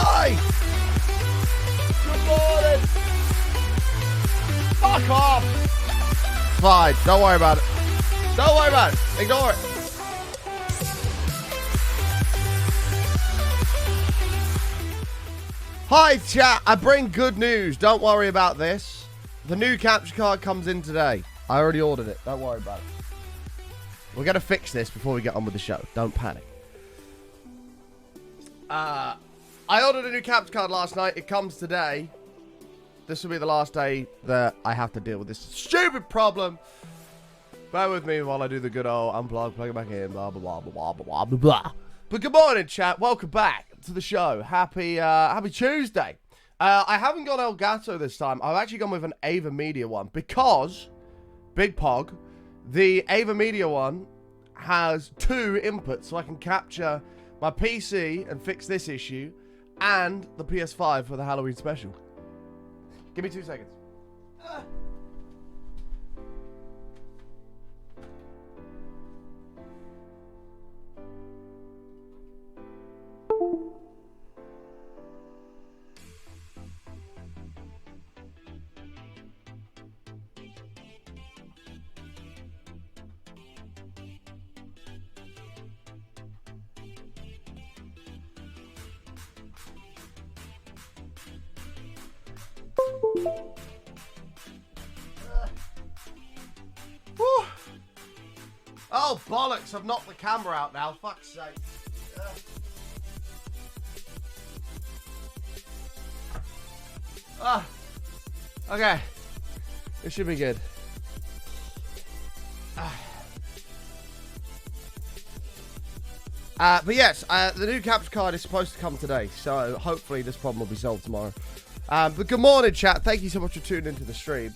Hi! Good morning! Fuck off! Fine, don't worry about it. Don't worry about it. Ignore it. Hi chat, I bring good news. Don't worry about this. The new capture card comes in today. I already ordered it. Don't worry about it. We're going to fix this before we get on with the show. Don't panic. I ordered a new capture card last night. It comes today. This will be the last day that I have to deal with this stupid problem. Bear with me while I do the good old unplug, plug it back in, blah, blah, blah, blah, blah, blah, blah. But good morning, chat. Welcome back to the show. Happy Tuesday. I haven't gone Elgato this time. I've actually gone with an Ava Media one because, Big Pog, the Ava Media one has 2 inputs, so I can capture my PC and fix this issue and the PS5 for the Halloween special. Give me 2 seconds. Oh, bollocks. I've knocked the camera out now. Fuck's sake. Okay. It should be good. But yes, the new capture card is supposed to come today, so hopefully this problem will be solved tomorrow. But good morning, chat. Thank you so much for tuning into the stream.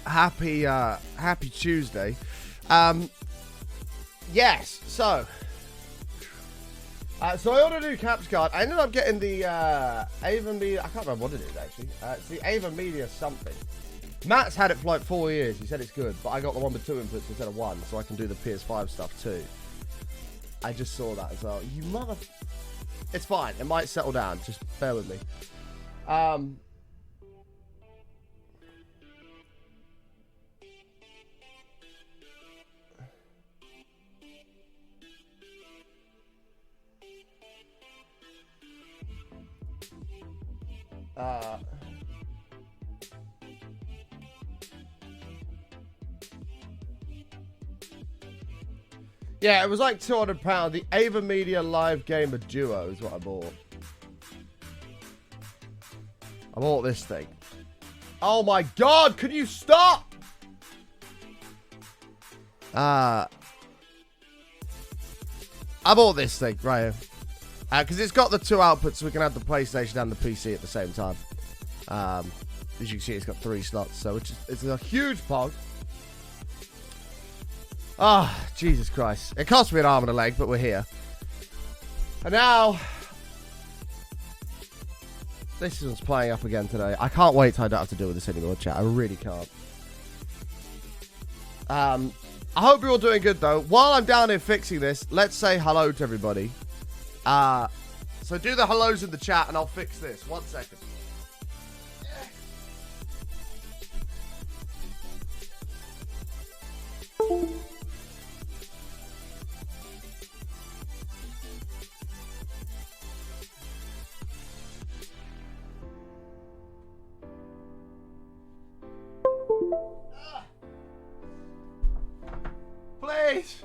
Happy Tuesday. Yes, so I ordered a new capture card. I ended up getting the Ava Media. I can't remember what it is actually. It's the Ava Media something. Matt's had it for like 4 years. He said it's good, but I got the one with 2 inputs instead of 1, so I can do the PS5 stuff too. I just saw that as well. You mother. It's fine. It might settle down. Just bear with me. Yeah, it was like £200. The Ava Media Live Gamer Duo is what I bought. I bought this thing. Oh my god, could you stop? I bought this thing right here. Because it's got the 2 outputs, so we can have the PlayStation and the PC at the same time. As you can see, it's got 3 slots, so it's a huge pog. Ah, oh, Jesus Christ. It cost me an arm and a leg, but we're here. And now, this one's playing up again today. I can't wait till I don't have to deal with this anymore, chat. I really can't. I hope you're all doing good, though. While I'm down here fixing this, let's say hello to everybody. So do the hellos in the chat, and I'll fix this. 1 second. Please.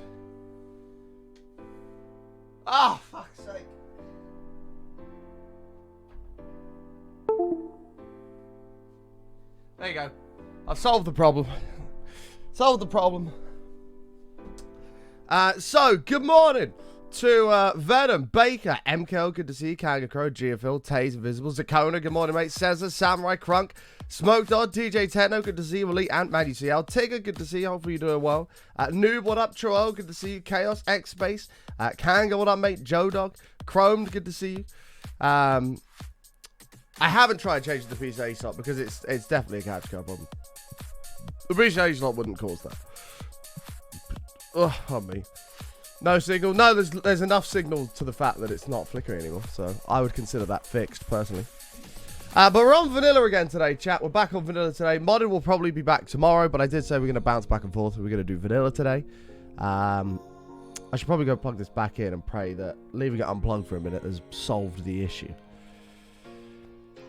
Oh, fuck's sake. There you go. I've solved the problem. Solved the problem. So, good morning to Venom, Baker, MKO, good to see you, Kanga Crow, GFL, Taze, Invisible, Zakona, good morning, mate, Cesar, Samurai, Crunk, Smoke Dog, TJ Techno, good to see you, Elite, Ant-Man, UCL, Tigger, good to see you, hopefully you're doing well, Noob, what up, Troel, good to see you, Chaos, X-Space, Kanga, what up, mate, Joe Dog, Chromed, good to see you, I haven't tried changing the PCA slot because it's definitely a capture card problem. The PCA slot wouldn't cause that. Oh, on me. No signal. No, there's enough signal to the fact that it's not flickering anymore. So I would consider that fixed, personally. But we're on vanilla again today, chat. We're back on vanilla today. Modded will probably be back tomorrow, but I did say we're going to bounce back and forth. We're going to do vanilla today. I should probably go plug this back in and pray that leaving it unplugged for a minute has solved the issue.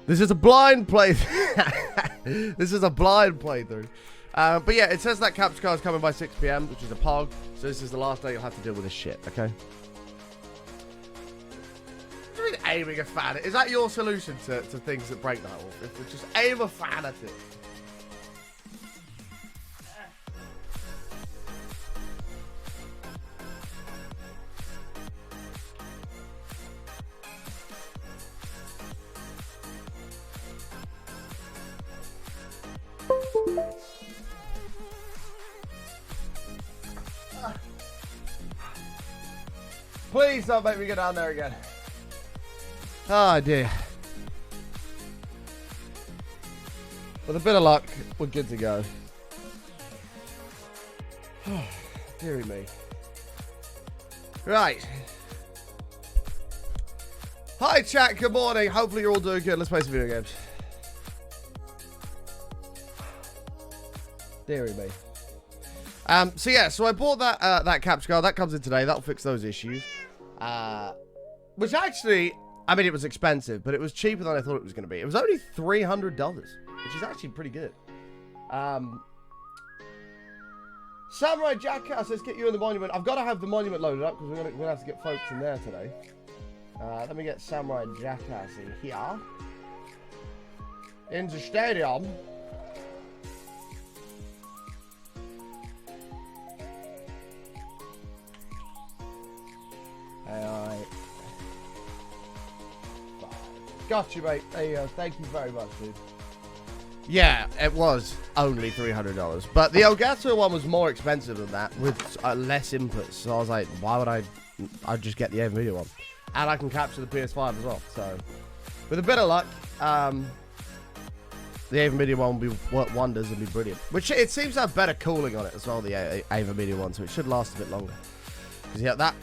This is a blind playthrough. This is a blind playthrough. But yeah, it says that capture card is coming by 6 PM, which is a pog. So this is the last day you'll have to deal with this shit, okay? What do you mean aiming a fan? Is that your solution to things that break that off? Just aim a fan at it. Please don't make me go down there again. Oh dear. With a bit of luck, we're good to go. Deary me. Right. Hi chat, good morning. Hopefully you're all doing good. Let's play some video games. Deary me. So yeah, so I bought that capture card. That comes in today. That'll fix those issues. Which actually, I mean, it was expensive, but it was cheaper than I thought it was going to be. It was only $300, which is actually pretty good. Samurai Jackass says, get you in the monument. I've got to have the monument loaded up because we're gonna have to get folks in there today. Let me get Samurai Jackass in here. In the stadium. Alright. Got you, mate. There you go. Thank you very much, dude. Yeah, it was only $300. But the Elgato one was more expensive than that with less inputs. So I was like, why would I'd just get the NVIDIA one. And I can capture the PS5 as well. So, with a bit of luck, the NVIDIA one will work wonders and be brilliant. Which it seems to have better cooling on it as well, the NVIDIA one. So it should last a bit longer. Because yeah, that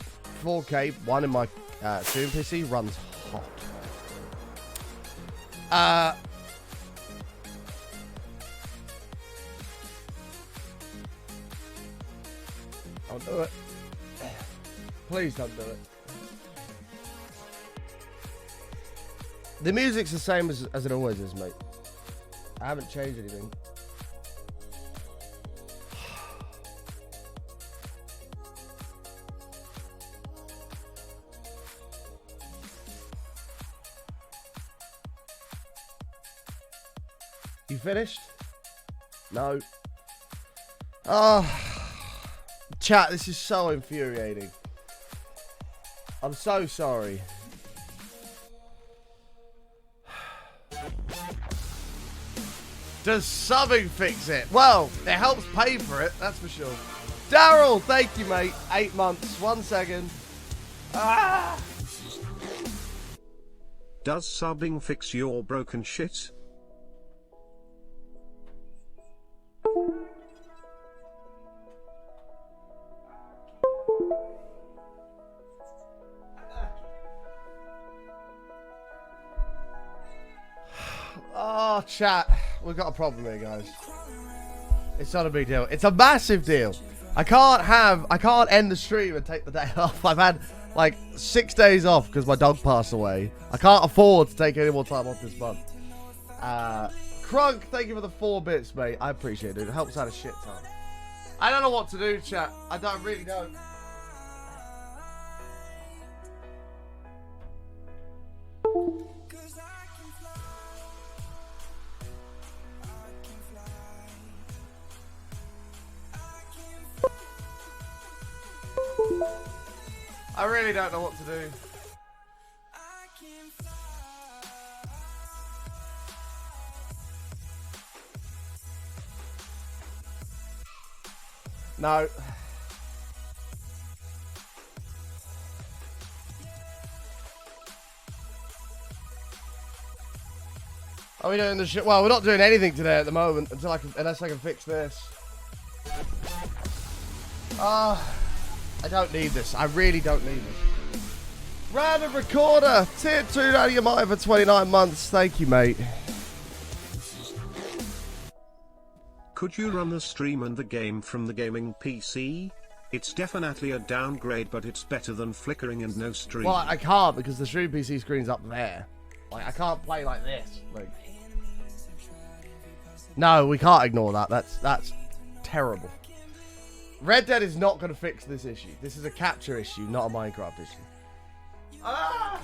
4K one in my stream PC runs hot. I'll do it. Please don't do it. The music's the same as it always is, mate. I haven't changed anything. You finished? No. Oh. Chat, this is so infuriating. I'm so sorry. Does subbing fix it? Well, it helps pay for it, that's for sure. Daryl, thank you, mate. 8 months. 1 second. Ah! Does subbing fix your broken shit? Oh, chat. We've got a problem here, guys. It's not a big deal. It's a massive deal. I can't end the stream and take the day off. I've had like 6 days off because my dog passed away. I can't afford to take any more time off this month. Crunk, thank you for the 4 bits, mate. I appreciate it. It helps out a shit ton. I don't know what to do, chat. I really don't. I really don't know what to do. No. Are we doing the shit? Well, we're not doing anything today at the moment unless I can fix this. I don't need this. I really don't need this. Random recorder. Tier 2 out of your mind for 29 months. Thank you, mate. Could you run the stream and the game from the gaming PC? It's definitely a downgrade, but it's better than flickering and no stream. Well, I can't because the stream PC screen's up there. Like, I can't play like this. Like, no, we can't ignore that. That's terrible. Red Dead is not going to fix this issue. This is a capture issue, not a Minecraft issue. Ah!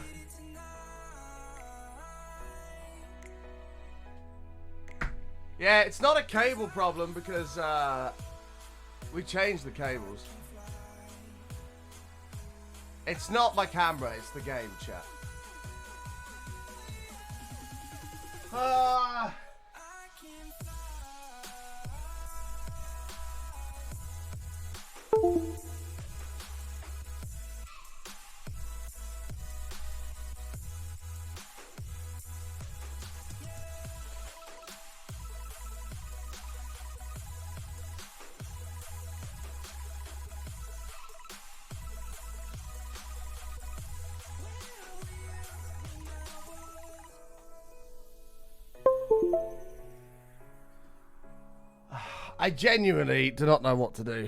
Yeah, it's not a cable problem because we changed the cables. It's not my camera, it's the game, chat. I genuinely do not know what to do.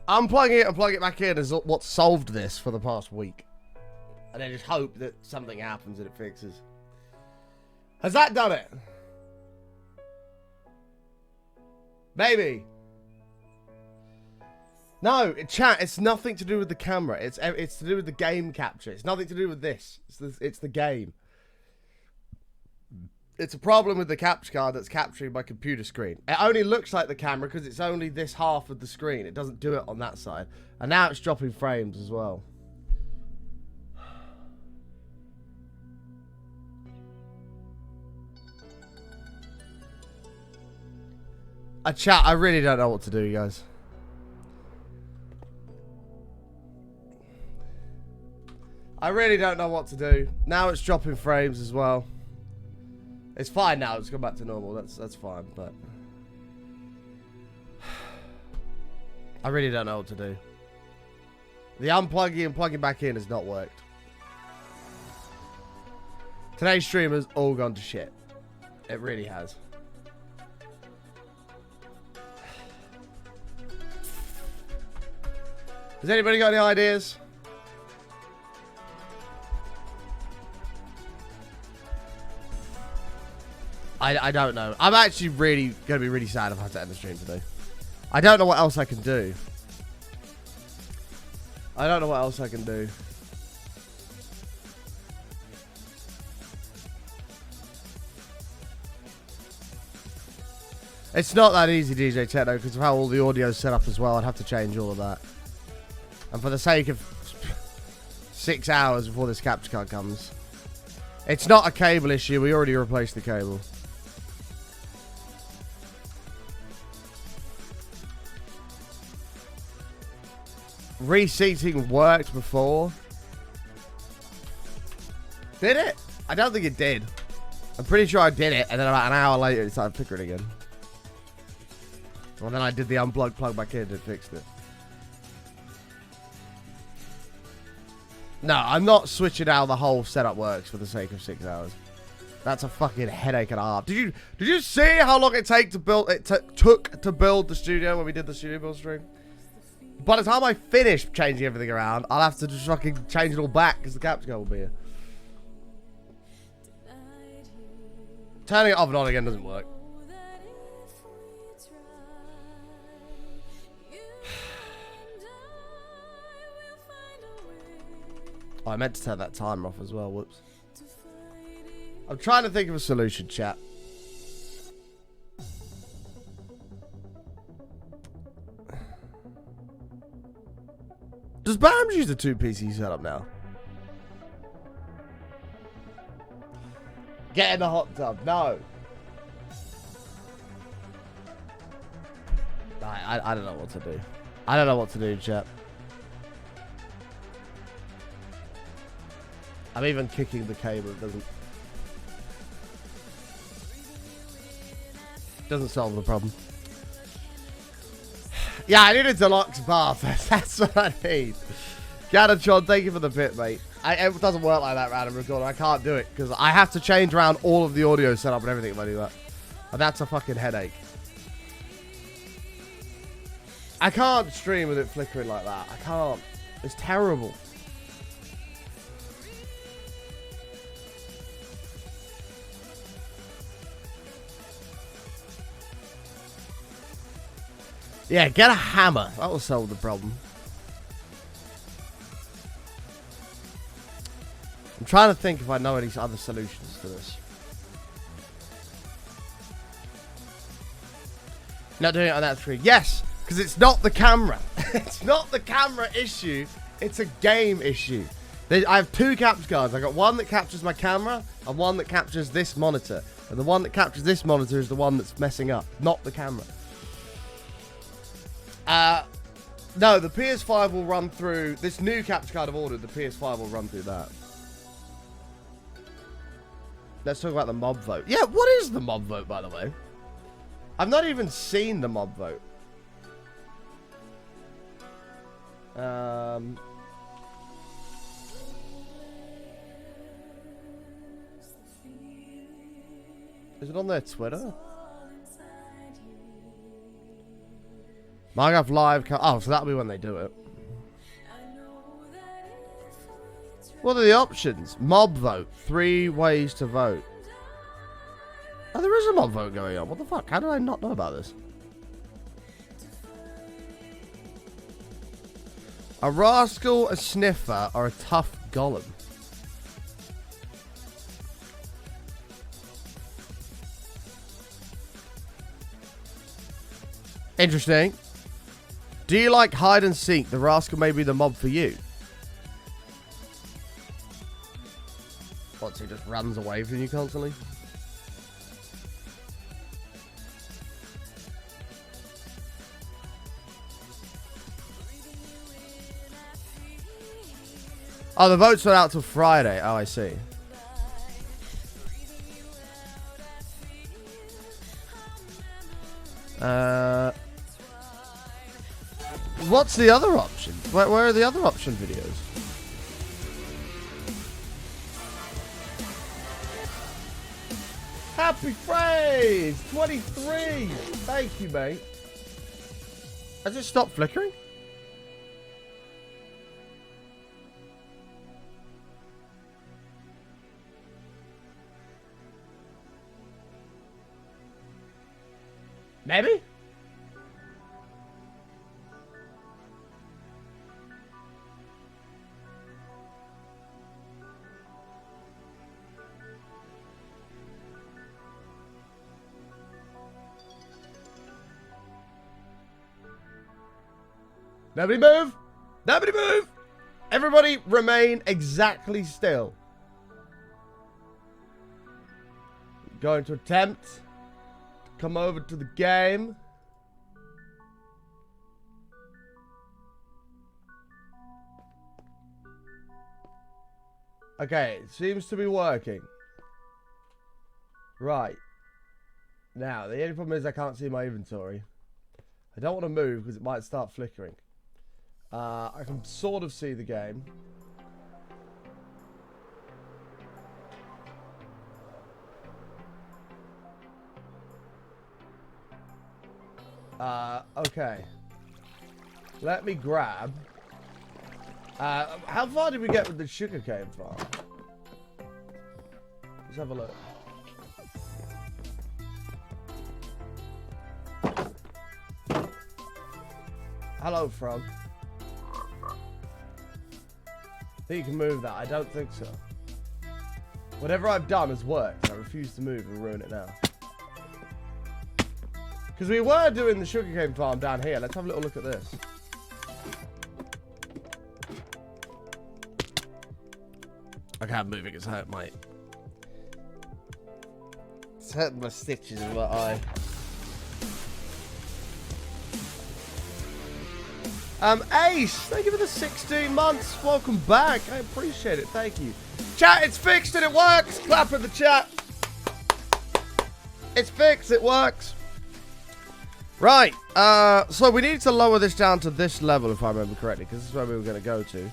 Unplugging it and plugging it back in is what solved this for the past week. And I just hope that something happens and it fixes. Has that done it? Maybe. No, chat, it's nothing to do with the camera. It's to do with the game capture. It's nothing to do with this. It's the game. It's a problem with the capture card that's capturing my computer screen. It only looks like the camera because it's only this half of the screen. It doesn't do it on that side. And now it's dropping frames as well. Chat, I really don't know what to do, guys. I really don't know what to do. Now it's dropping frames as well. It's fine now. It's gone back to normal. That's fine, but I really don't know what to do. The unplugging and plugging back in has not worked. Today's stream has all gone to shit. It really has. Has anybody got any ideas? I don't know. I'm actually really going to be really sad if I have to end the stream today. I don't know what else I can do. I don't know what else I can do. It's not that easy, DJ Techno, because of how all the audio is set up as well. I'd have to change all of that. And for the sake of 6 hours before this capture card comes. It's not a cable issue. We already replaced the cable. Reseating worked before. Did it? I don't think it did. I'm pretty sure I did it, and then about an hour later it started flickering again. And then I did the unplug, plug back in, and it fixed it. No, I'm not switching how the whole setup works for the sake of 6 hours. That's a fucking headache and a half. Did you see how long it took to build the studio when we did the studio build stream? By the time I finish changing everything around, I'll have to just fucking change it all back because the capture card will be here. Turning it off and on again doesn't work. Oh, I meant to turn that timer off as well. Whoops. I'm trying to think of a solution, chat. Does Bams use the 2 PC setup now? Get in the hot tub. No. I don't know what to do. I don't know what to do, chat. I'm even kicking the cable. It doesn't solve the problem. Yeah, I need a deluxe bath. That's what I need. Gadachon, thank you for the bit, mate. It doesn't work like that, random recorder. I can't do it because I have to change around all of the audio setup and everything if I do that. And that's a fucking headache. I can't stream with it flickering like that. I can't. It's terrible. Yeah, get a hammer. That will solve the problem. I'm trying to think if I know any other solutions to this. Not doing it on that screen. Yes, because it's not the camera. It's not the camera issue. It's a game issue. I have two capture cards. I got one that captures my camera and one that captures this monitor. And the one that captures this monitor is the one that's messing up, not the camera. No, the PS5 will run through this new capture card I've ordered. The PS5 will run through that. Let's talk about the mob vote. Yeah, what is the mob vote, by the way? I've not even seen the mob vote. Is it on their Twitter? Minecraft Live. Oh, so that'll be when they do it. What are the options? Mob vote. 3 ways to vote. Oh, there is a mob vote going on. What the fuck? How did I not know about this? A rascal, a sniffer, or a tough golem? Interesting. Do you like hide and seek? The rascal may be the mob for you. What, so he just runs away from you constantly? Oh, the votes went out till Friday. Oh, I see. What's the other option? Where are the other option videos? Happy phrase! 23! Thank you, mate. Has it stopped flickering? Maybe? Nobody move! Nobody move! Everybody remain exactly still. Going to attempt to come over to the game. Okay, it seems to be working. Right. Now, the only problem is I can't see my inventory. I don't want to move because it might start flickering. I can sort of see the game. Okay. Let me grab. How far did we get with the sugarcane farm? Let's have a look. Hello, frog. I think you can move that. I don't think so. Whatever I've done has worked. I refuse to move and ruin it now. Because we were doing the sugarcane farm down here. Let's have a little look at this. Okay, I'm moving. It's hurt my... It's hurting my stitches in my eye. Ace, thank you for the 16 months. Welcome back. I appreciate it. Thank you. Chat, it's fixed and it works. Clap in the chat. It's fixed. It works. Right, so we need to lower this down to this level, if I remember correctly, because this is where we were going to go to.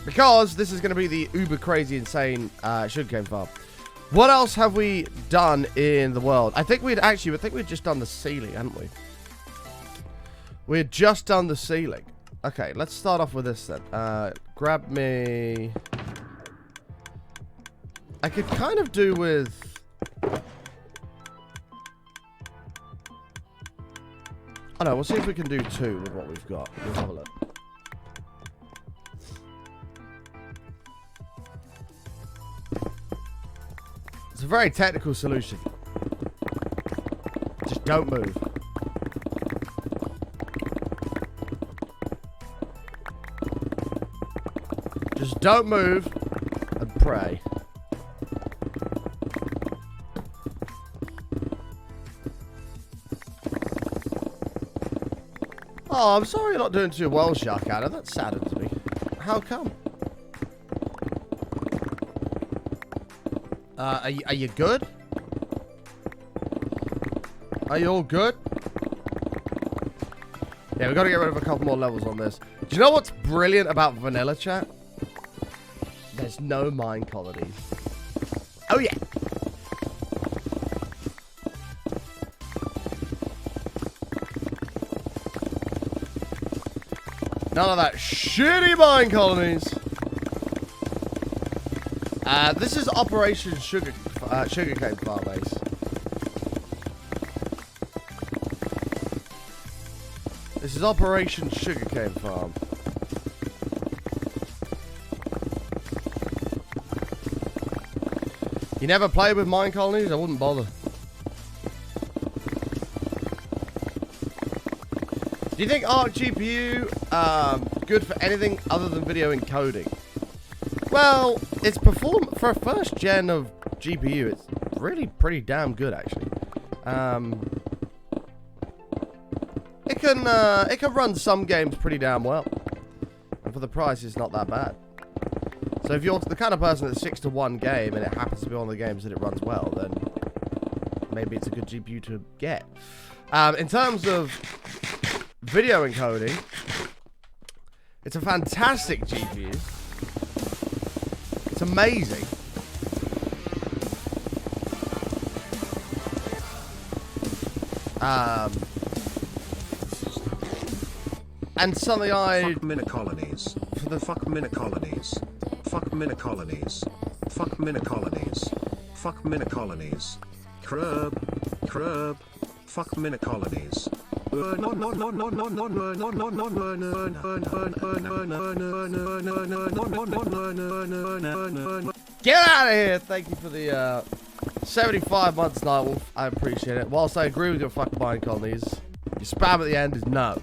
Because this is going to be the uber crazy, insane sugarcane farm. What else have we done in the world? I think we'd just done the ceiling, hadn't we? We had just done the ceiling. Okay, let's start off with this then. Grab me... I could kind of do with... I don't know, we'll see if we can do 2 with what we've got. We'll have a look. It's a very technical solution. Just don't move. Just don't move and pray. Oh, I'm sorry you're not doing too well, Sharkana. That saddens me. How come? Are you good? Are you all good? Yeah, we got to get rid of a couple more levels on this. Do you know what's brilliant about vanilla, chat? There's no mine colonies. Oh, yeah. None of that shitty mine colonies. This is Operation Sugarcane Farm Base. This is Operation Sugarcane Farm. You never played with mine colonies? I wouldn't bother. Do you think Arc GPU good for anything other than video encoding? Well, it's perform for a first gen of GPU. It's really pretty damn good, actually. It can run some games pretty damn well, and for the price, it's not that bad. So if you're the kind of person that sticks to one game and it happens to be one of the games that it runs well, then maybe it's a good GPU to get. In terms of video encoding, it's a fantastic GPU. It's amazing. And something Fuck mini-colonies. For the fuck mini-colonies. Fuck mini-colonies. Fuck mini-colonies. Fuck mini-colonies. Crab. Fuck mini-colonies. Get out of here! Thank you for the 75 months, Nightwolf. I appreciate it. Whilst I agree with your fucking mine colonies, your spam at the end is no.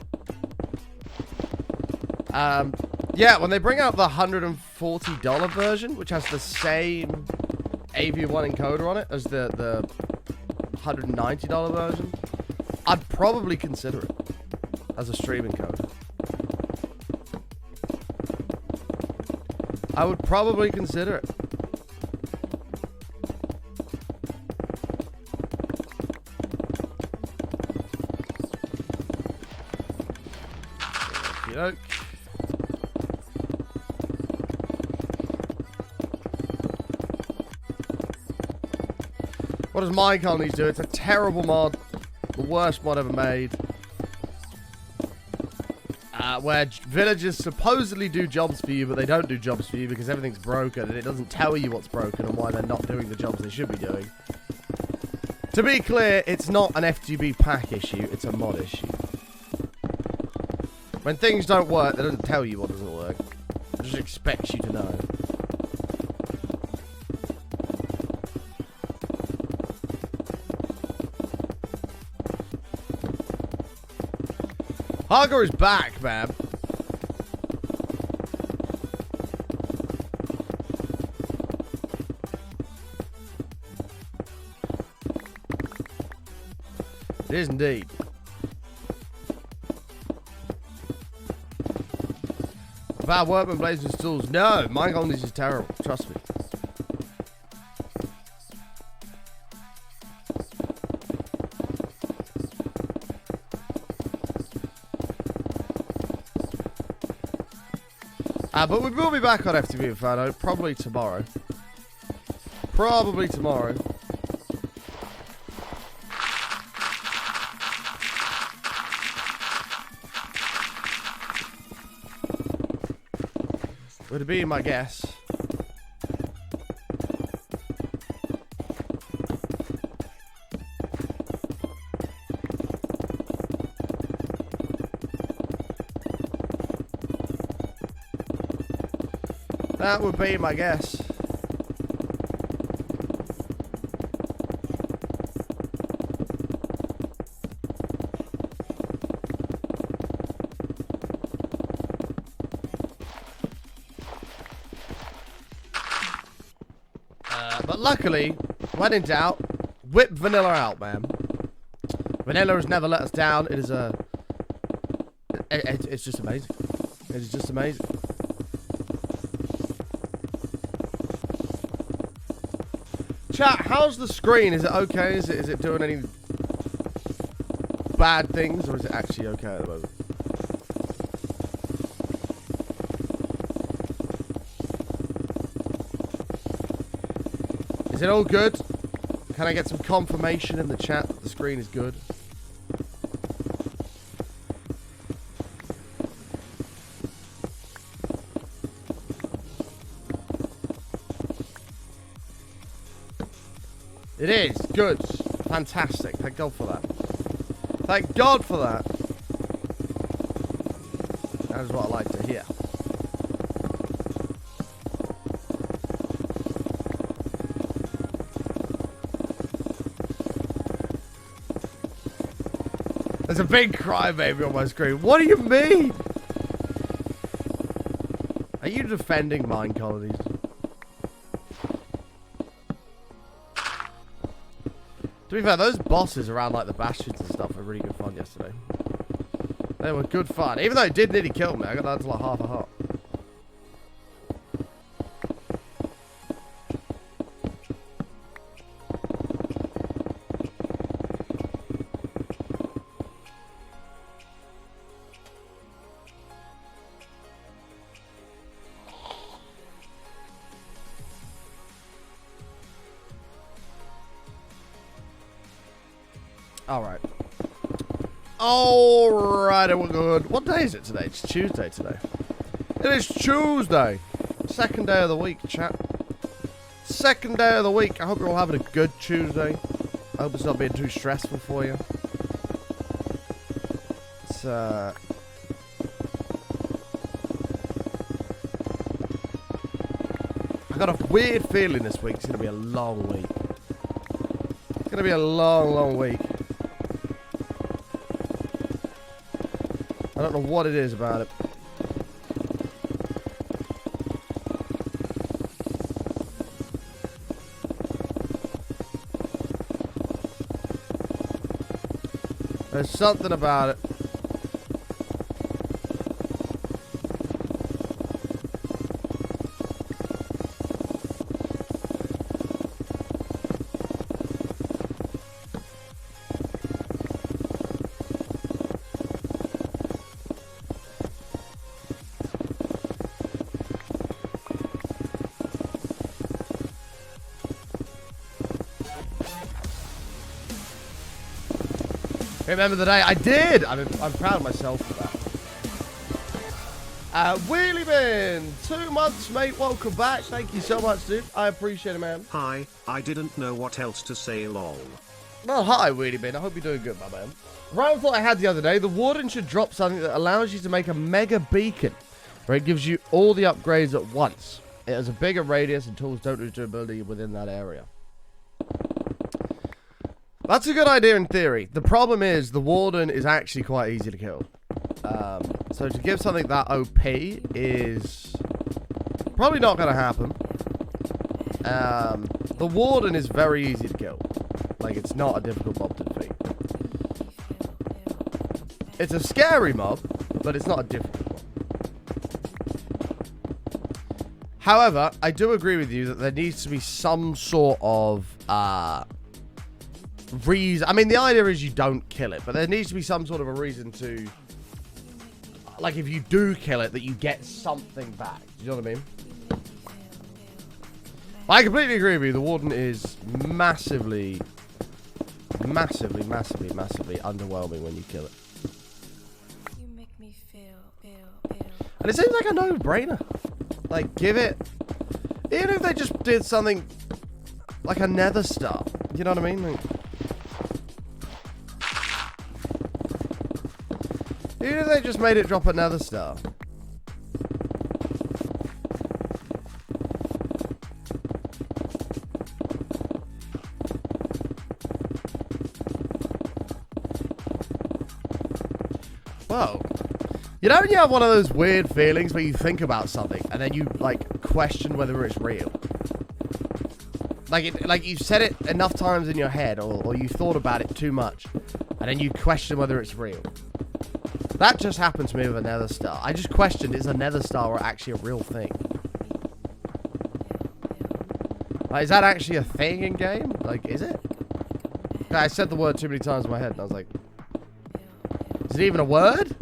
Yeah, when they bring out the $140 version, which has the same AV1 encoder on it as the $190 version, I'd probably consider it as a stream encoder. I would probably consider it. Okey-doke. What does Mine Colonies do? It's a terrible mod. The worst mod ever made. Where villagers supposedly do jobs for you, but they don't do jobs for you because everything's broken and it doesn't tell you what's broken and why they're not doing the jobs they should be doing. To be clear, it's not an FGB pack issue, it's a mod issue. When things don't work, they don't tell you what doesn't work. It just expects you to know. Hardcore is back, man. It is indeed. Bad workman blazing stools. No, Mine Colonies is terrible. Trust me. But we will be back on FTV Inferno probably tomorrow. Probably tomorrow. Would be my guess. That would be my guess. But luckily, when in doubt, whip vanilla out, man. Vanilla has never let us down. It is it's just amazing. It is just amazing. Chat, how's the screen? Is it okay? Is it doing any bad things, or is it actually okay at the moment? Is it all good? Can I get some confirmation in the chat that the screen is good? It is good. Fantastic. Thank God for that. Thank God for that. That is what I like to hear. There's a big crybaby on my screen. What do you mean? Are you defending mine colonies? To be fair, those bosses around like the bastions and stuff were really good fun yesterday. They were good fun. Even though it did nearly kill me. I got down to like half a heart. Alright. Alright, we're good. What day is it today? It's Tuesday today. It is Tuesday. Second day of the week, chat. Second day of the week. I hope you're all having a good Tuesday. I hope it's not being too stressful for you. It's, I got a weird feeling this week. It's going to be a long week. It's going to be a long, long week. I don't know what it is about it. There's something about it. Remember the day? I did! I'm proud of myself for that. Wheelie Bin! 2 months, mate. Welcome back. Thank you so much, dude. I appreciate it, man. Hi, I didn't know what else to say, lol. Well, hi, Wheelie Bin. I hope you're doing good, my man. Random thought I had the other day. The Warden should drop something that allows you to make a mega beacon, where it gives you all the upgrades at once. It has a bigger radius and tools don't lose durability within that area. That's a good idea in theory. The problem is the Warden is actually quite easy to kill. So to give something that OP is probably not going to happen. The Warden is very easy to kill. Like, it's not a difficult mob to defeat. It's a scary mob, but it's not a difficult mob. However, I do agree with you that there needs to be some sort of reason. I mean, the idea is you don't kill it, but there needs to be some sort of a reason to like if you do kill it, that you get something back. Do you know what I mean? I completely agree with you. The Warden is massively underwhelming when you kill it. You make me feel. And it seems like a no-brainer. Like, give it... Even if they just did something like a nether star. You know what I mean? Like, even if they just made it drop a nether star. Whoa. You know when you have one of those weird feelings where you think about something and then you, like, question whether it's real? Like you've said it enough times in your head or you thought about it too much and then you question whether it's real. That just happened to me with a nether star. I just questioned, is a nether star actually a real thing? Like, is that actually a thing in game? Like, is it? I said the word too many times in my head and I was like, is it even a word?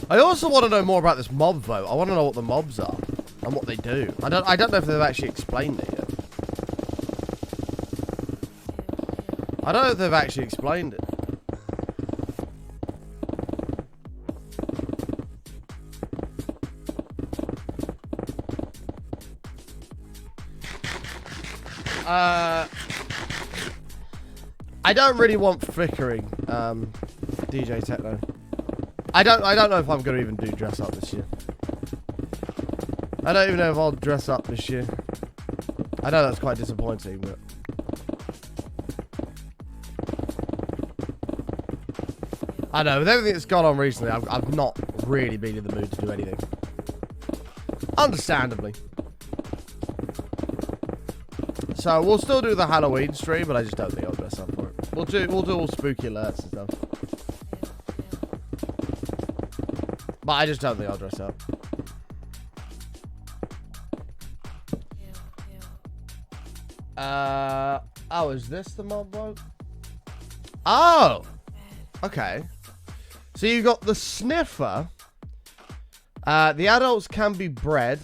I also want to know more about this mob vote. I want to know what the mobs are and what they do. I don't know if they've actually explained it yet. I don't know if they've actually explained it. I don't really want flickering, DJ Techno. I don't know if I'm gonna even do dress up this year. I don't even know if I'll dress up this year. I know that's quite disappointing, but I know with everything that's gone on recently, I've not really been in the mood to do anything. Understandably. So we'll still do the Halloween stream, but I just don't think I'll dress up for it. We'll do all spooky alerts and stuff. But I just don't think I'll dress up. Oh, is this the mob vote? Oh! Okay. So you got the sniffer. The adults can be bred.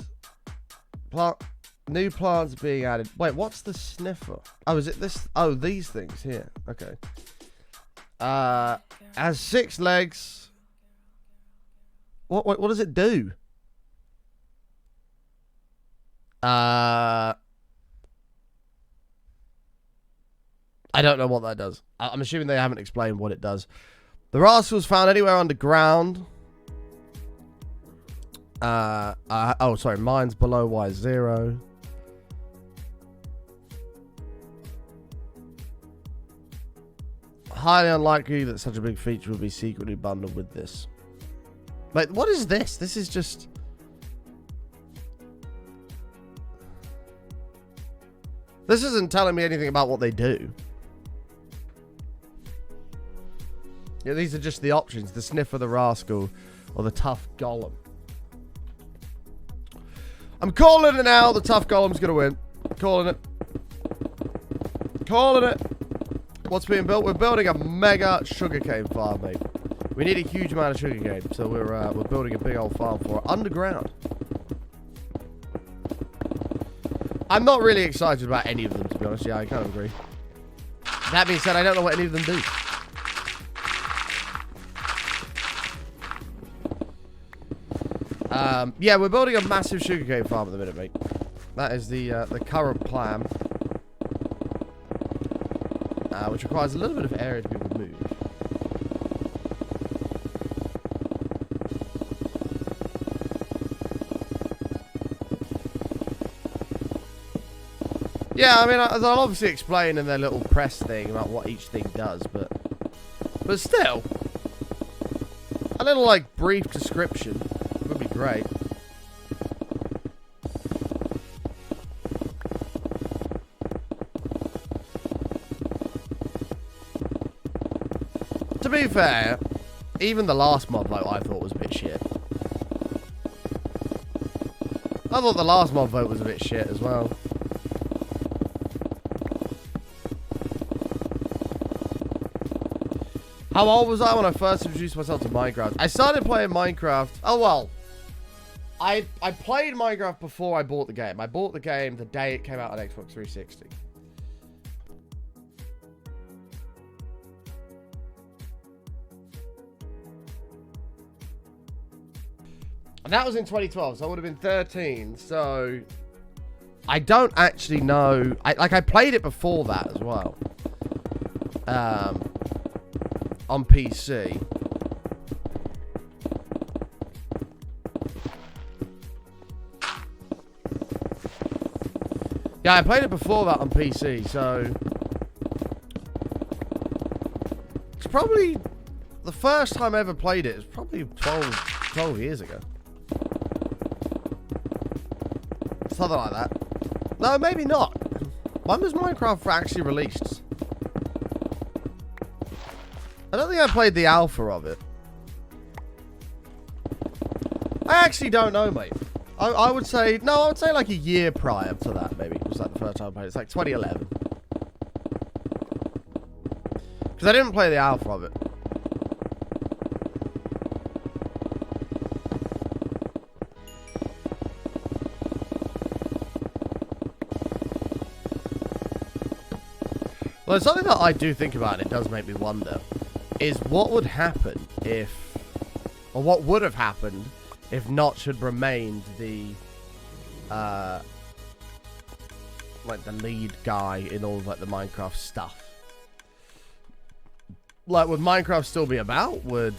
New plants being added. Wait, what's the sniffer? Oh, is it this? Oh, these things here. Okay. Has 6 legs. What does it do? I don't know what that does. I'm assuming they haven't explained what it does. The rascals found anywhere underground. Oh, sorry. Mines below Y0. Highly unlikely that such a big feature will be secretly bundled with this. Like, what is this? This is just... This isn't telling me anything about what they do. Yeah, these are just the options. The sniffer, the rascal, or the tough golem. I'm calling it now. The tough golem's going to win. Calling it. Calling it. What's being built? We're building a mega sugarcane farm, mate. We need a huge amount of sugarcane, so we're building a big old farm for it underground. I'm not really excited about any of them, to be honest. Yeah, I kind of agree. That being said, I don't know what any of them do. Yeah, we're building a massive sugarcane farm at the minute, mate. That is the current plan, which requires a little bit of area to be removed. Yeah, I mean, they'll obviously explain in their little press thing about what each thing does, but still, a little, like, brief description would be great. To be fair, even the last mod vote I thought was a bit shit. I thought the last mod vote was a bit shit as well. How old was I when I first introduced myself to Minecraft? I started playing Minecraft. Oh, well. I played Minecraft before I bought the game. I bought the game the day it came out on Xbox 360. And that was in 2012, so I would have been 13. So I don't actually know. I played it before that as well. On PC. Yeah, I played it before that on PC, so it's probably the first time I ever played it. It's probably 12 years ago. Something like that. No, maybe not. When was Minecraft actually released? I don't think I played the alpha of it. I actually don't know, mate. I would say, no, I would say like a year prior to that, maybe. It was like the first time I played it. It's like 2011. Because I didn't play the alpha of it. Well, it's something that I do think about, and it does make me wonder, is what would happen if, or what would have happened if Notch had remained the, like the lead guy in all of like the Minecraft stuff. Like, would Minecraft still be about? Would,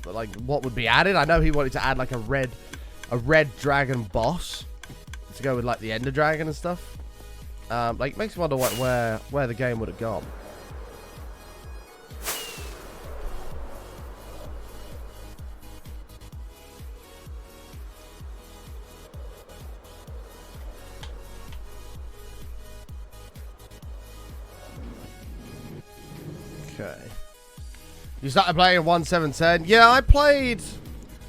like, what would be added? I know he wanted to add like a red dragon boss to go with like the Ender Dragon and stuff. Like, it makes me wonder what, where the game would have gone. Okay. You started playing in 1.7.10? Yeah, I played...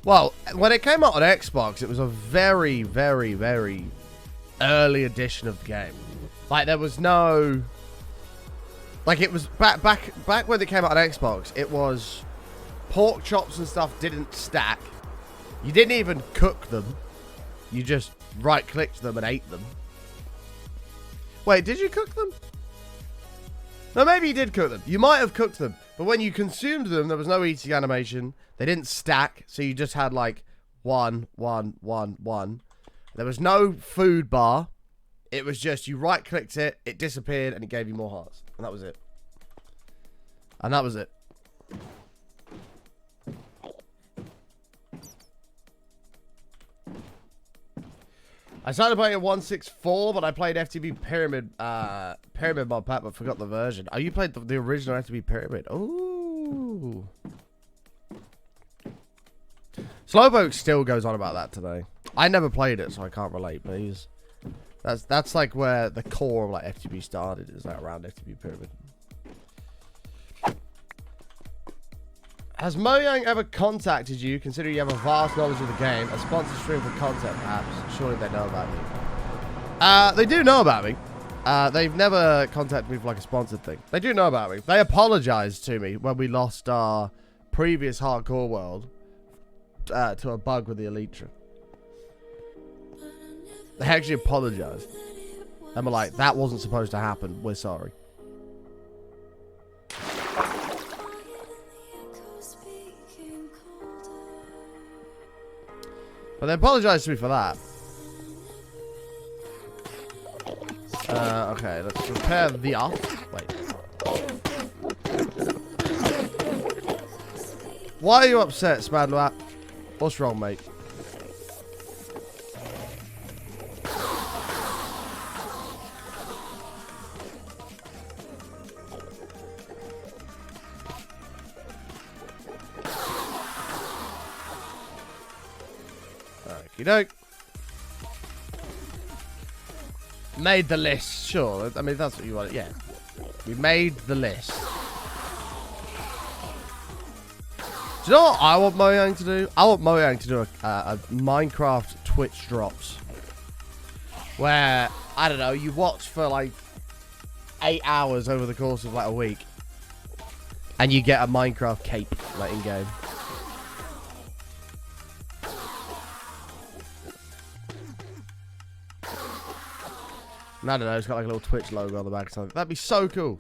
Well, when it came out on Xbox, it was a very, very, very early edition of the game. Like, there was no... Like, it was... Back when it came out on Xbox, it was... Pork chops and stuff didn't stack. You didn't even cook them. You just right-clicked them and ate them. Wait, did you cook them? No, maybe you did cook them. You might have cooked them. But when you consumed them, there was no eating animation. They didn't stack. So you just had, like, 1, 1, 1, 1. There was no food bar. It was just, you right-clicked it, it disappeared, and it gave you more hearts. And that was it. And that was it. I started playing at 1.6.4, but I played FTB Pyramid mod pack, but forgot the version. Oh, you played the original FTB Pyramid. Ooh. Slowpoke still goes on about that today. I never played it, so I can't relate, but he's... That's like where the core of like FTB started, is that around FTB Pyramid. Has Mojang ever contacted you, considering you have a vast knowledge of the game, a sponsored stream for content perhaps? Surely they know about me. They do know about me. They've never contacted me for like a sponsored thing. They do know about me. They apologized to me when we lost our previous hardcore world to a bug with the Elytra. They actually apologized. And were like, that wasn't supposed to happen. We're sorry. But they apologized to me for that. Okay, let's repair the off. Wait. Why are you upset, Smadlap? What's wrong, mate? Okey-doke. Made the list, sure. I mean, that's what you want. Yeah. We made the list. Do you know what I want Mojang to do? I want Mojang to do a Minecraft Twitch drops. Where, I don't know, you watch for like 8 hours over the course of like a week. And you get a Minecraft cape, like, in-game. I don't know, it's got like a little Twitch logo on the back or something. That'd be so cool.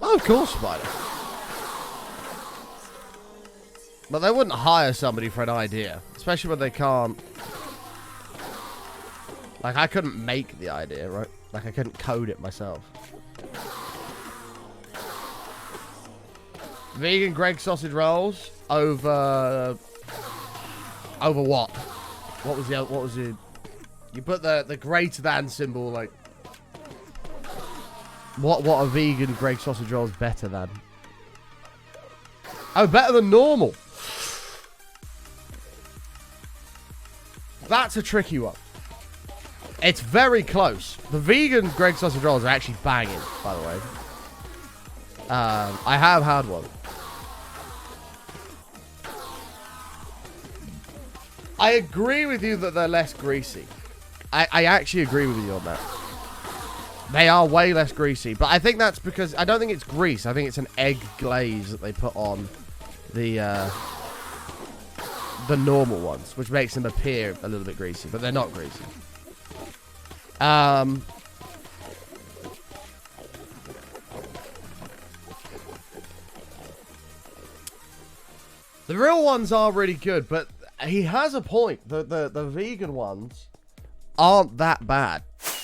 Oh, of course, Spider. But they wouldn't hire somebody for an idea. Especially when they can't. Like, I couldn't make the idea, right? Like, I couldn't code it myself. Vegan Greg sausage rolls over what? What was the you put the greater than symbol, like what are vegan Greg sausage rolls better than? Oh, better than normal. That's a tricky one. It's very close. The vegan Greg sausage rolls are actually banging, by the way. I have had one. I agree with you that they're less greasy. I actually agree with you on that. They are way less greasy. But I think that's because... I don't think it's grease. I think it's an egg glaze that they put on the normal ones. Which makes them appear a little bit greasy. But they're not greasy. The real ones are really good, but he has a point. The vegan ones aren't that bad.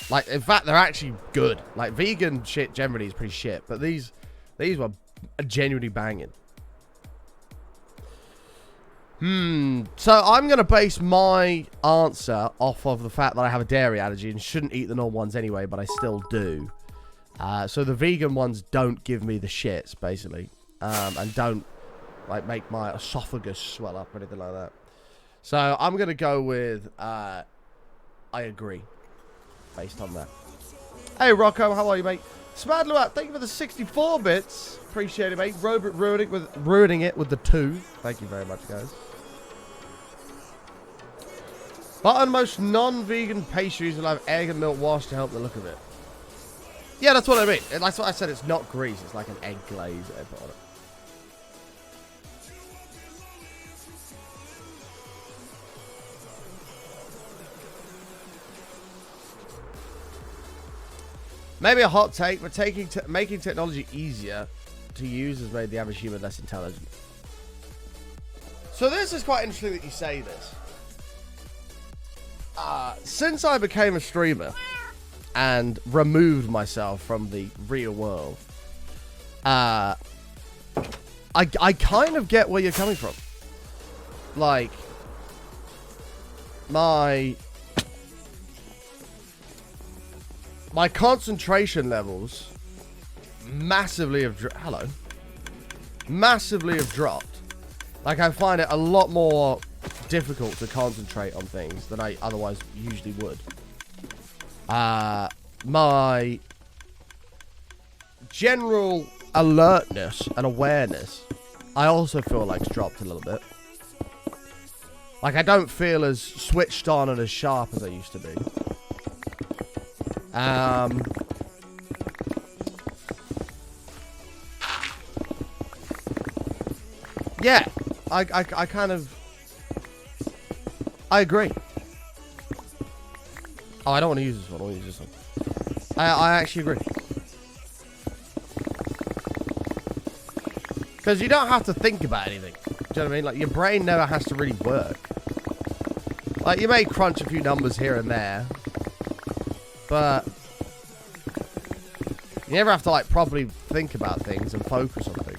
Like, in fact, they're actually good. Like, vegan shit generally is pretty shit, but these were genuinely banging. So I'm going to base my answer off of the fact that I have a dairy allergy and shouldn't eat the normal ones anyway, but I still do. So the vegan ones don't give me the shits, basically. And don't, like, make my esophagus swell up or anything like that. So I'm going to go with, I agree. Based on that. Hey, Rocco, how are you, mate? Smadluat, thank you for the 64 bits. Appreciate it, mate. Robert ruining it with the 2. Thank you very much, guys. But on most non-vegan pastries will have egg and milk wash to help the look of it. Yeah, that's what I mean. That's what I said. It's not grease. It's like an egg glaze that I put on it. Maybe a hot take, but making technology easier to use has made the average human less intelligent. So this is quite interesting that you say this. Since I became a streamer and removed myself from the real world, I kind of get where you're coming from. Like, my concentration levels massively have dropped. Like, I find it a lot more difficult to concentrate on things than I otherwise usually would. My general alertness and awareness, I also feel like, it's dropped a little bit. Like, I don't feel as switched on and as sharp as I used to be. Yeah, I kind of, I agree. Oh, I don't want to use this one. I want to use this one. I actually agree. Because you don't have to think about anything. Do you know what I mean? Like, your brain never has to really work. Like, you may crunch a few numbers here and there. But you never have to, like, properly think about things and focus on things.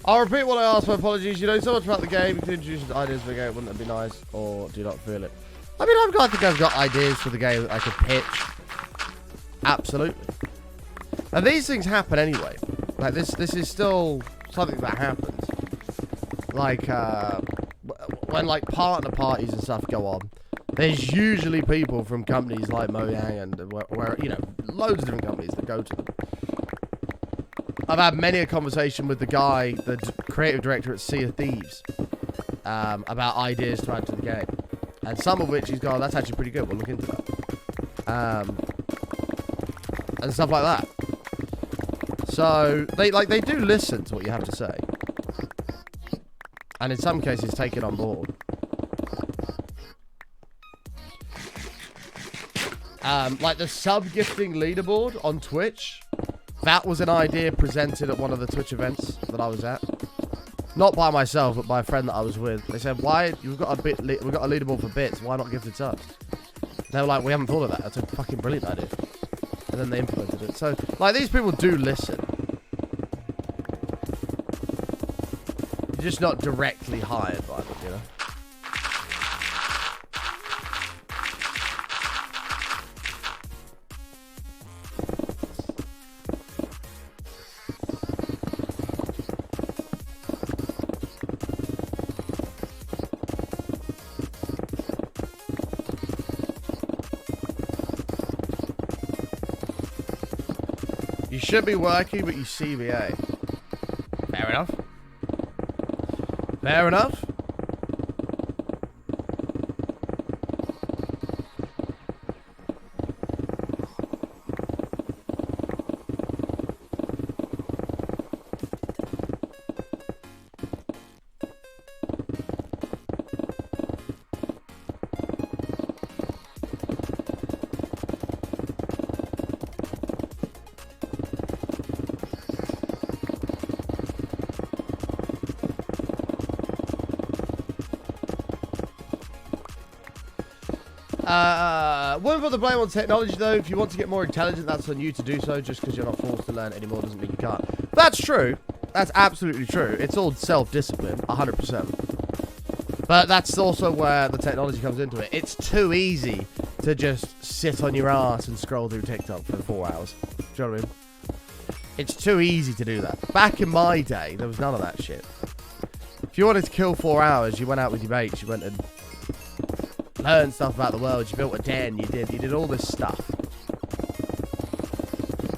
I'll repeat what I asked, my apologies. You know so much about the game, you can introduce ideas for the game, wouldn't that be nice? Or do you not feel it? I mean, I think I've got ideas for the game that I could pitch. Absolutely. And these things happen anyway. Like, this is still something that happens. Like, when, like, partner parties and stuff go on, there's usually people from companies like Mojang and where you know, loads of different companies that go to them. I've had many a conversation with the guy, the creative director at Sea of Thieves, about ideas to add to the game, and some of which he's gone, that's actually pretty good, we'll look into that, and stuff like that. So they do listen to what you have to say, and in some cases take it on board. Like the sub-gifting leaderboard on Twitch, that was an idea presented at one of the Twitch events that I was at. Not by myself, but by a friend that I was with. They said, "Why? We've got a leaderboard for bits. Why not gifted subs?" They were like, "We haven't thought of that. That's a fucking brilliant idea." And then they implemented it. So, like, these people do listen. You're just not directly hired by them, you know. You should be working, but you CBA. Fair enough. Fair enough. Wouldn't put the blame on technology, though. If you want to get more intelligent, that's on you to do so. Just because you're not forced to learn anymore doesn't mean you can't. That's true. That's absolutely true. It's all self-discipline, 100%. But that's also where the technology comes into it. It's too easy to just sit on your ass and scroll through TikTok for 4 hours. Do you know what I mean? It's too easy to do that. Back in my day, there was none of that shit. If you wanted to kill 4 hours, you went out with your mates, you went and learned stuff about the world, you built a den, you did all this stuff.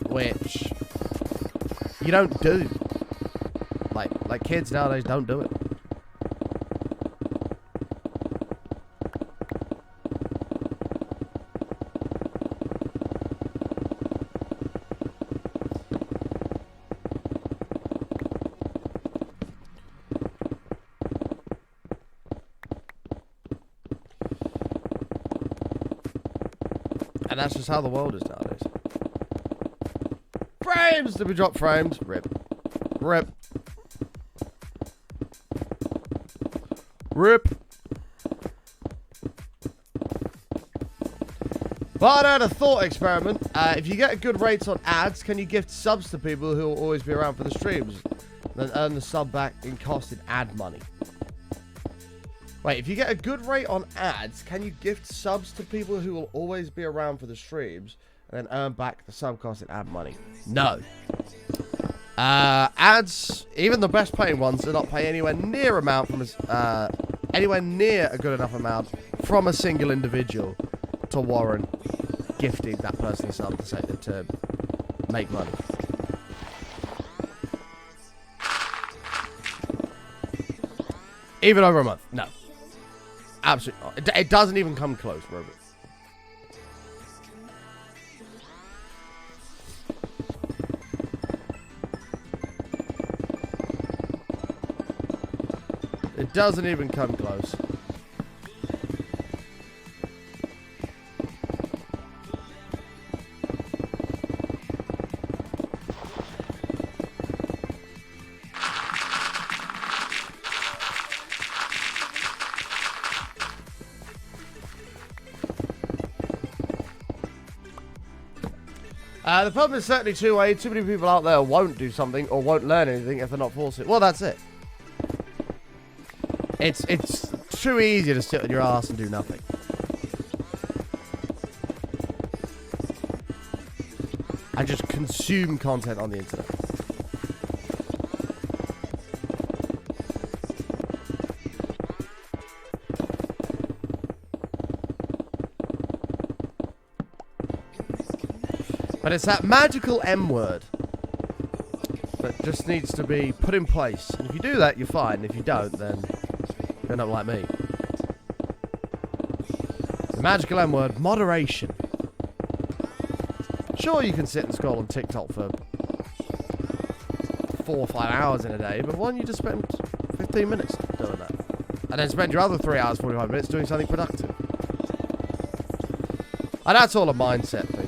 Which you don't do. Like kids nowadays don't do it. And that's just how the world is nowadays. Frames! Did we drop frames? Rip. Rip. Rip. But I had a thought experiment. If you get good rates on ads, can you gift subs to people who will always be around for the streams? Then earn the sub back in cost in ad money. Wait, if you get a good rate on ads, can you gift subs to people who will always be around for the streams and then earn back the sub cost in ad money? No. Ads, even the best paying ones, do not pay anywhere near amount from anywhere near a good enough amount from a single individual to warrant gifting that person a sub to make money. Even over a month, no. Absolutely not. It doesn't even come close, Robert. It doesn't even come close. The problem is certainly two-way. Too many people out there won't do something or won't learn anything if they're not forced to. Well, that's it. It's too easy to sit on your ass and do nothing. I just consume content on the internet. But it's that magical M word that just needs to be put in place. And if you do that, you're fine. If you don't, then you're not like me. The magical M word, moderation. Sure, you can sit and scroll on TikTok for 4 or 5 hours in a day, but why don't you just spend 15 minutes doing that? And then spend your other 3 hours, 45 minutes doing something productive. And that's all a mindset thing.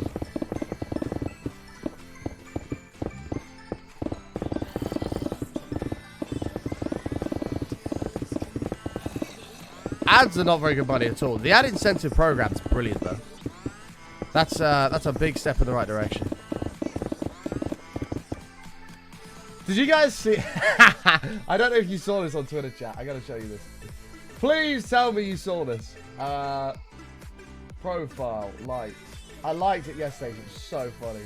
Ads are not very good money at all. The ad incentive program's brilliant though. That's a big step in the right direction. Did you guys see? I don't know if you saw this on Twitter chat. I gotta show you this. Please tell me you saw this. Profile liked. I liked it yesterday. It was so funny.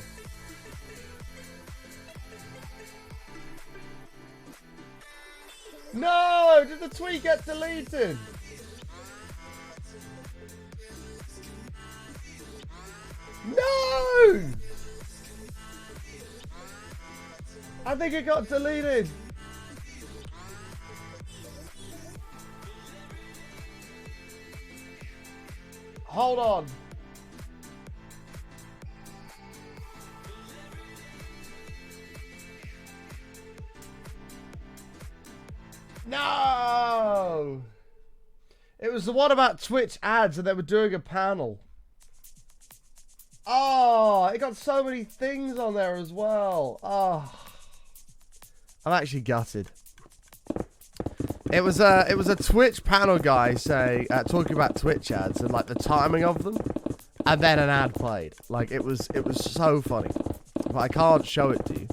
No! Did the tweet get deleted? No! I think it got deleted. Hold on. No! It was the one about Twitch ads and they were doing a panel. Oh, it got so many things on there as well. Oh, I'm actually gutted. It was a Twitch panel guy talking about Twitch ads and like the timing of them, and then an ad played. Like it was so funny, but I can't show it to you.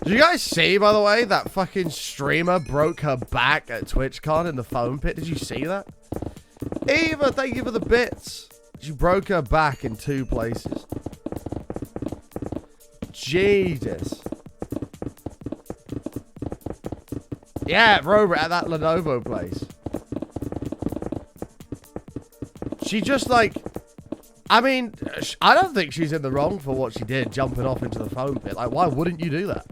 Did you guys see, by the way, that fucking streamer broke her back at TwitchCon in the foam pit? Did you see that? Eva, thank you for the bits. She broke her back in 2 places. Jesus. Yeah, Robert, at that Lenovo place. She just like... I mean, I don't think she's in the wrong for what she did, jumping off into the foam pit. Like, why wouldn't you do that?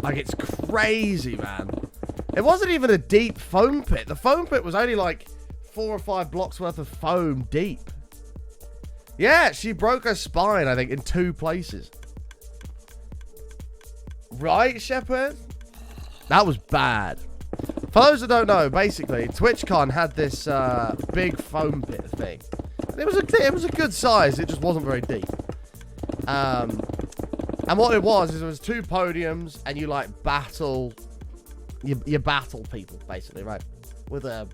Like, it's crazy, man. It wasn't even a deep foam pit. The foam pit was only like 4 or 5 blocks worth of foam deep. Yeah, she broke her spine, I think, in 2 places. Right, Shepard? That was bad. For those that don't know, basically, TwitchCon had this big foam pit thing. And it was a good size. It just wasn't very deep. And what it was is there was 2 podiums, and you like battle, you battle people basically, right? With a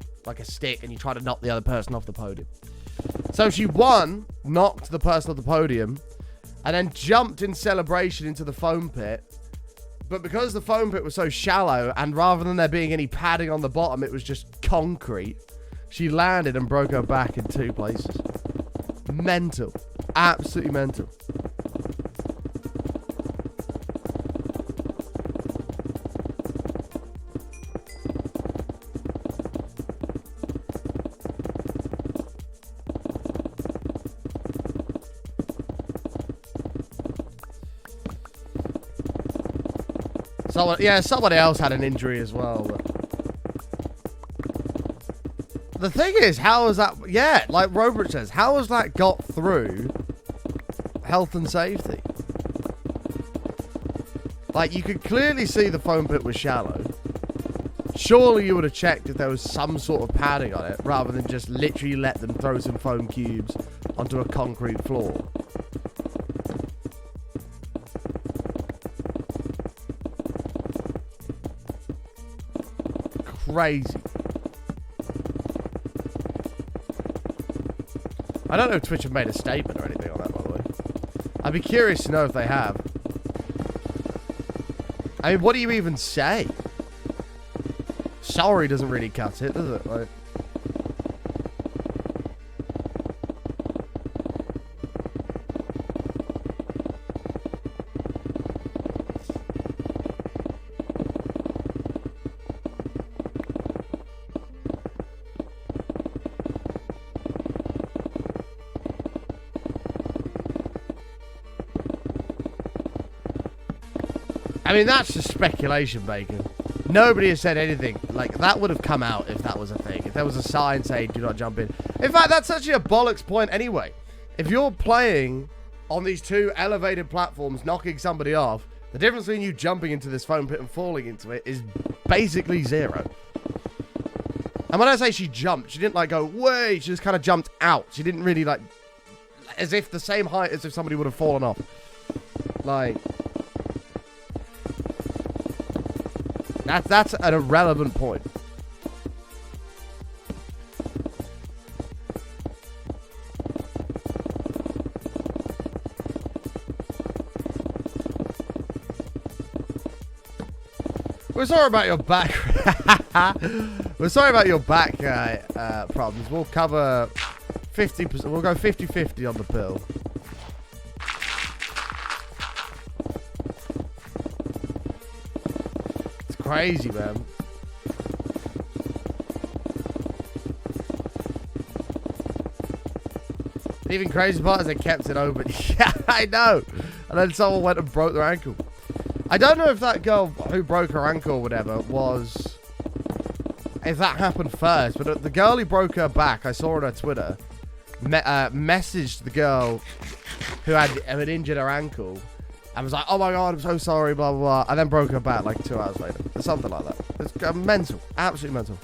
stick, and you try to knock the other person off the podium. So she won, knocked the person off the podium, and then jumped in celebration into the foam pit. But because the foam pit was so shallow, and rather than there being any padding on the bottom, it was just concrete, she landed and broke her back in 2 places. Mental. Absolutely mental. Someone else had an injury as well. But the thing is, how is that... Yeah, like Robert says, how has that got through health and safety? Like, you could clearly see the foam pit was shallow. Surely you would have checked if there was some sort of padding on it, rather than just literally let them throw some foam cubes onto a concrete floor. Crazy. I don't know if Twitch have made a statement or anything on that, by the way. I'd be curious to know if they have. I mean, what do you even say? Sorry doesn't really cut it, does it? Like... I mean, that's just speculation, Bacon. Nobody has said anything. Like, that would have come out if that was a thing. If there was a sign saying, do not jump in. In fact, that's actually a bollocks point anyway. If you're playing on these two elevated platforms, knocking somebody off, the difference between you jumping into this foam pit and falling into it is basically zero. And when I say she jumped, she didn't, like, go, way. She just kind of jumped out. She didn't really, like, as if the same height as if somebody would have fallen off. Like... That's an irrelevant point. We're sorry about your back. We're sorry about your back problems. We'll cover 50%. We'll go 50-50 on the pill. Crazy, man. The even crazy part is they kept it open. Yeah, I know. And then someone went and broke their ankle. I don't know if that girl who broke her ankle or whatever was... If that happened first. But the girl who broke her back, I saw on her Twitter, messaged the girl who had injured her ankle. And was like, oh my god, I'm so sorry, blah, blah, blah. And then broke her back like 2 hours later. Or something like that. It's mental. Absolutely mental.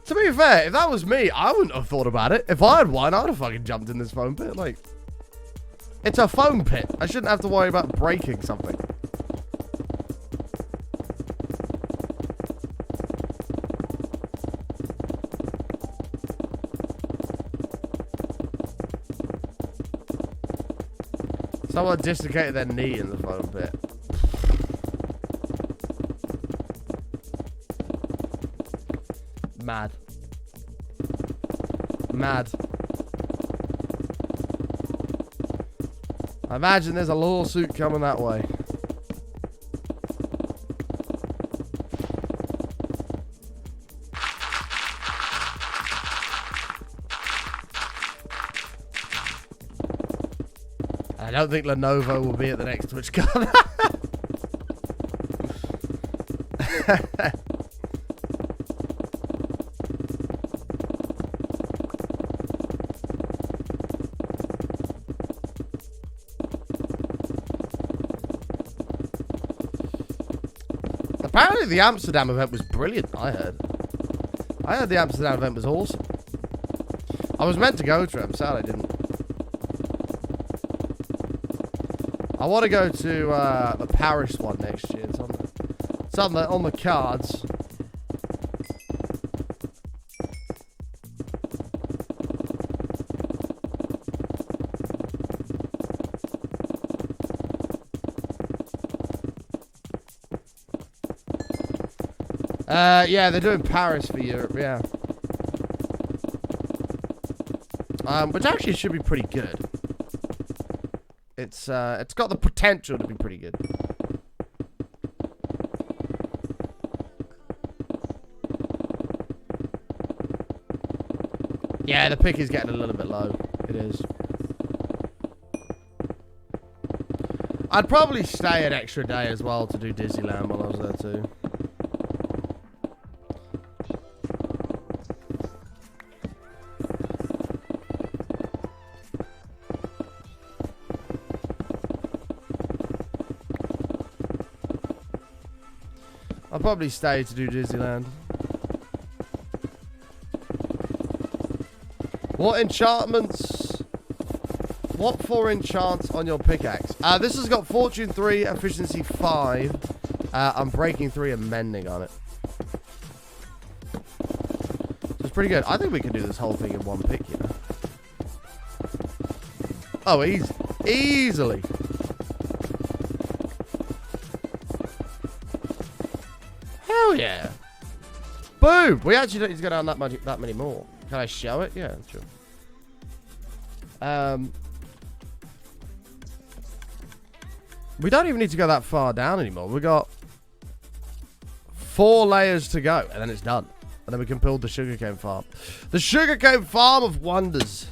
To be fair, if that was me, I wouldn't have thought about it. If I had won, I'd have fucking jumped in this foam pit. Like, it's a foam pit. I shouldn't have to worry about breaking something. Someone dislocated their knee in the foam pit. Mad. Mad. I imagine there's a lawsuit coming that way. I don't think Lenovo will be at the next TwitchCon. Apparently the Amsterdam event was brilliant, I heard. I heard the Amsterdam event was awesome. I was meant to go to it, I'm sad I didn't. I want to go to the Paris one next year. It's on the cards. Yeah, they're doing Paris for Europe, yeah. Which actually should be pretty good. It's got the potential to be pretty good. Yeah, the pick is getting a little bit low. It is. I'd probably stay an extra day as well to do Disneyland while I was there too. I'll probably stay to do Disneyland. What enchantments? What 4 enchants on your pickaxe? This has got Fortune 3, Efficiency 5. I'm Breaking 3 and Mending on it. So it's pretty good. I think we can do this whole thing in one pick, you know. Oh, easily. Hell yeah. Boom. We actually don't need to go down that many more. Can I show it? Yeah, sure. We don't even need to go that far down anymore. We got 4 layers to go, and then it's done. And then we can build the sugarcane farm. The sugarcane farm of wonders.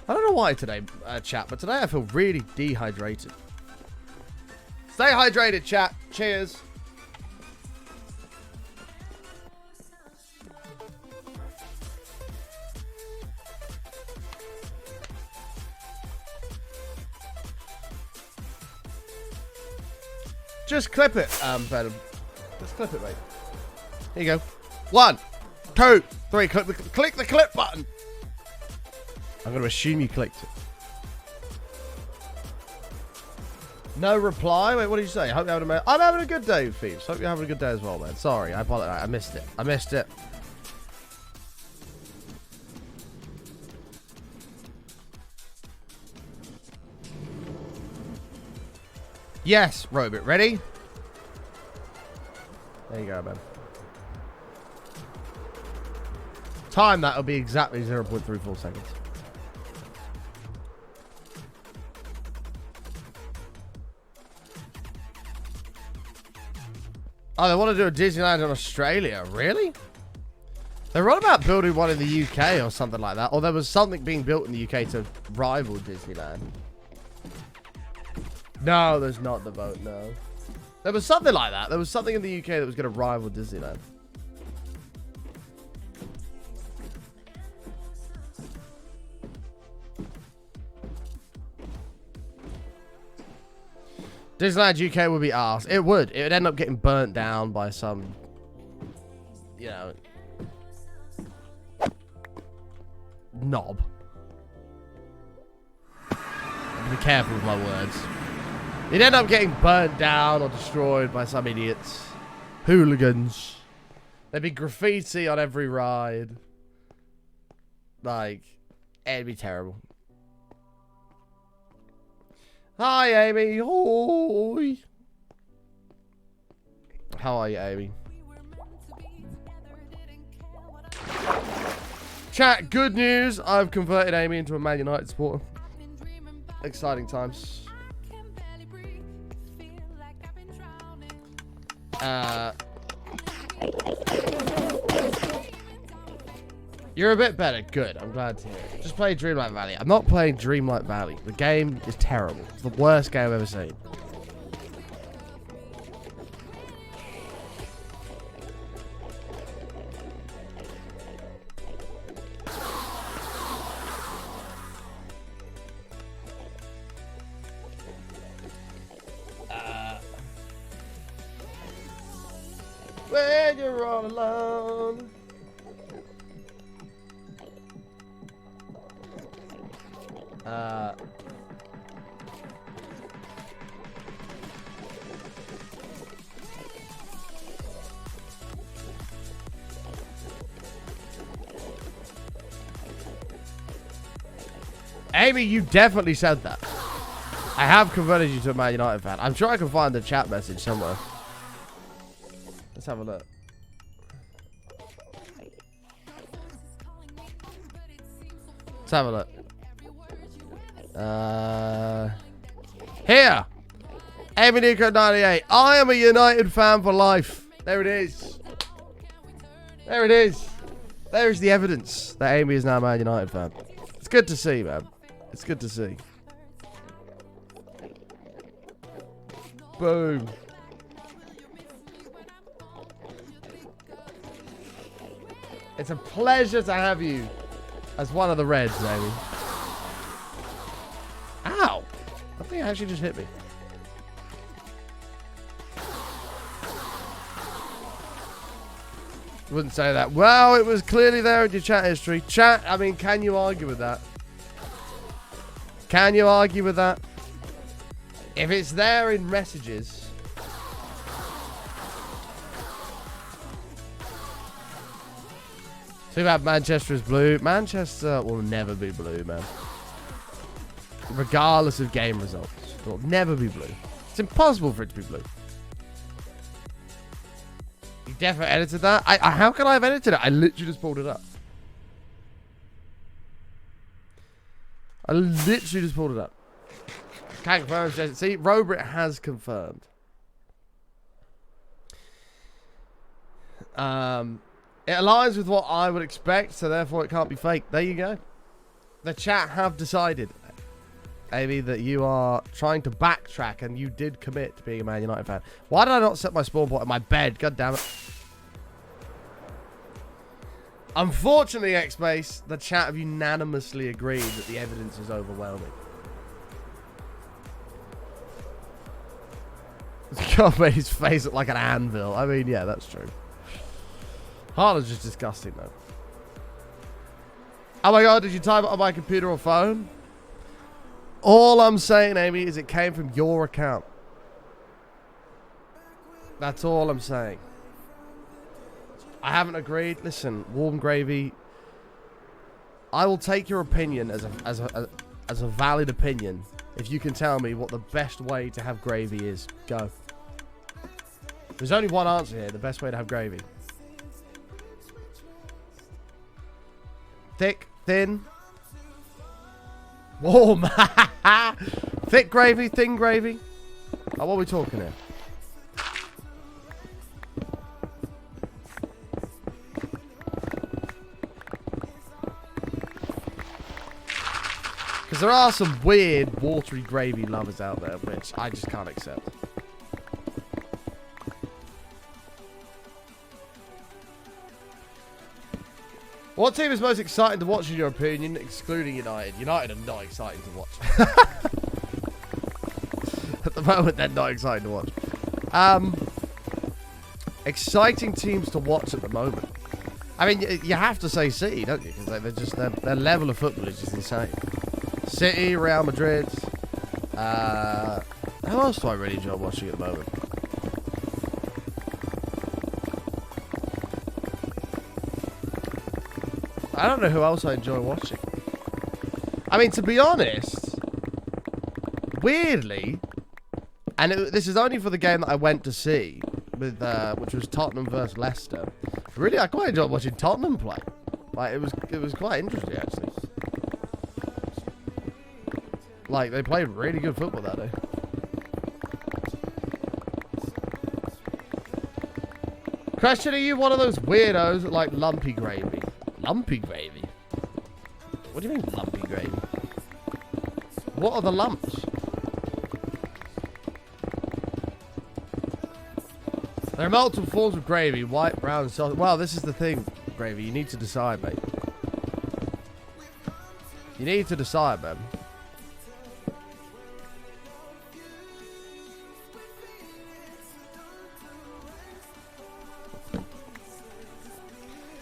I don't know why today, chat, but today I feel really dehydrated. Stay hydrated, chat. Cheers. Just clip it, Venom. Just clip it, mate. Here you go. 1, 2, 3. Click the clip button. I'm going to assume you clicked it. No reply? Wait, what did you say? I'm having a good day, Thieves. Hope you're having a good day as well, man. Sorry, I apologize. I missed it. I missed it. Yes, Robert. Ready? There you go, man. Time that will be exactly 0.34 seconds. Oh, they want to do a Disneyland in Australia. Really? They were on about building one in the UK or something like that. Or there was something being built in the UK to rival Disneyland. No, there's not the vote, no. There was something like that. There was something in the UK that was going to rival Disneyland. Disneyland UK would be arse. It would. It would end up getting burnt down by some, you know, knob. Be careful with my words. It'd end up getting burnt down or destroyed by some idiots. Hooligans. There'd be graffiti on every ride. Like, it'd be terrible. Hi, Amy. Hoi. How are you, Amy? Chat, good news. I've converted Amy into a Man United supporter. Exciting times. You're a bit better. Good. I'm glad to hear it. Just play Dreamlight Valley. I'm not playing Dreamlight Valley. The game is terrible. It's the worst game I've ever seen. When you're all alone. Amy, you definitely said that. I have converted you to a Man United fan. I'm sure I can find the chat message somewhere. Let's have a look. Let's have a look. Here. Amy Nico 98. I am a United fan for life. There it is. There it is. There's the evidence that Amy is now a Man United fan. It's good to see, man. It's good to see. Boom. It's a pleasure to have you as one of the Reds, Amy. Ow! I think it actually just hit me. Wouldn't say that. Well, it was clearly there in your chat history. Chat, I mean, can you argue with that? Can you argue with that? If it's there in messages. Too bad Manchester is blue. Manchester will never be blue, man. Regardless of game results. It will never be blue. It's impossible for it to be blue. You definitely edited that? How can I have edited it? I literally just pulled it up. I literally just pulled it up. Can't confirm. See, Robert has confirmed. It aligns with what I would expect, so therefore it can't be fake. There you go. the chat have decided, maybe, that you are trying to backtrack and you did commit to being a Man United fan. Why did I not set my spawn point in my bed? God damn it. Unfortunately, X-Base, the chat have unanimously agreed that the evidence is overwhelming. God made his face look like an anvil. I mean, yeah, that's true. Haaland's just disgusting, though. Oh my god, did you type it on my computer or phone? All I'm saying, Amy, is it came from your account. That's all I'm saying. I haven't agreed. Listen, warm gravy. I will take your opinion as a valid opinion if you can tell me what the best way to have gravy is. Go. There's only one answer here. The best way to have gravy. Thick, thin. Warm. Thick gravy, thin gravy. Oh, what are we talking here? Because there are some weird watery gravy lovers out there, which I just can't accept. What team is most exciting to watch in your opinion, excluding United? United are not exciting to watch. At the moment, they're not exciting to watch. Exciting teams to watch at the moment. I mean, you have to say City, don't you? Because they're just their level of football is just insane. City, Real Madrid. Who else do I really enjoy watching at the moment? I don't know who else I enjoy watching. I mean, to be honest, weirdly, and this is only for the game that I went to see, with which was Tottenham versus Leicester. Really, I quite enjoyed watching Tottenham play. Like, it was quite interesting, actually. Like, they played really good football that day. Question, are you one of those weirdos that like lumpy gravy? Lumpy gravy? What do you mean lumpy gravy? What are the lumps? There are multiple forms of gravy. White, brown, salted. Well, this is the thing, gravy. You need to decide, mate. You need to decide, man.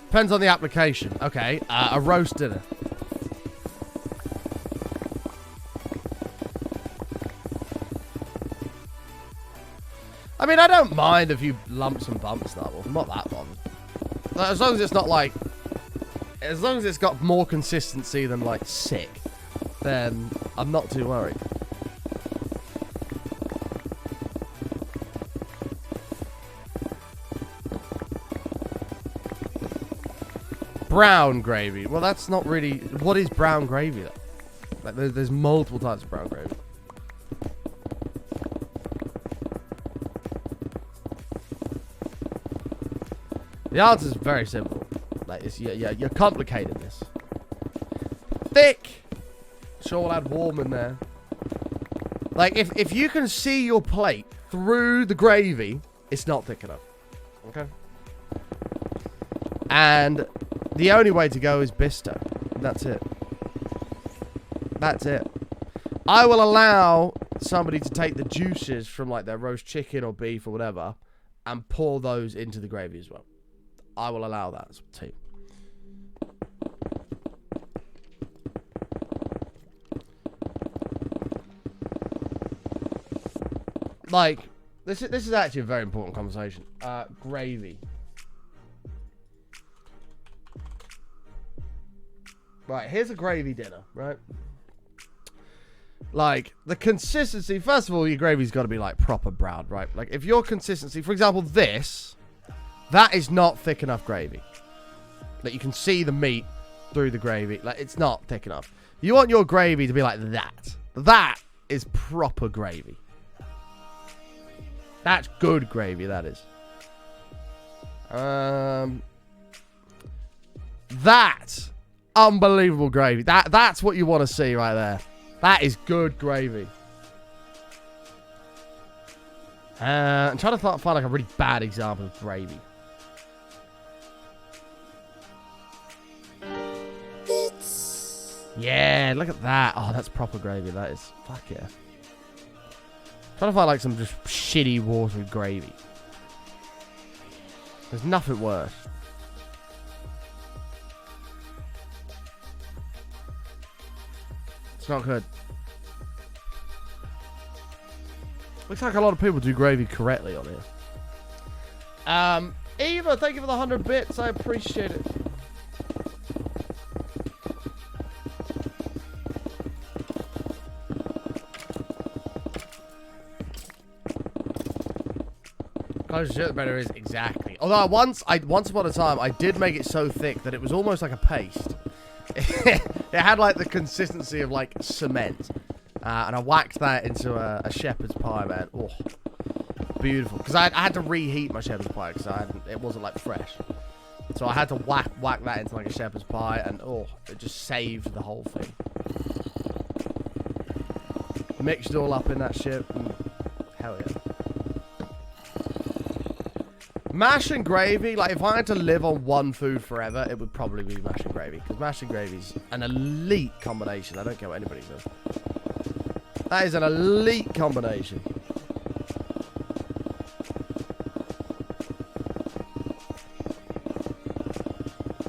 Depends on the application. Okay, a roast dinner. I mean, I don't mind a few lumps and bumps, that one. I'm not that bothered. As long as it's not like... As long as it's got more consistency than, like, sick, then I'm not too worried. Brown gravy. Well, that's not really... What is brown gravy, though? Like, there's multiple types of brown gravy. The answer is very simple. Like, it's, you're complicating this. Thick. Sure, we'll add warm in there. Like, if you can see your plate through the gravy, it's not thick enough. Okay? And the only way to go is Bisto. That's it. That's it. I will allow somebody to take the juices from, like, their roast chicken or beef or whatever and pour those into the gravy as well. I will allow that as a team. Like, this is actually a very important conversation. Gravy. Right, here's a gravy dinner, right? Like, the consistency, first of all, your gravy's got to be, like, proper brown, right? Like, if your consistency, for example, this, that is not thick enough gravy. Like, you can see the meat through the gravy. Like, it's not thick enough. You want your gravy to be like that. That is proper gravy. That's good gravy, that is. That Unbelievable gravy. That's what you want to see right there. That is good gravy. I'm trying to find like a really bad example of gravy. Yeah, look at that. Oh, that's proper gravy. That is. Fuck yeah. Trying to find like some just shitty watery gravy. There's nothing worse. It's not good. Looks like a lot of people do gravy correctly on here. Eva, thank you for the 100 bits. I appreciate it. Closer to the better is exactly. Although once upon a time I did make it so thick that it was almost like a paste. It had like the consistency of like cement, and I whacked that into a shepherd's pie, man. Oh, beautiful. Because I had to reheat my shepherd's pie because it wasn't like fresh, so I had to whack that into like a shepherd's pie, and oh, it just saved the whole thing. Mixed it all up in that shit. And hell yeah. Mash and gravy, like if I had to live on one food forever, it would probably be mash and gravy. Because mash and gravy is an elite combination. I don't care what anybody says. That is an elite combination.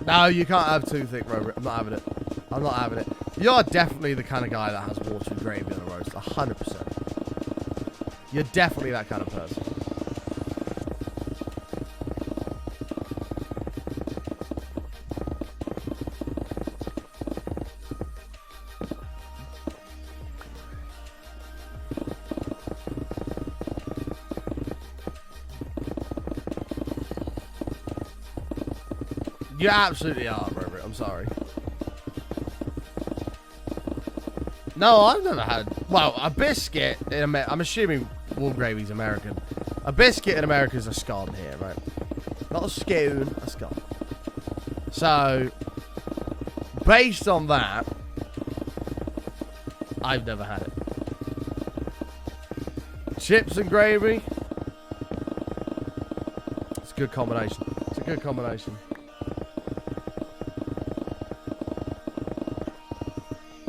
No, you can't have too thick, Robert. I'm not having it. I'm not having it. You're definitely the kind of guy that has watery gravy on a roast. 100%. You're definitely that kind of person. You absolutely are, Robert. I'm sorry. No, I've never had... Well, a biscuit in America... I'm assuming warm gravy's American. A biscuit in America is a scone here, right? Not a scone, a scone. So, based on that, I've never had it. Chips and gravy. It's a good combination. It's a good combination.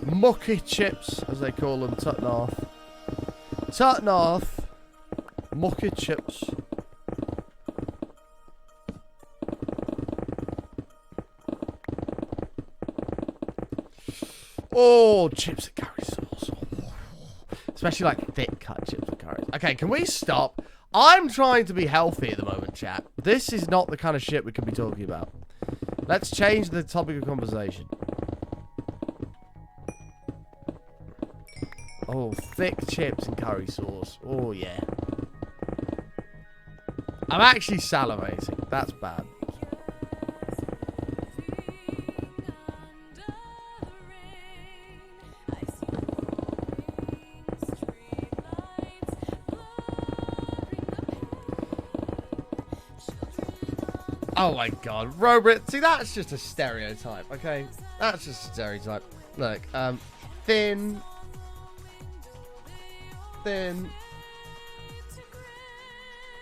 Mucky chips, as they call them, Tut North. Tut North. Mucky chips. Oh, chips and curry sauce. Especially like thick cut chips and curry. Okay, can we stop? I'm trying to be healthy at the moment, chat. This is not the kind of shit we could be talking about. Let's change the topic of conversation. Oh, thick chips and curry sauce. Oh, yeah. I'm actually salivating. That's bad. Oh my god, Robert. See, that's just a stereotype, okay? That's just a stereotype. Look, thin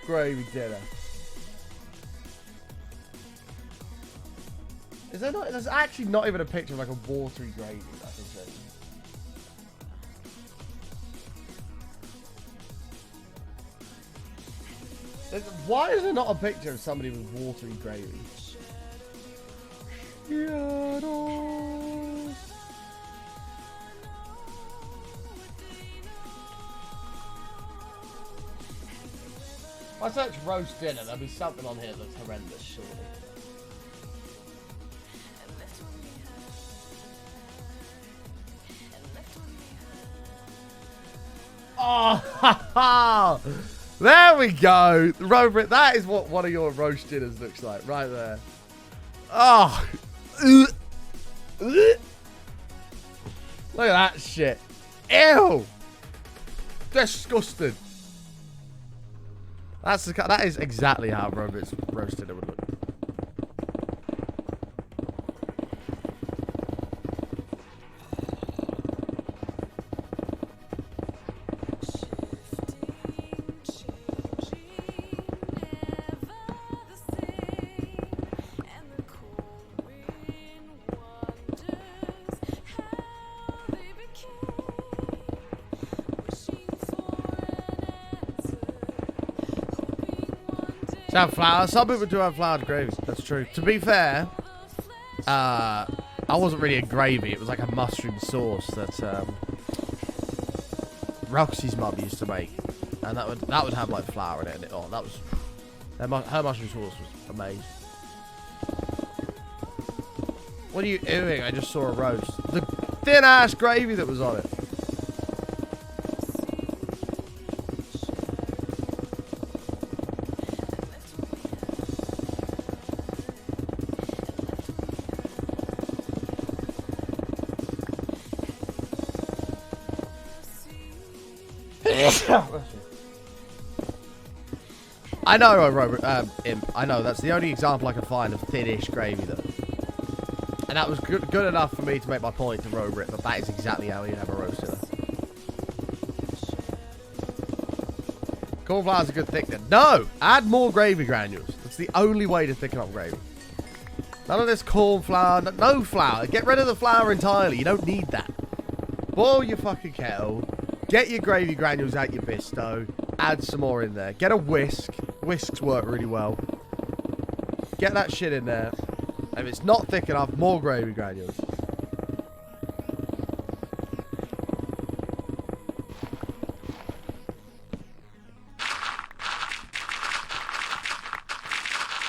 gravy dinner. Is there not? There's actually not even a picture of like a watery gravy. I think so. Why is there not a picture of somebody with watery gravy? If I search roast dinner, there'll be something on here that's horrendous, surely. Oh, there we go. Robert, that is what one of your roast dinners looks like, right there. Oh. Look at that shit. Ew. Disgusting. That is exactly how Robert's roast dinner would look. So have flour. Some people do have floured gravies. That's true. To be fair, I wasn't really a gravy. It was like a mushroom sauce that Roxy's mum used to make, and that would have like flour in it. And it, oh, that was her mushroom sauce was amazing. What are you doing? I just saw a roast. The thin ass gravy that was on it. I know, Imp. I know, that's the only example I can find of thinnish gravy, though. And that was good enough for me to make my point to Robert, but that is exactly how you have a roast dinner. Corn flour is a good thickener. No! Add more gravy granules. That's the only way to thicken up gravy. None of this corn flour. No flour. Get rid of the flour entirely. You don't need that. Boil your fucking kettle. Get your gravy granules out your Bisto. Add some more in there. Get a whisk. Whisks work really well. Get that shit in there. If it's not thick enough, more gravy granules.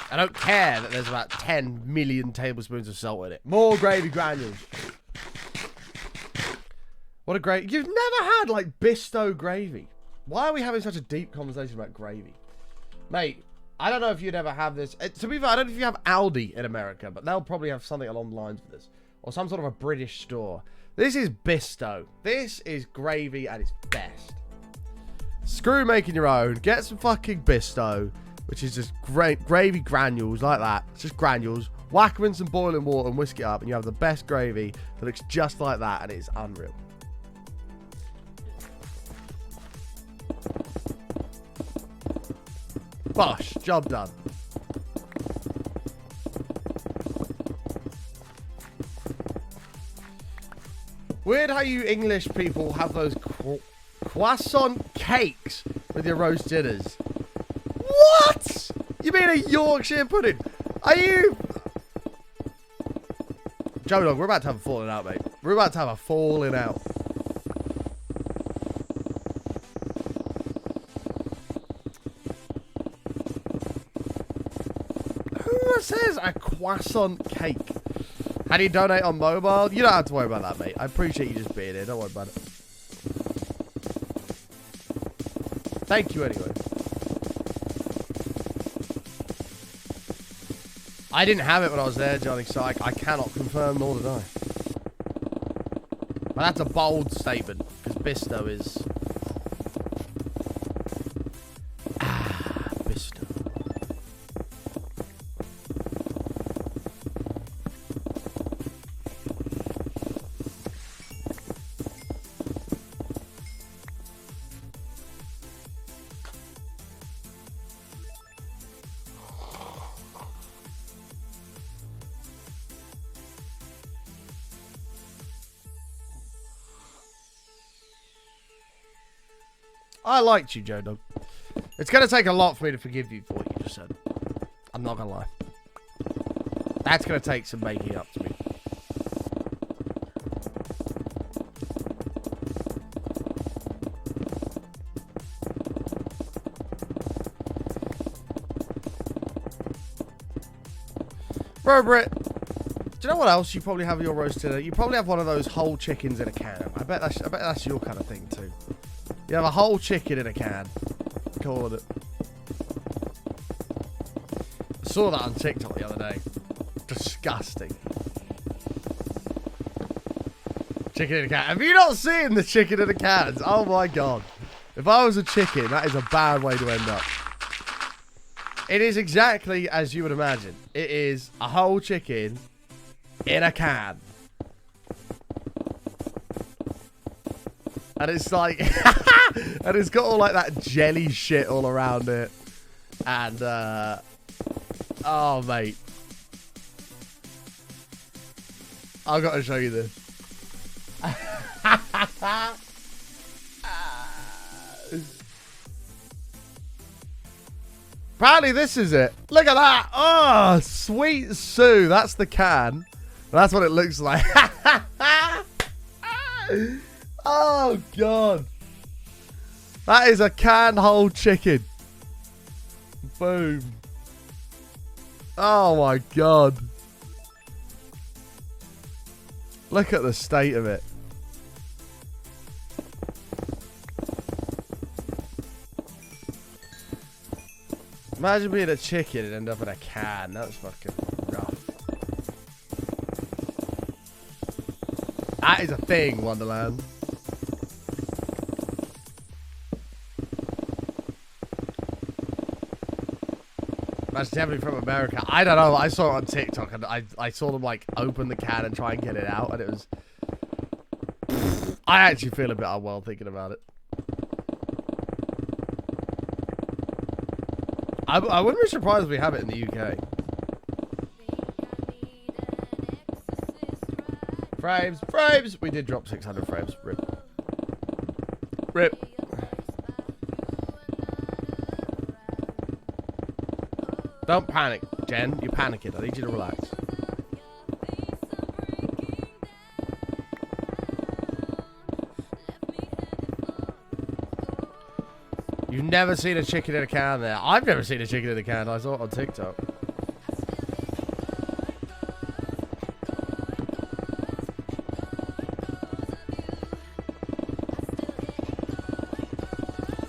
I don't care that there's about 10 million tablespoons of salt in it. More gravy granules. What a great... You've never had, like, Bisto gravy. Why are we having such a deep conversation about gravy? Mate, I don't know if you'd ever have this. To be fair, I don't know if you have Aldi in America, but they'll probably have something along the lines of this. Or some sort of a British store. This is Bisto. This is gravy at its best. Screw making your own. Get some fucking Bisto, which is just gravy granules like that. It's just granules. Whack them in some boiling water and whisk it up, and you have the best gravy that looks just like that, and it's unreal. Bosh, job done. Weird how you English people have those croissant cakes with your roast dinners. What? You mean a Yorkshire pudding? Are you... Joe Dog, we're about to have a falling out, mate. We're about to have a falling out. Says a croissant cake. How do you donate on mobile? You don't have to worry about that, mate. I appreciate you just being here. Don't worry about it. Thank you anyway. I didn't have it when I was there, Johnny, so I cannot confirm nor deny. But that's a bold statement, because Bisto is... Bisto. I liked you, Joe Dog. It's going to take a lot for me to forgive you for what you just said. I'm not going to lie. That's going to take some making up to me. Bro, Britt, do you know what else you probably have in your roast dinner? You probably have one of those whole chickens in a can. I bet that's your kind of thing too. You have a whole chicken in a can. Calling it. I saw that on TikTok the other day. Disgusting. Chicken in a can. Have you not seen the chicken in the cans? Oh my god. If I was a chicken, that is a bad way to end up. It is exactly as you would imagine. It is a whole chicken in a can. And it's like... and it's got all like that jelly shit all around it. And, oh, mate. I've got to show you this. Apparently this is it. Look at that. Oh, sweet Sue. That's the can. That's what it looks like. Oh, God. That is a canned whole chicken. Boom. Oh, my God. Look at the state of it. Imagine being a chicken and end up in a can. That's fucking rough. That is a thing, Wonderland. That's definitely from America. I don't know. I saw it on TikTok and I saw them like open the can and try and get it out, and it was. I actually feel a bit unwell thinking about it. I wouldn't be surprised if we have it in the UK. Frames, frames! We did drop 600 frames. Rip. Rip. Don't panic, Jen. You're panicking. I need you to relax. You've never seen a chicken in a can there. I've never seen a chicken in a can. I saw it on TikTok.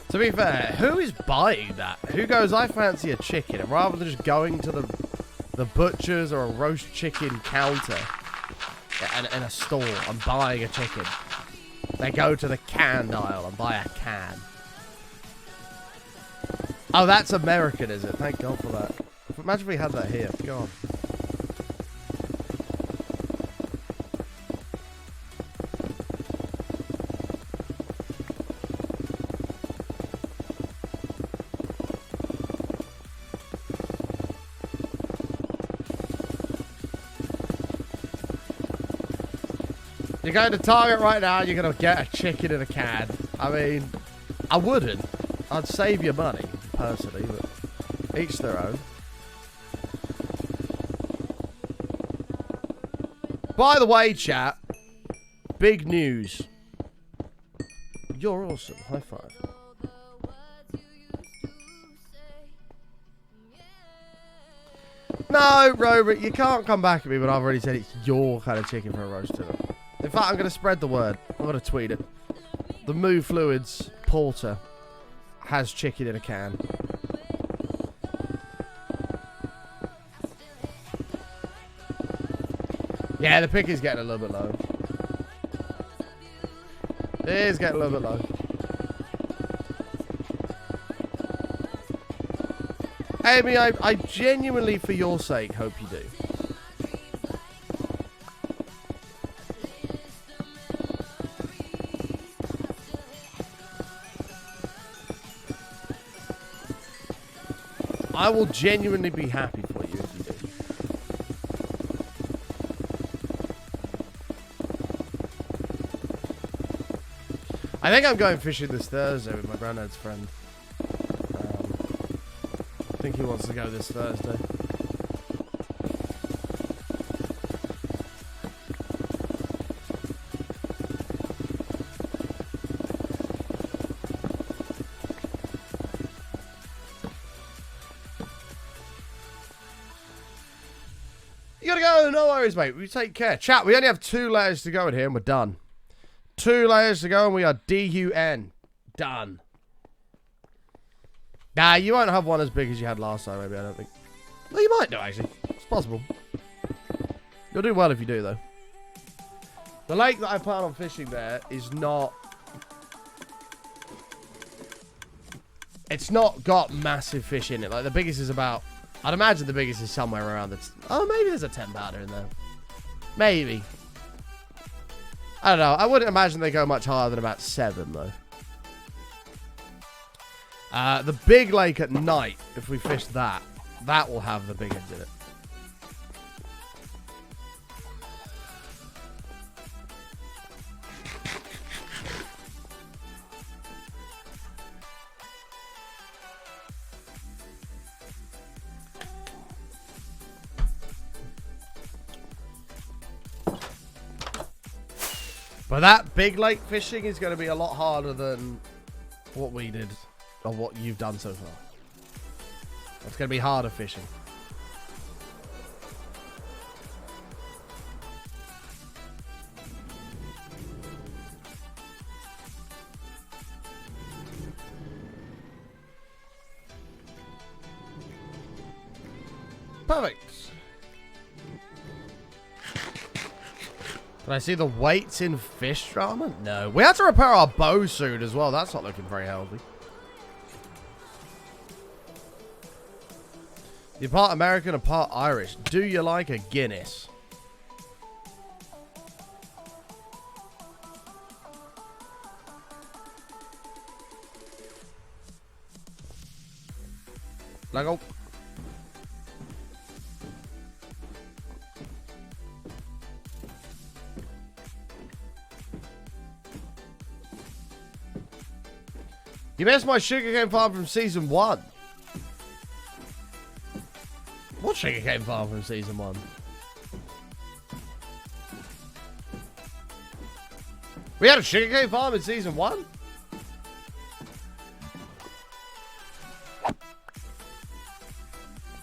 To be fair, who is buying that? Who goes, I fancy a chicken, and rather than just going to the butcher's or a roast chicken counter in a store and buying a chicken, they go to the canned aisle and buy a can. Oh, that's American, is it? Thank God for that. Imagine if we had that here. God. You're going to Target right now and you're going to get a chicken in a can. I mean, I wouldn't. I'd save your money, personally, but each their own. By the way, chat, big news. You're awesome. High five. No, Robert, you can't come back at me when I've already said it's your kind of chicken for a roast dinner. In fact, I'm going to spread the word. I'm going to tweet it. The Moo Fluids Porter has chicken in a can. Yeah, the pick is getting a little bit low. It is getting a little bit low. Amy, I genuinely, for your sake, hope you do. I will genuinely be happy for you if you do. I think I'm going fishing this Thursday with my granddad's friend. I think he wants to go this Thursday. You gotta go, no worries, mate. We take care. Chat, we only have 2 layers to go in here and we're done. 2 layers to go and we are DUN. Done. Nah, you won't have one as big as you had last time, maybe, I don't think. Well, you might do, actually. It's possible. You'll do well if you do, though. The lake that I plan on fishing there is not... It's not got massive fish in it. Like, the biggest is about... I'd imagine the biggest is somewhere around the... Oh, maybe there's a 10-pounder in there. Maybe. I don't know. I wouldn't imagine they go much higher than about 7, though. The big lake at night, if we fish that, that will have the big ends in it. But that big lake fishing is going to be a lot harder than what we did, or what you've done so far. It's going to be harder fishing. Perfect. Did I see the weights in fish drama? No. We had to repair our bow soon as well. That's not looking very healthy. You're part American and part Irish. Do you like a Guinness? Lego. You missed my sugarcane farm from season 1. What sugarcane farm from season 1? We had a sugarcane farm in season 1?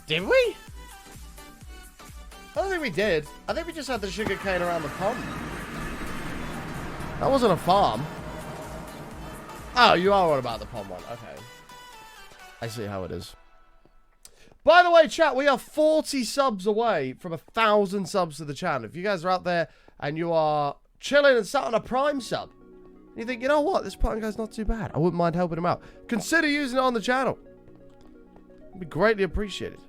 Did we? I don't think we did. I think we just had the sugarcane around the pond. That wasn't a farm. Oh, you are on about the pond one. Okay. I see how it is. By the way, chat, we are 40 subs away from 1,000 subs to the channel. If you guys are out there and you are chilling and sat on a Prime sub, and you think, you know what, this Prime guy's not too bad, I wouldn't mind helping him out. Consider using it on the channel. It'd be greatly appreciated.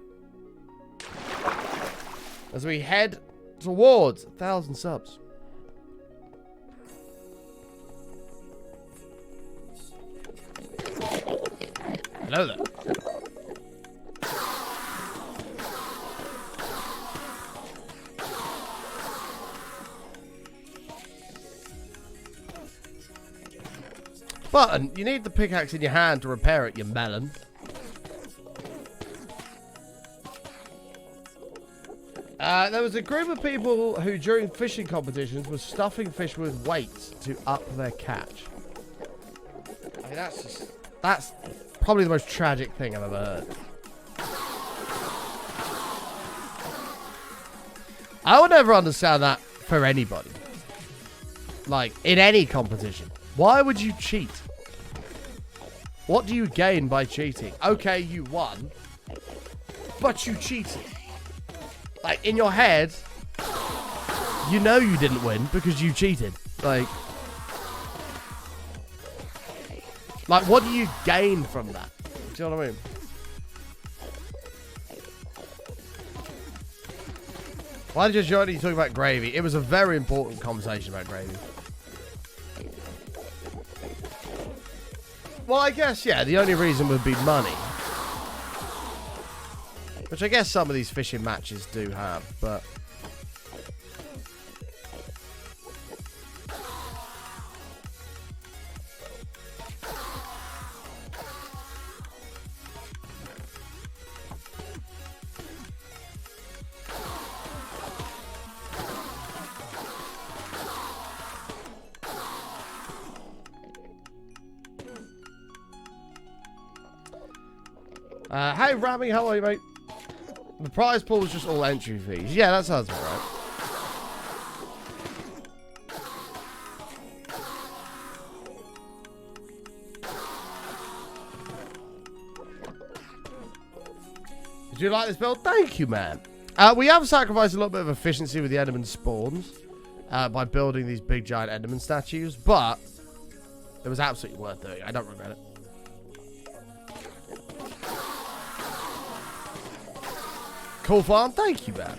As we head towards 1,000 subs. Hello there. Button, you need the pickaxe in your hand to repair it, you melon. There was a group of people who, during fishing competitions, were stuffing fish with weights to up their catch. I mean, that's probably the most tragic thing I've ever heard. I would never understand that for anybody. Like, in any competition. Why would you cheat? What do you gain by cheating? Okay, you won, but you cheated. Like, in your head, you know you didn't win because you cheated. Like, what do you gain from that? Do you know what I mean? Why did you join you talking about gravy? It was a very important conversation about gravy. Well, I guess, yeah, the only reason would be money. Which I guess some of these fishing matches do have, but... hey, Rami, how are you, mate? The prize pool was just all entry fees. Yeah, that sounds about right. Did you like this build? Thank you, man. We have sacrificed a little bit of efficiency with the Enderman spawns by building these big giant Enderman statues, but it was absolutely worth doing. I don't regret it. Cool farm, thank you, man.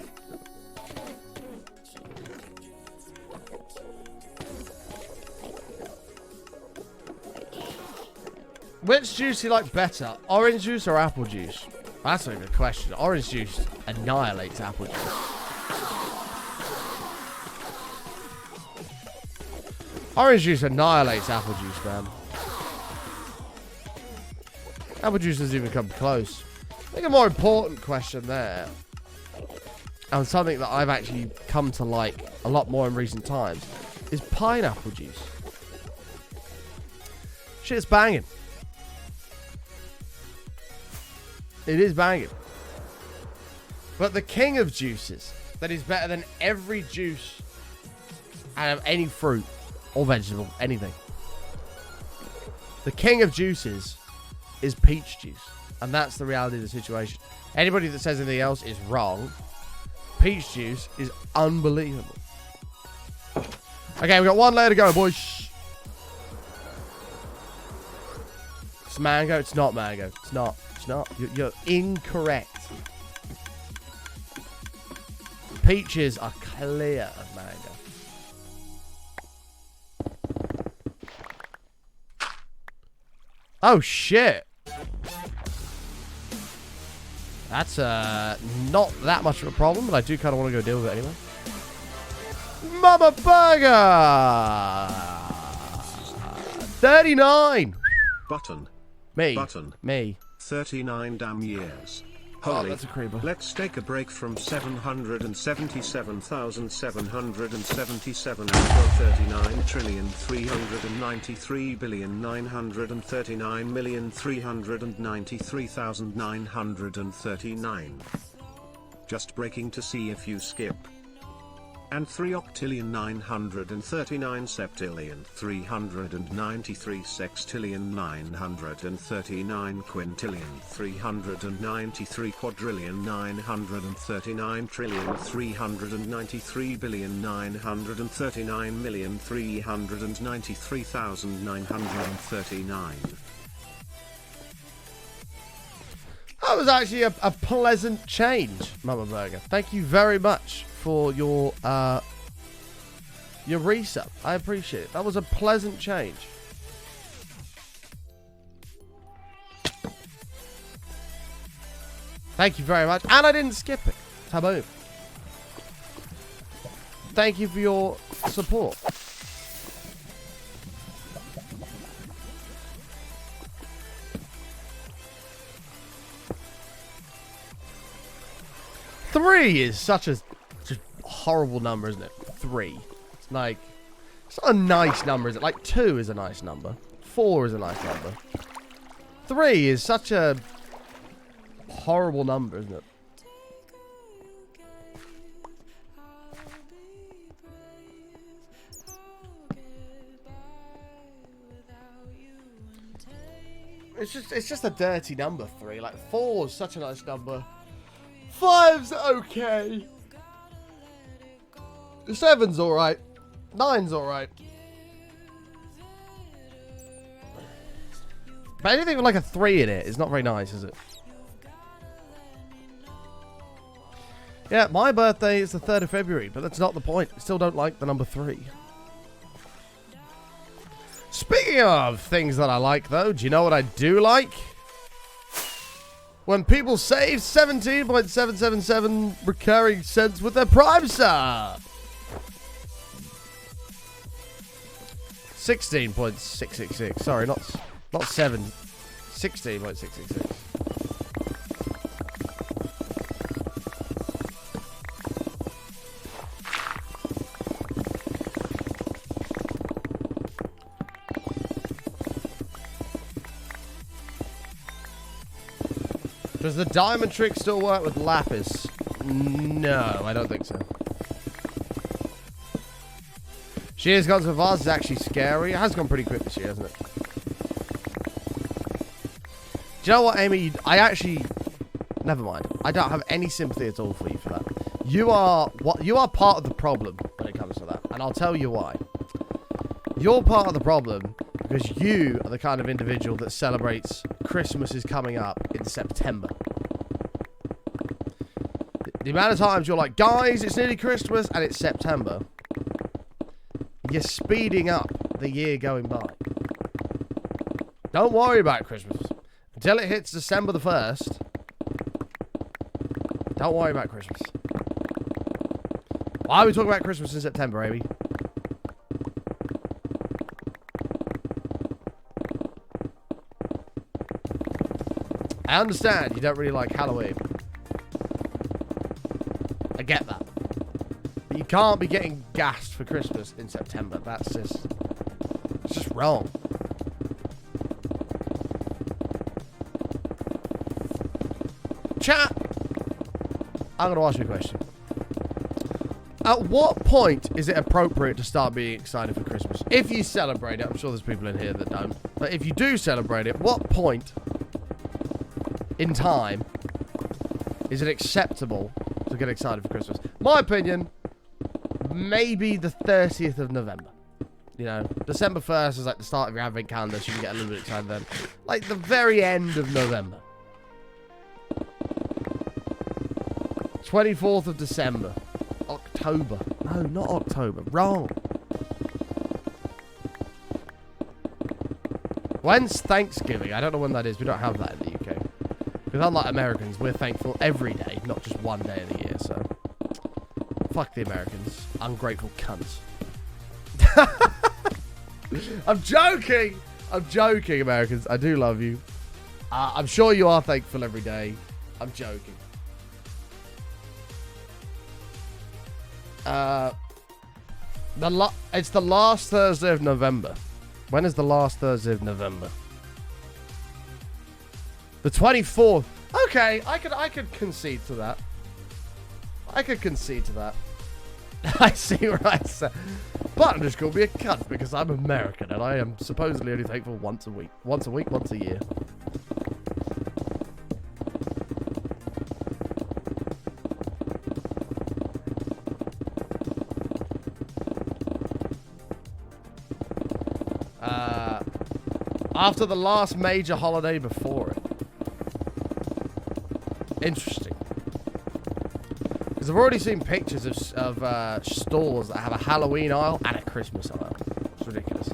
Which juice do you like better, orange juice or apple juice? That's a good question. Orange juice annihilates apple juice. Orange juice annihilates apple juice, man. Apple juice doesn't even come close. I think a more important question there, and something that I've actually come to like a lot more in recent times, is pineapple juice. Shit's banging. It is banging. But the king of juices, that is better than every juice out of any fruit or vegetable, anything. The king of juices is peach juice. And that's the reality of the situation. Anybody that says anything else is wrong. Peach juice is unbelievable. Okay, we've got one layer to go, boys. It's mango. It's not mango. It's not. It's not. You're incorrect. Peaches are clear of mango. Oh, shit. That's not that much of a problem, but I do kind of want to go deal with it anyway. Mama Burger! 39! Button. Me. Button. Me. 39 damn years. Oh, Holy, that's a creeper. Let's take a break from 777,777 and go 39,393,939,393,939. Just breaking to see if you skip. And 3 octillion 939 septillion 393 sextillion 939 quintillion 393 quadrillion 939 trillion 393 billion 939 million 393,939. That was actually a pleasant change, Mama Burger. Thank you very much for your resub. I appreciate it. That was a pleasant change. Thank you very much. And I didn't skip it. Taboo. Thank you for your support. Three is such a horrible number, isn't it? 3. It's like, it's not a nice number, is it? Like 2 is a nice number. 4 is a nice number. 3 is such a horrible number, isn't it? It's just a dirty number, 3. Like 4 is such a nice number. 5's okay. 7's alright. 9's alright. But anything with like a 3 in it is not very nice, is it? Yeah, my birthday is the 3rd of February, but that's not the point. I still don't like the number 3. Speaking of things that I like, though, do you know what I do like? When people save 17.777 recurring cents with their Prime sub. 16.666. Sorry, not 7. 16.666. Does the diamond trick still work with lapis? No, I don't think so. She has gone so fast, it's actually scary. It has gone pretty quick this year, hasn't it? Do you know what, Amy? I actually... Never mind. I don't have any sympathy at all for you for that. You are part of the problem when it comes to that. And I'll tell you why. You're part of the problem because you are the kind of individual that celebrates Christmas is coming up in September. The amount of times you're like, guys, it's nearly Christmas, and it's September. You're speeding up the year going by. Don't worry about Christmas. Until it hits December the 1st, don't worry about Christmas. Why are we talking about Christmas in September, Amy? I understand you don't really like Halloween. I get that. But you can't be getting gassed for Christmas in September. That's just... It's just wrong. Chat! I'm going to ask you a question. At what point is it appropriate to start being excited for Christmas? If you celebrate it, I'm sure there's people in here that don't. But if you do celebrate it, what point in time is it acceptable to get excited for Christmas? My opinion, maybe the 30th of November. You know, December 1st is like the start of your advent calendar, so you can get a little bit excited then. Like the very end of November. 24th of December. October. No, not October. Wrong. When's Thanksgiving? I don't know when that is. We don't have that in the UK. Because unlike Americans, we're thankful every day, not just one day of the year, so... Fuck the Americans. Ungrateful cunts. I'm joking! I'm joking, Americans. I do love you. I'm sure you are thankful every day. I'm joking. It's the last Thursday of November. When is the last Thursday of November? The 24th. Okay, I could concede to that. I could concede to that. I see what I said. But I'm just gonna be a cunt because I'm American and I am supposedly only thankful once a week. Once a week, once a year. After the last major holiday before it. Interesting. Because I've already seen pictures of stores that have a Halloween aisle and a Christmas aisle. It's ridiculous.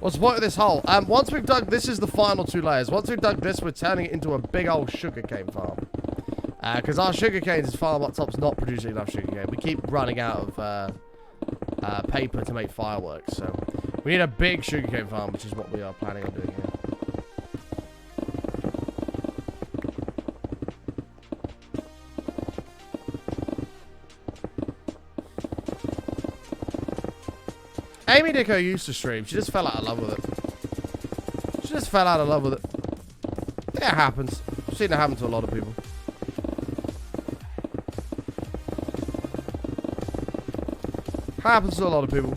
What's the point of this hole? Once we've dug, this is the final 2 layers. Once we've dug this, we're turning it into a big old sugarcane farm. Because our sugarcane's farm up top's not producing enough sugarcane. We keep running out of paper to make fireworks, so we need a big sugarcane farm, which is what we are planning on doing here. Amy Dicko used to stream. She just fell out of love with it. She just fell out of love with it. It happens. I've seen it happen to a lot of people. Happens to a lot of people.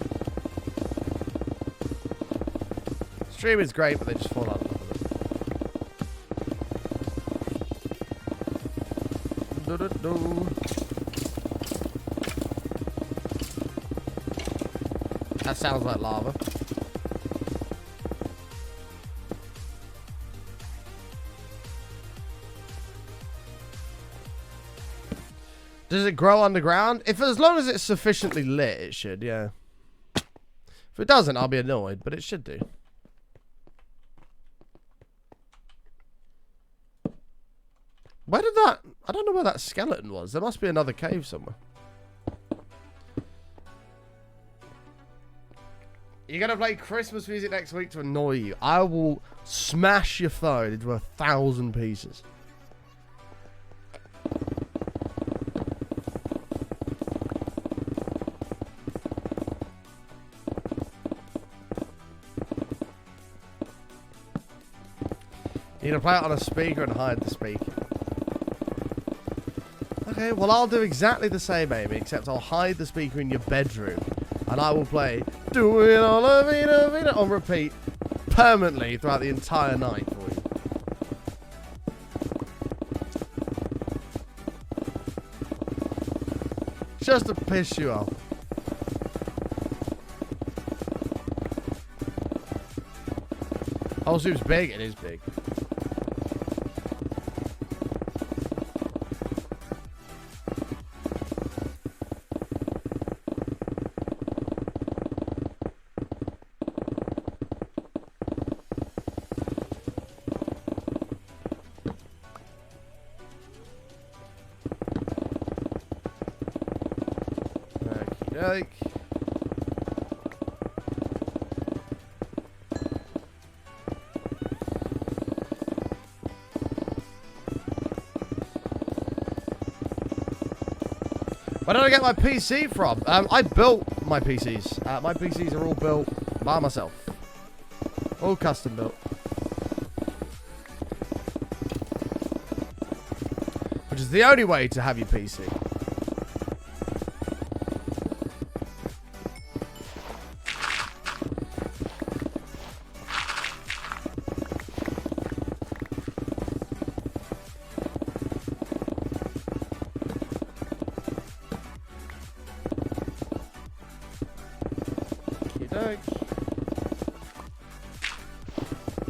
Stream is great, but they just fall out of love with it. That sounds like lava. Does it grow underground? As long as it's sufficiently lit, it should, yeah. If it doesn't, I'll be annoyed, but it should do. Where did that... I don't know where that skeleton was. There must be another cave somewhere. You're going to play Christmas music next week to annoy you. I will smash your phone into 1,000 pieces. You're going to play it on a speaker and hide the speaker. Okay, well, I'll do exactly the same, Amy, except I'll hide the speaker in your bedroom. And I will play Do It All Avita on repeat permanently throughout the entire night for you. Just to piss you off. Oh, so it's big? It is big. Like, Where did I get my PC from? I built my PCs. My PCs are all built by myself. All custom built. Which is the only way to have your PC.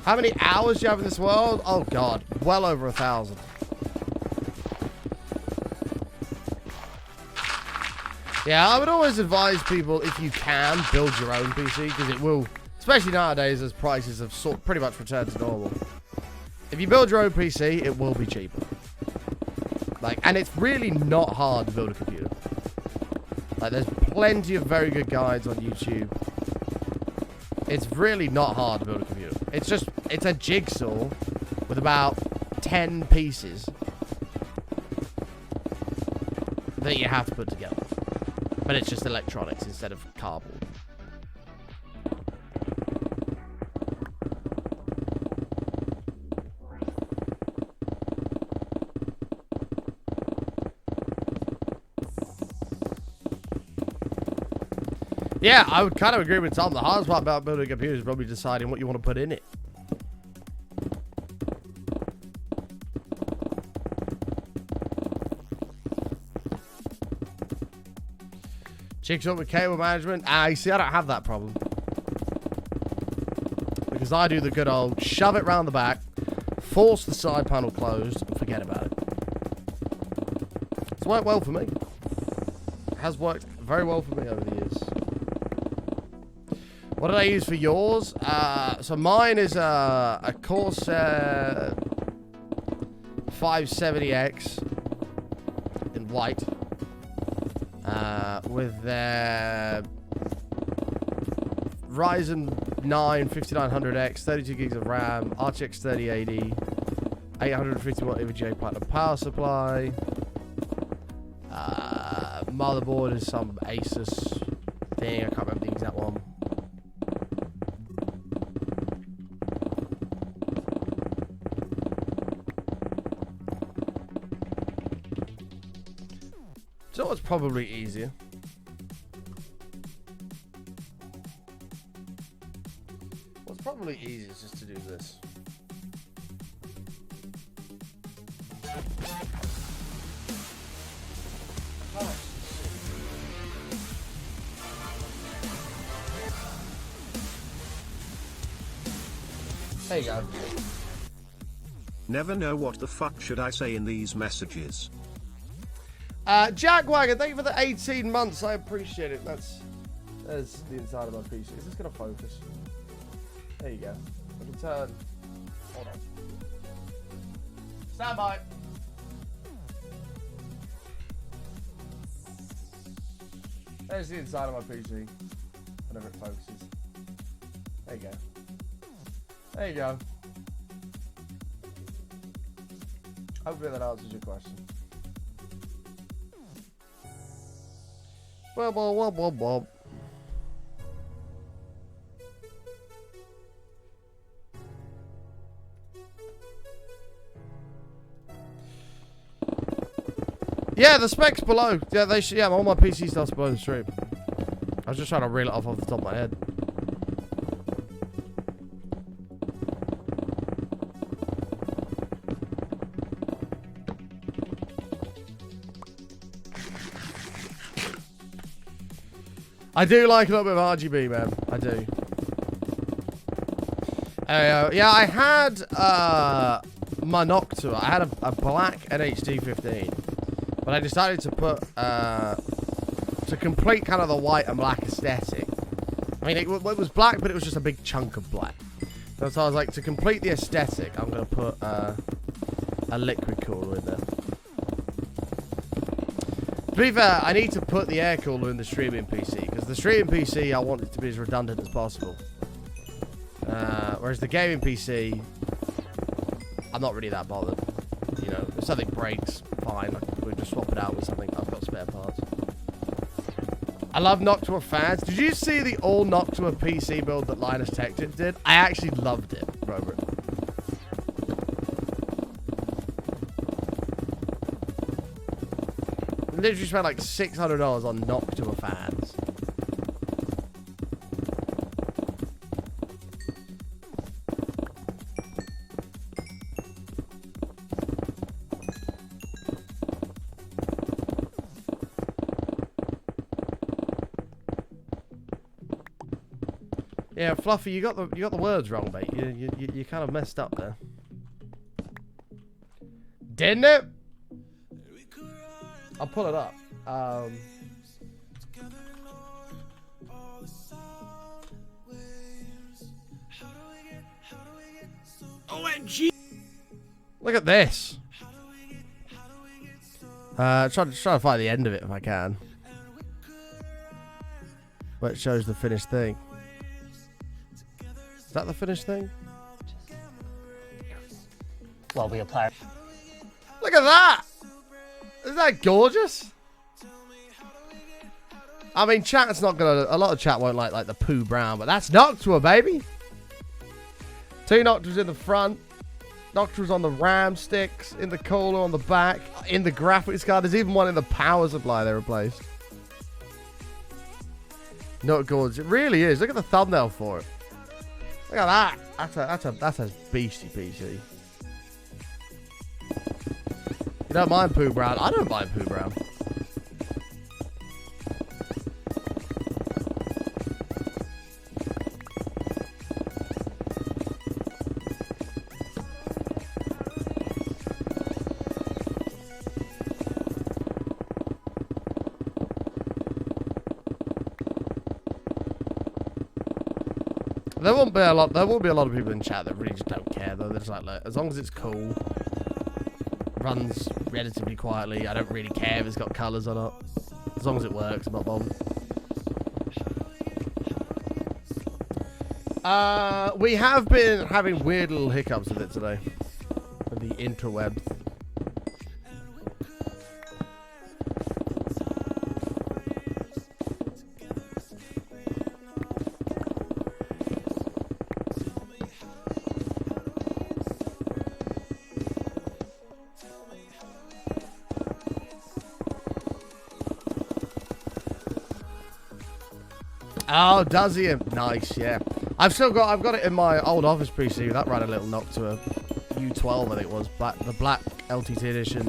How many hours do you have in this world? Oh god, well over 1,000. Yeah, I would always advise people, if you can, build your own PC, because it will, especially nowadays as prices have pretty much returned to normal. If you build your own PC, it will be cheaper. Like, and it's really not hard to build a computer. Like, there's plenty of very good guides on YouTube. It's really not hard to build a computer. It's just, it's a jigsaw with about 10 pieces that you have to put together. But it's just electronics instead of cardboard. Yeah, I would kind of agree with Tom. The hardest part about building a computer is probably deciding what you want to put in it. Jigsaw with cable management. You see, I don't have that problem. Because I do the good old shove it round the back, force the side panel closed, and forget about it. It's worked well for me. It has worked very well for me over the years. What did I use for yours? So mine is a Corsair 570X in white. With their Ryzen 9 5900X, 32 gigs of RAM, RTX 3080, 850 watt EVGA platinum power supply. Motherboard is some Asus thing, I can't remember the exact one. So it's probably easier. What's probably easier is just to do this. There you go. Never know what the fuck should I say in these messages. Jack Wagon, thank you for the 18 months. I appreciate it. That's the inside of my PC. Is this going to focus? There you go. I can turn. Hold on. Stand by. There's the inside of my PC. Whenever it focuses. There you go. There you go. Hopefully that answers your question. Bob, bob, bob, bob. Yeah, the specs below. Yeah, they should. Yeah, all my PC stuff's below the stream. I was just trying to reel it off the top of my head. I do like a little bit of RGB, man. I do. Yeah, I had my Noctua. I had a black NHD 15, but I decided to put to complete kind of the white and black aesthetic. I mean, it was black, but it was just a big chunk of black. So I was like, to complete the aesthetic, I'm gonna put a liquid cooler in there. To be fair, I need to put the air cooler in the streaming PC, because the streaming PC, I want it to be as redundant as possible. Whereas the gaming PC, I'm not really that bothered. You know, if something breaks, fine. We'll just swap it out with something. I've got spare parts. I love Noctua fans. Did you see the all Noctua PC build that Linus Tech Tips did? I actually loved it, Robert. Literally spent like $600 on Noctua fans. Yeah, Fluffy, you got the words wrong, mate. You kind of messed up there. Didn't it? I'll pull it up. OMG! Look at this. Try to find the end of it if I can. Where it shows the finished thing. Is that the finished thing? Well, we apply. Look at that! Isn't that gorgeous? I mean, chat's not gonna. A lot of chat won't like the Pooh Brown, but that's Noctua, baby. 2 Noctuas in the front, Noctuas on the RAM sticks, in the cooler on the back, in the graphics card. There's even one in the power supply they replaced. Not gorgeous. It really is. Look at the thumbnail for it. Look at that. That's a beastie PC. You don't mind Pooh Brown? I don't mind Pooh Brown. There won't be a lot. There will be a lot of people in chat that really just don't care though. They're just like, look, as long as it's cool, runs relatively quietly. I don't really care if it's got colours or not. As long as it works, I'm not bothered. We have been having weird little hiccups with it today. With the interwebs. Oh, does he? Nice, yeah. I've got it in my old Office PC. That ran a little Noctua U12, I think it was, the black LTT edition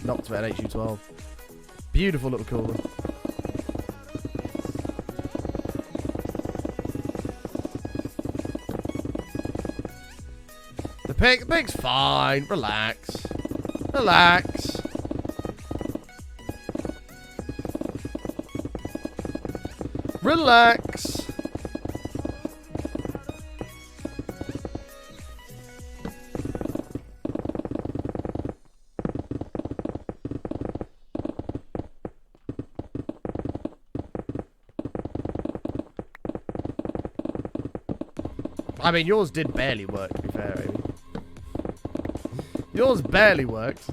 Noctua NHU12. Beautiful little cooler. The pig's fine. Relax. Relax. Relax. I mean, yours did barely work, to be fair, Amy. Yours barely worked.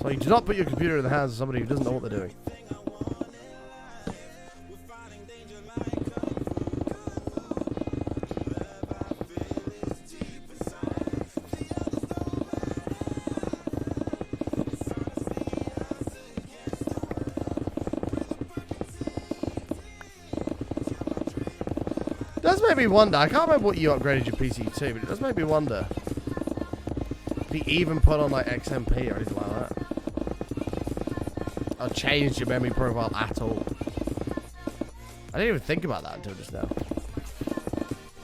So you do not put your computer in the hands of somebody who doesn't know what they're doing. It does make me wonder. I can't remember what you upgraded your PC to, but it does make me wonder if you even put on like XMP or anything like that. Or changed your memory profile at all. I didn't even think about that until just now.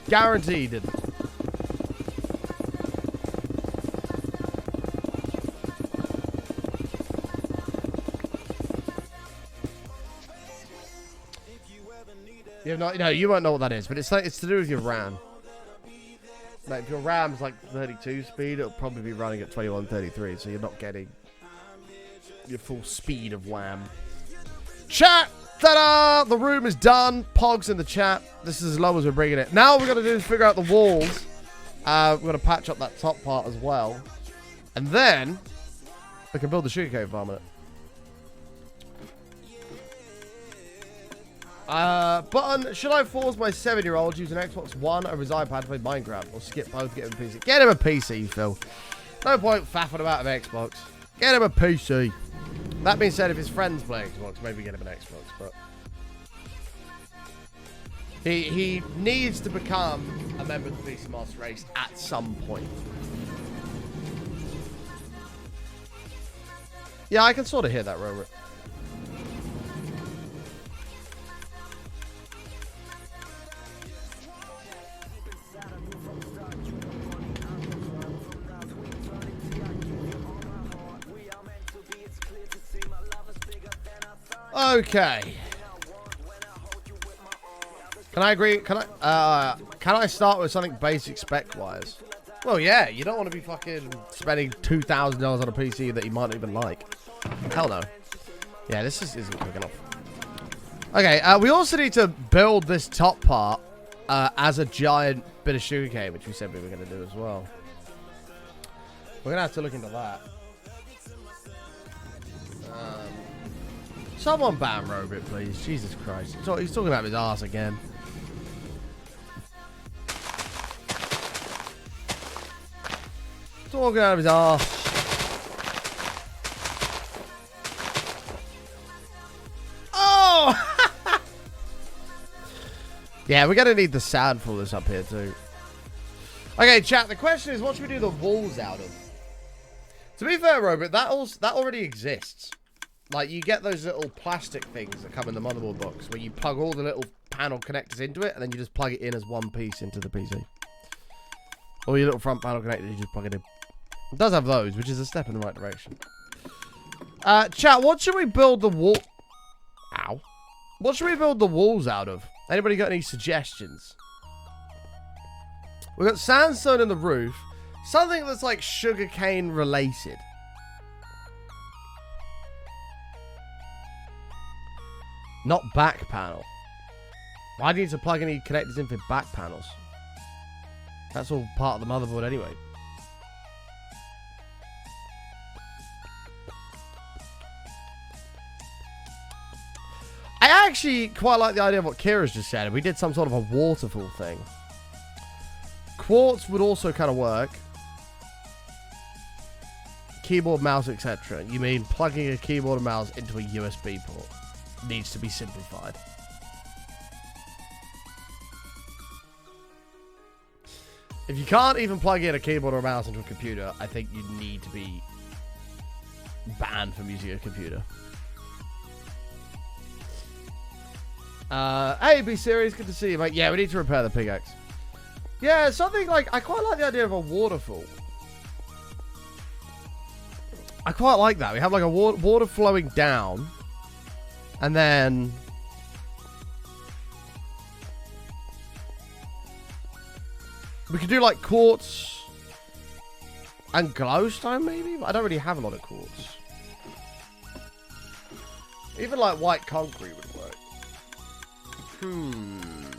Guaranteed didn't. You have no, you won't know what that is, but it's like it's to do with your RAM. Like if your RAM's like 32 speed, it'll probably be running at 2133, so you're not getting your full speed of wham. Chat! Ta-da! The room is done. Pogs in the chat. This is as low as we're bringing it. Now what we're going to do is figure out the walls We're going to patch up that top part as well. And then we can build the sugarcane farm in it. Button, should I force my 7-year-old to use an Xbox One over his iPad to play Minecraft? Or skip both, get him a PC? Get him a PC, Phil. No point faffing about an Xbox. Get him a PC. That being said, if his friends play Xbox, maybe get him an Xbox, but... He needs to become a member of the PC Master Race at some point. Yeah, I can sort of hear that, Robert. Okay. Can I agree? Can I start with something basic spec-wise? Well, yeah. You don't want to be fucking spending $2,000 on a PC that you might not even like. Hell no. Yeah, this isn't quick enough. Okay. We also need to build this top part as a giant bit of sugarcane, which we said we were going to do as well. We're going to have to look into that. Someone ban Robert, please. Jesus Christ. He's talking about his ass again. Talking out of his ass. Oh! Yeah, we're going to need the sound for this up here too. Okay, chat. The question is, what should we do the walls out of? To be fair, Robert, that already exists. Like, you get those little plastic things that come in the motherboard box where you plug all the little panel connectors into it and then you just plug it in as one piece into the PC. Or your little front panel connector, you just plug it in. It does have those, which is a step in the right direction. Chat, what should we build the wall... Ow. What should we build the walls out of? Anybody got any suggestions? We've got sandstone in the roof. Something that's like sugarcane related. Not back panel. Why do you need to plug any connectors in for back panels? That's all part of the motherboard anyway. I actually quite like the idea of what Kira's just said. We did some sort of a waterfall thing. Quartz would also kind of work. Keyboard, mouse, etc. You mean plugging a keyboard and mouse into a USB port? Needs to be simplified. If you can't even plug in a keyboard or a mouse into a computer, I think you need to be banned from using a computer. Hey, be serious. Good to see you, mate. Yeah, we need to repair the pickaxe. Yeah, something like... I quite like the idea of a waterfall. I quite like that. We have like a water flowing down. And then... we could do like quartz and glowstone maybe? But I don't really have a lot of quartz. Even like white concrete would work.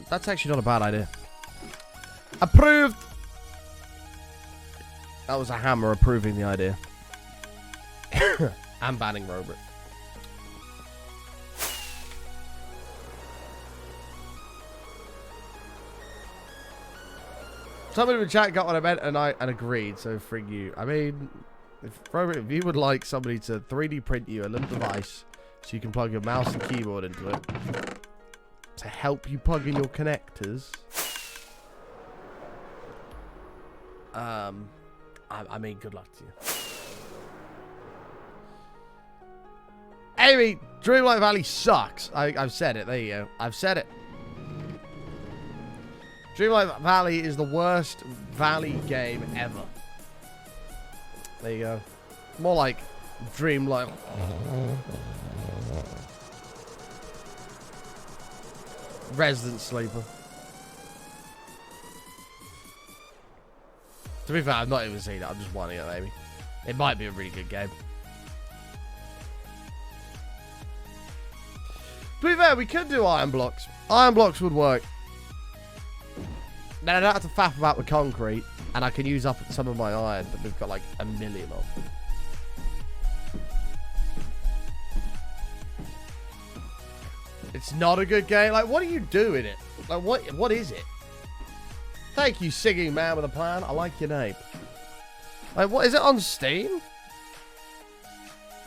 That's actually not a bad idea. Approved! That was a hammer approving the idea. I'm banning Robert. Somebody in the chat got what I meant and agreed, so frig you. I mean, if you would like somebody to 3D print you a little device so you can plug your mouse and keyboard into it to help you plug in your connectors, I mean, good luck to you. Amy, Dreamlight Valley sucks. I've said it. There you go. I've said it. Dreamlight Valley is the worst Valley game ever. There you go. More like Dreamlight. Resident Sleeper. To be fair, I've not even seen it. I'm just wanting it, maybe. It might be a really good game. To be fair, we could do iron blocks. Iron blocks would work. Then I don't have to faff about the concrete. And I can use up some of my iron, but we've got like 1 million of. It's not a good game. Like, what do you do in it? Like, what is it? Thank you, singing man with a plan. I like your name. Like, what is it on Steam?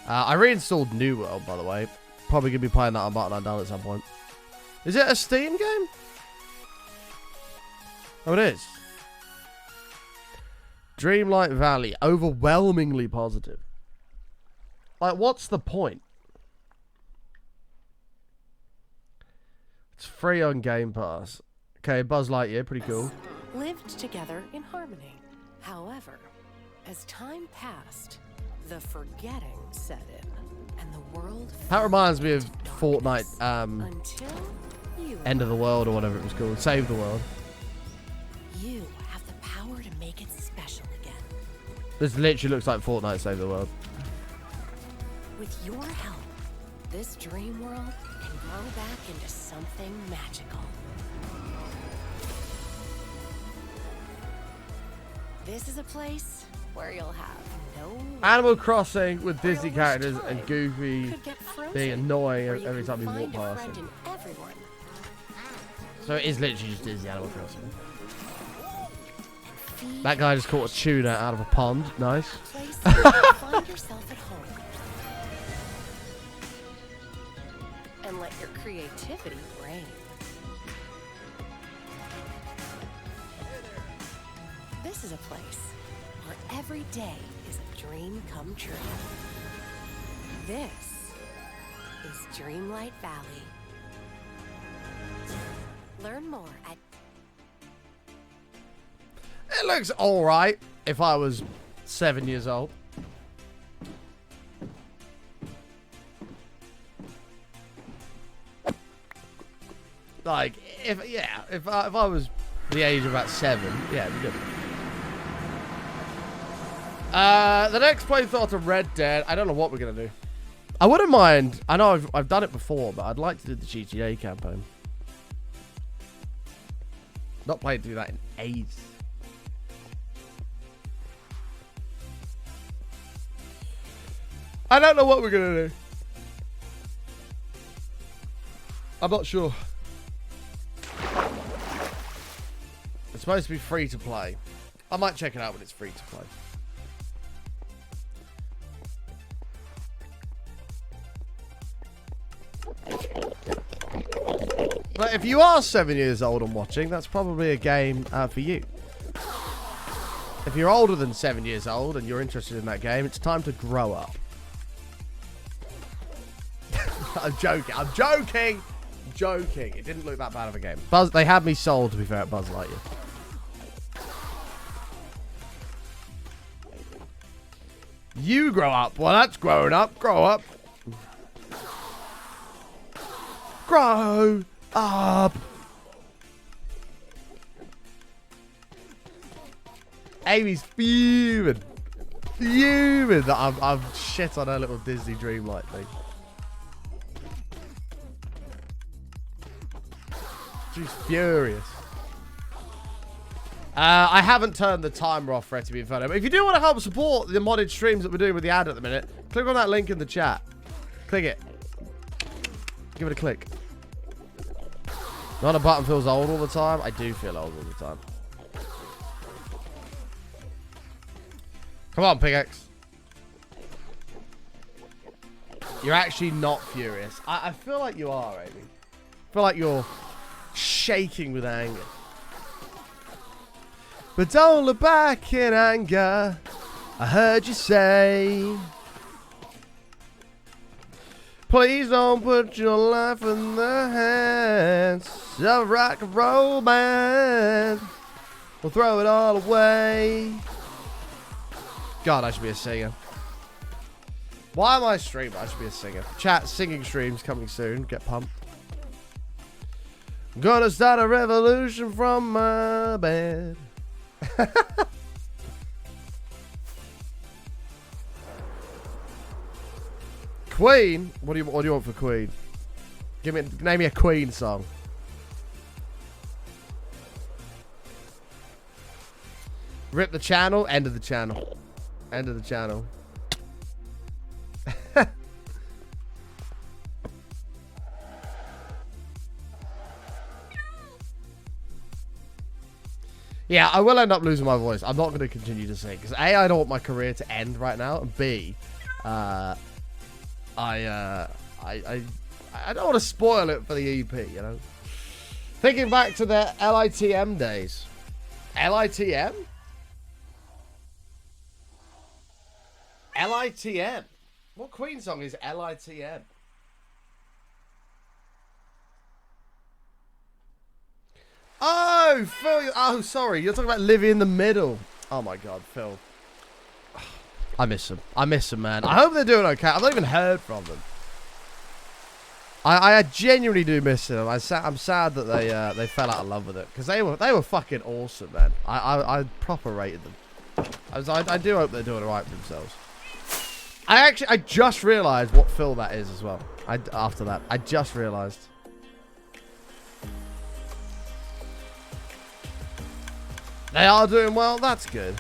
I reinstalled New World, by the way. Probably gonna be playing that on Button Undone at some point. Is it a Steam game? Oh, it is. Dreamlight Valley, overwhelmingly positive. Like, what's the point? It's free on Game Pass. Okay, Buzz Lightyear, pretty cool. Lived together in harmony. However, as time passed, the forgetting set in, and the world. That reminds me of Fortnite. Until you End of the World or whatever it was called. Save the World. You have the power to make it special again. This literally looks like Fortnite Save the World. With your help, this dream world can grow back into something magical. This is a place where you'll have no Animal Crossing with Disney wish characters time and Goofy could get frozen, being annoying where you every can time you walk find a past friend him. in everyone. So it is literally just Disney Animal Crossing. Feed That guy just caught a tuna out of a pond. Nice. a place where you can find yourself at home. And let your creativity reign. This is a place where every day is a dream come true. This is Dreamlight Valley. Learn more at It looks alright if I was 7 years old. Like, if I was the age of about 7, yeah, it'd be good. The next playthrough to Red Dead. I don't know what we're gonna do. I wouldn't mind. I know I've done it before, but I'd like to do the GTA campaign. Not played through that in ages. I don't know what we're gonna do. I'm not sure. It's supposed to be free to play. I might check it out when it's free to play. But if you are 7 years old and watching, that's probably a game for you. If you're older than 7 years old and you're interested in that game, it's time to grow up. I'm joking. I'm joking. I'm joking. It didn't look that bad of a game. They had me sold, to be fair, at Buzz Lightyear. You grow up. Well, that's growing up. Grow up. Grow up. Amy's fuming. Fuming that I've shit on her little Disney Dreamlight thing. She's furious. I haven't turned the timer off for it to be in front of me. If you do want to help support the modded streams that we're doing with the ad at the minute, click on that link in the chat. Click it. Give it a click. Not a button feels old all the time. I do feel old all the time. Come on, Pickaxe. You're actually not furious. I feel like you are, Amy. I feel like you're shaking with anger. But don't look back in anger. I heard you say. Please don't put your life in the hands of rock and roll band. We'll throw it all away. God, I should be a singer. Why am I a streamer? I should be a singer. Chat, singing streams coming soon. Get pumped. I'm gonna start a revolution from my bed. Queen? What do you want for Queen? Name me a Queen song. Rip the channel, end of the channel. End of the channel. Yeah, I will end up losing my voice. I'm not going to continue to sing. Because A, I don't want my career to end right now. And B, I don't want to spoil it for the EP, you know. Thinking back to the LITM days. LITM? LITM? What Queen song is LITM? Oh, Phil. Oh, sorry. You're talking about Living in the Middle. Oh, my God, Phil. I miss them. I miss them, man. I hope they're doing okay. I've not even heard from them. I genuinely do miss them. I'm sad that they fell out of love with it. Because they were fucking awesome, man. I proper rated them. I do hope they're doing alright for themselves. I just realised what Phil that is as well. After that. I just realised. They are doing well. That's good.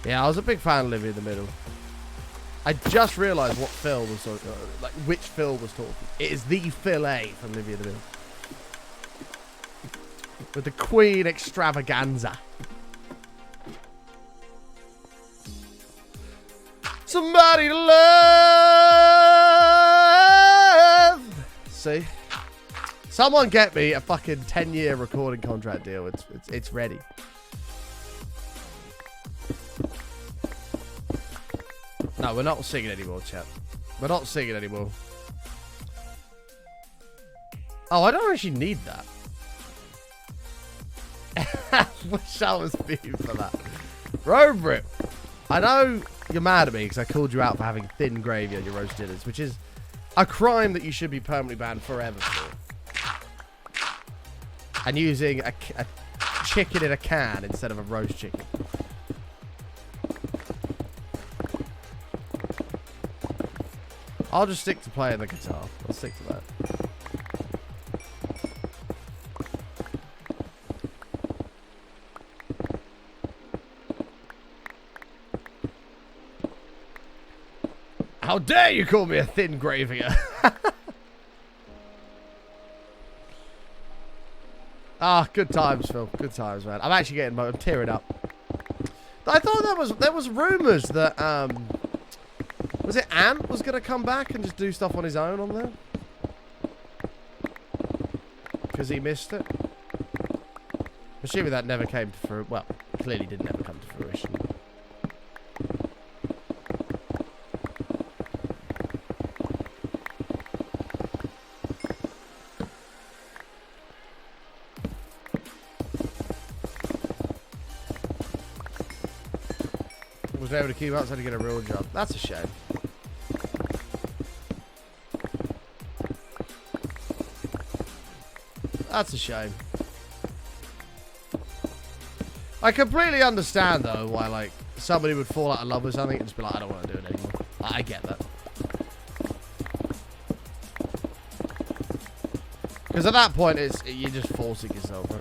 Yeah, I was a big fan of Living in the Middle. I just realised what Phil was talking like which Phil was talking. It is the Phil A from Living in the Middle. With the Queen extravaganza. Somebody to love. See? Someone get me a fucking 10-year recording contract deal. It's ready. No, we're not singing anymore, chat. We're not singing anymore. Oh, I don't actually need that. Wish I was being for that. Road Rip. I know you're mad at me because I called you out for having thin gravy on your roast dinners, which is a crime that you should be permanently banned forever for. And using a chicken in a can instead of a roast chicken. I'll just stick to playing the guitar. I'll stick to that. How dare you call me a thin gravier? Ah, good times, Phil. Good times, man. I'm actually getting, I'm tearing up. I thought there was rumors that was it Ant was gonna come back and just do stuff on his own on there because he missed it. Assuming that never came to fruition. Well, clearly did never come to fruition. Was able to keep up, so to get a real job. That's a shame. That's a shame. I completely understand though why like somebody would fall out of love with something and just be like, I don't want to do it anymore. I get that. Because at that point, you're just forcing yourself. Right?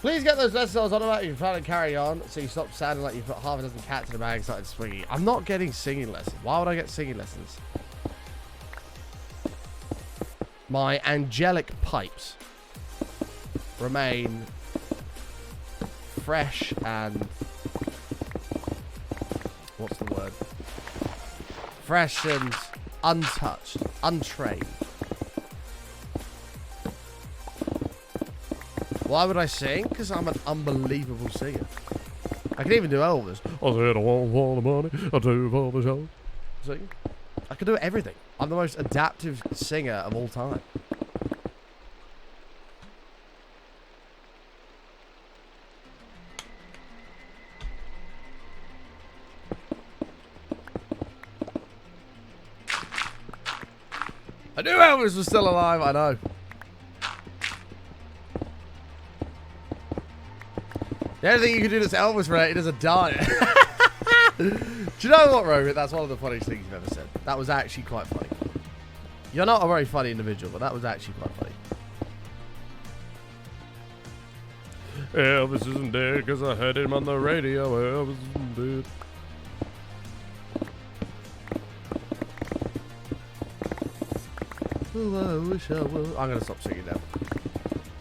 Please get those lessons on about you trying to carry on so you stop sounding like you've got half a dozen cats in a bag and started swinging. I'm not getting singing lessons. Why would I get singing lessons? My angelic pipes remain fresh and... what's the word? Fresh and untouched, untrained. Why would I sing? Because I'm an unbelievable singer. I can even do Elvis. I said I want all the money, I do all the show. See? I can do everything. I'm the most adaptive singer of all time. I knew Elvis was still alive, I know. The only thing you can do that's Elvis related is a diet. Do you know what, Robert? That's one of the funniest things you've ever said. That was actually quite funny. You're not a very funny individual, but that was actually quite funny. Elvis isn't dead because I heard him on the radio. Elvis isn't dead. Oh, I wish I was. I'm gonna stop singing now.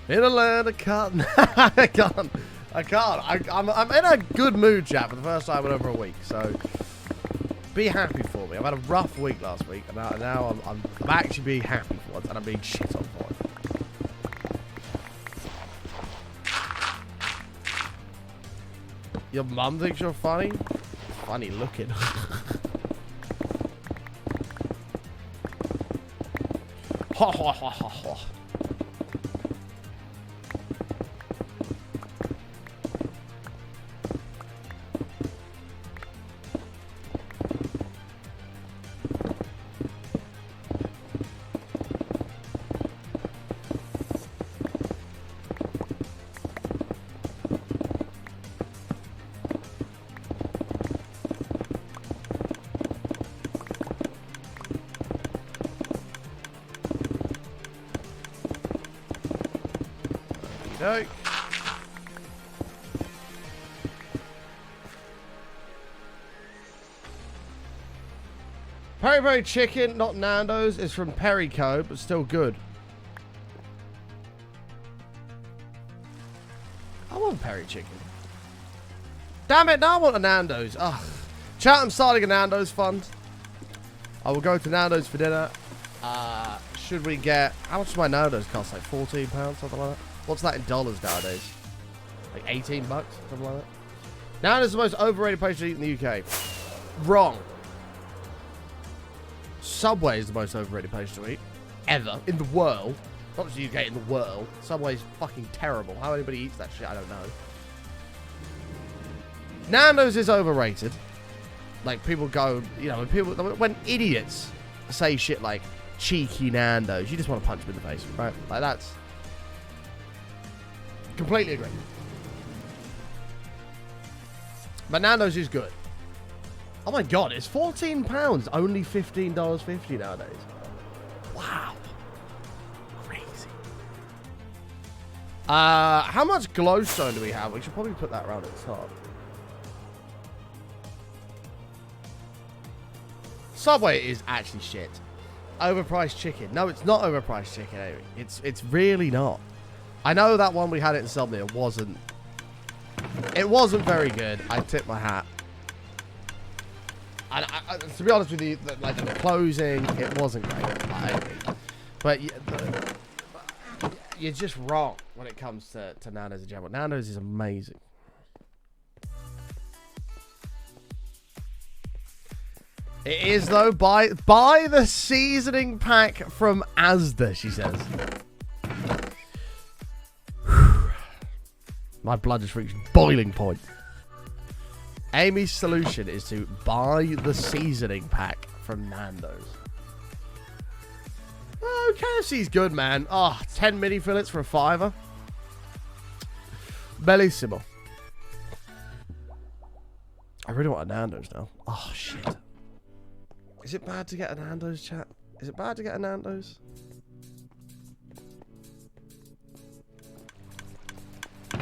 In a land of cotton. I can't. I'm in a good mood, chat, for the first time in over a week. So be happy for me. I've had a rough week last week, and now I'm actually being happy for once, and I'm being shit on for it. Your mum thinks you're funny? Funny looking. Ha ha ha ha ha. No. Peri Peri Chicken, not Nando's, is from Perico, but still good. I want Peri Chicken. Damn it, now I want a Nando's. Ugh. Chat, I'm starting a Nando's fund. I will go to Nando's for dinner. Should we get... How much does my Nando's cost? Like £14, something like that? What's that in dollars nowadays? Like 18 bucks? Something like that? Nando's is the most overrated place to eat in the UK. Wrong. Subway is the most overrated place to eat. Ever. In the world. Not just the UK, in the world. Subway's fucking terrible. How anybody eats that shit, I don't know. Nando's is overrated. Like, people go... You know, when idiots say shit like, cheeky Nando's, you just want to punch them in the face, right? Like, that's... Completely agree. But Nando's is good. Oh my god, it's £14. Only $15.50 nowadays. Wow. Crazy. How much glowstone do we have? We should probably put that around at the top. Subway is actually shit. Overpriced chicken. No, it's not overpriced chicken, Amy. It's really not. I know that one we had it in Insomnia wasn't very good. I tip my hat. And to be honest with you, like the closing, it wasn't great. But you're just wrong when it comes to Nando's in general. Nando's is amazing. It is though. Buy the seasoning pack from Asda, she says. My blood just reached boiling point. Amy's solution is to buy the seasoning pack from Nando's. Oh, KFC's good, man. Oh, 10 mini fillets for a $5. Bellissimo. I really want a Nando's now. Oh, shit. Is it bad to get a Nando's, chat? Is it bad to get a Nando's?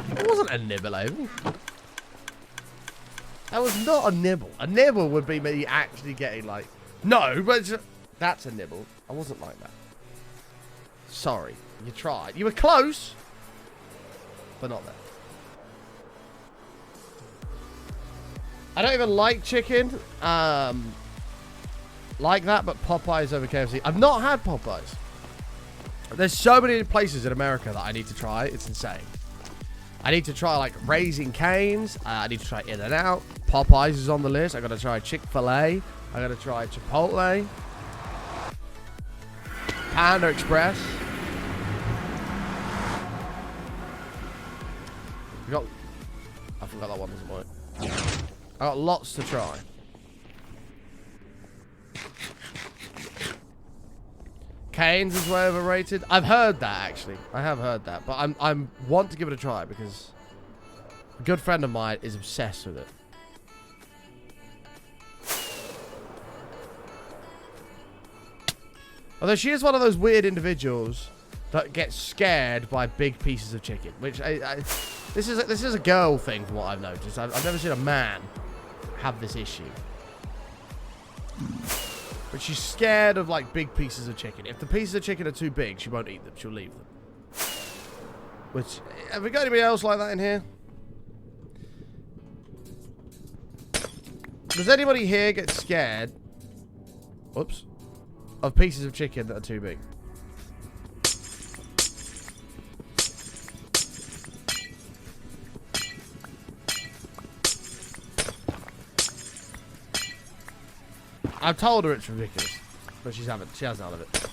It wasn't a nibble, Amy. That was not a nibble. A nibble would be me actually getting like... No, but that's a nibble. I wasn't like that. Sorry. You tried. You were close, but not there. I don't even like chicken. Like that, but Popeyes over KFC. I've not had Popeyes. There's so many places in America that I need to try. It's insane. I need to try like Raising Cane's. I need to try In-N-Out. Popeyes is on the list. I gotta try Chick-fil-A. I gotta try Chipotle. Panda Express. I forgot that one doesn't work. I got lots to try. Cane's is way overrated. I've heard that actually. I have heard that, but I want to give it a try because a good friend of mine is obsessed with it. Although she is one of those weird individuals that get scared by big pieces of chicken. Which this is a girl thing from what I've noticed. I've never seen a man have this issue. But she's scared of like big pieces of chicken. If the pieces of chicken are too big, she won't eat them. She'll leave them. Which, have we got anybody else like that in here? Does anybody here get scared, whoops, of pieces of chicken that are too big? I've told her it's ridiculous, but she has none of it.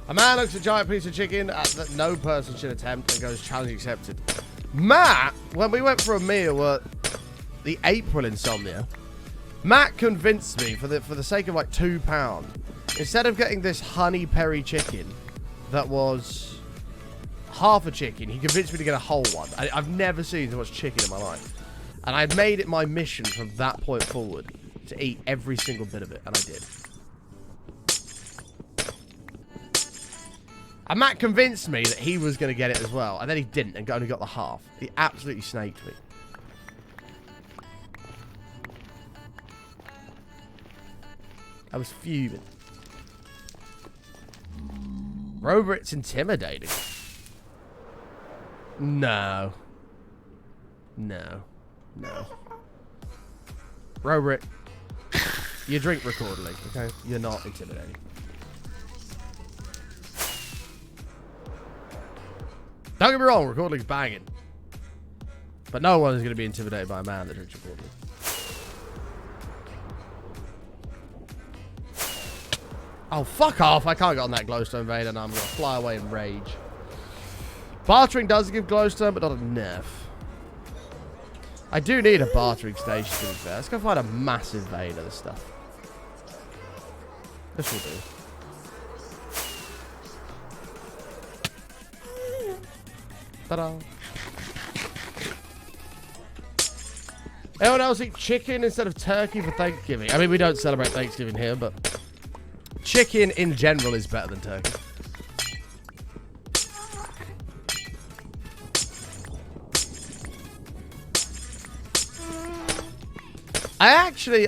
A man looks at a giant piece of chicken that no person should attempt and goes, challenge accepted. Matt, when we went for a meal at the April Insomnia, Matt convinced me for the sake of like £2, instead of getting this honey peri chicken that was half a chicken, he convinced me to get a whole one. I've never seen so much chicken in my life. And I made it my mission from that point forward to eat every single bit of it, and I did. And Matt convinced me that he was going to get it as well. And then he didn't and only got the half. He absolutely snaked me. I was fuming. Robert's intimidating. No. No. No. Robert, you drink recordedly, okay? You're not intimidating. Don't get me wrong, recording's banging. But no one is going to be intimidated by a man that drinks recording. Oh, fuck off. I can't get on that glowstone vein and I'm going to fly away in rage. Bartering does give glowstone, but not enough. I do need a bartering station to be fair. Let's go find a massive vein of this stuff. This will do. Ta-da. Anyone else eat chicken instead of turkey for Thanksgiving? I mean, we don't celebrate Thanksgiving here, but chicken in general is better than turkey.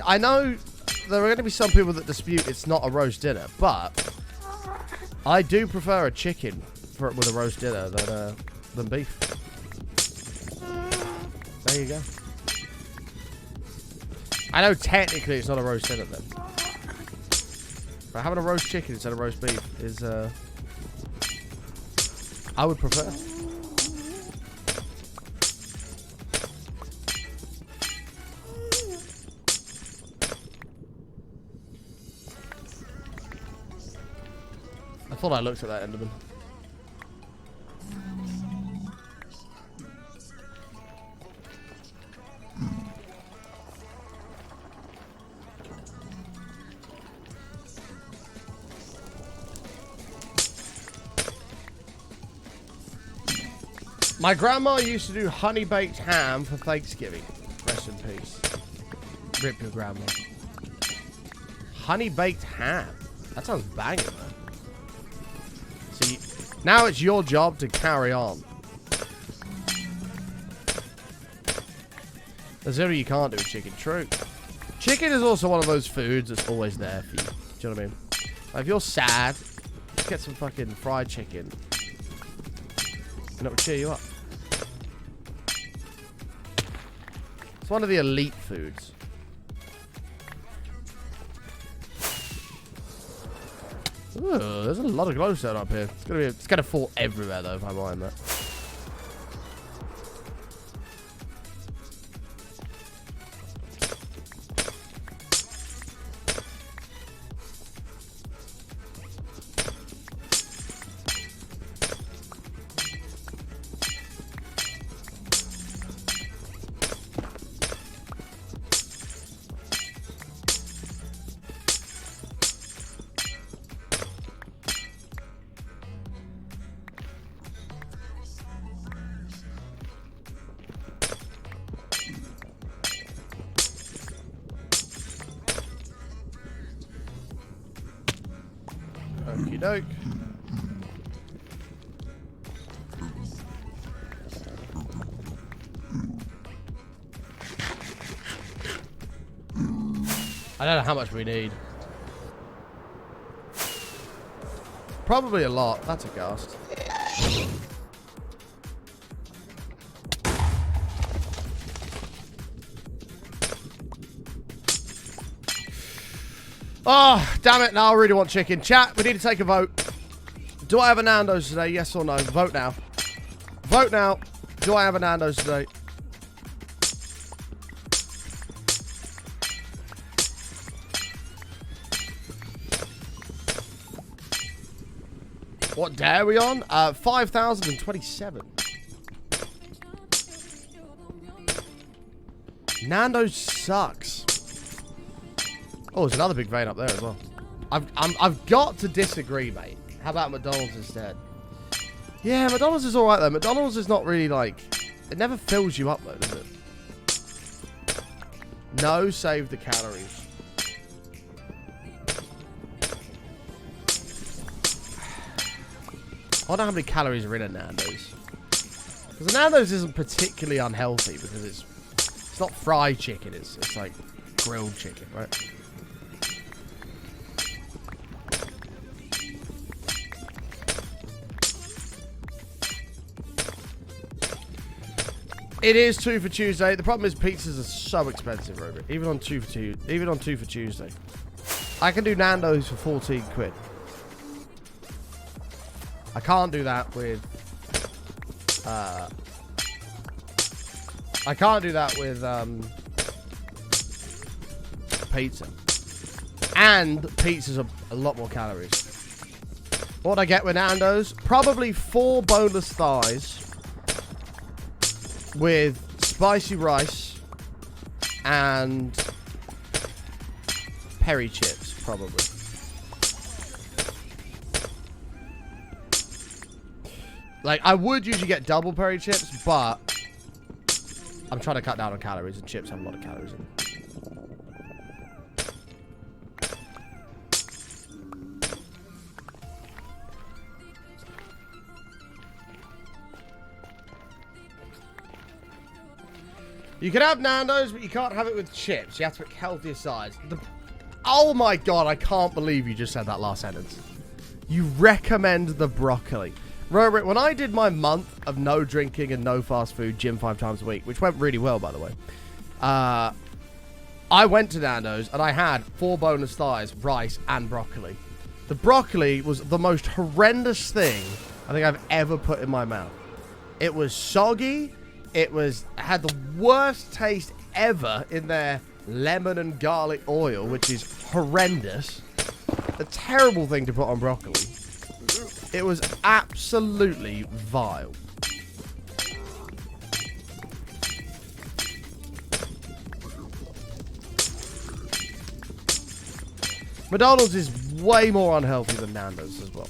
I know there are going to be some people that dispute it's not a roast dinner, but I do prefer a chicken with a roast dinner than beef. There you go. I know technically it's not a roast dinner then, but having a roast chicken instead of roast beef is I would prefer. I thought I looked at that Enderman. My grandma used to do honey-baked ham for Thanksgiving. Rest in peace. Rip your grandma. Honey-baked ham. That sounds banging, man. See, now it's your job to carry on. There's only you can't do with chicken. True. Chicken is also one of those foods that's always there for you. Do you know what I mean? Like if you're sad, just get some fucking fried chicken. And it will cheer you up. It's one of the elite foods. Ooh, there's a lot of glowstone up here. It's gonna fall everywhere though if I mine that. doke. I don't know how much we need. Probably a lot. That's a ghast. Oh, damn it. Now I really want chicken. Chat, we need to take a vote. Do I have a Nando's today? Yes or no? Vote now. Vote now. Do I have a Nando's today? What day are we on? 5,027. Nando's sucks. Oh, there's another big vein up there as well. I've got to disagree, mate. How about McDonald's instead? Yeah, McDonald's is alright though. McDonald's is not really like... It never fills you up though, does it? No, save the calories. I wonder how many calories are in a Nando's. Because a Nando's isn't particularly unhealthy because it's not fried chicken. It's like grilled chicken, right? It is 2 for Tuesday. The problem is pizzas are so expensive, Robert. Even on 2 for Tuesday. I can do Nando's for 14 quid. I can't do that with pizza. And pizzas are a lot more calories. What would I get with Nando's? Probably 4 boneless thighs with spicy rice and peri chips, probably. Like, I would usually get double peri chips, but I'm trying to cut down on calories, and chips have a lot of calories in them. You can have Nando's, but you can't have it with chips. You have to pick healthier sides. Oh my god, I can't believe you just said that last sentence. You recommend the broccoli. Robert, when I did my month of no drinking and no fast food, gym 5 times a week, which went really well, by the way, I went to Nando's and I had 4 boneless thighs, rice, and broccoli. The broccoli was the most horrendous thing I think I've ever put in my mouth. It was soggy. It had the worst taste ever in their lemon and garlic oil, which is horrendous. A terrible thing to put on broccoli. It was absolutely vile. McDonald's is way more unhealthy than Nando's as well.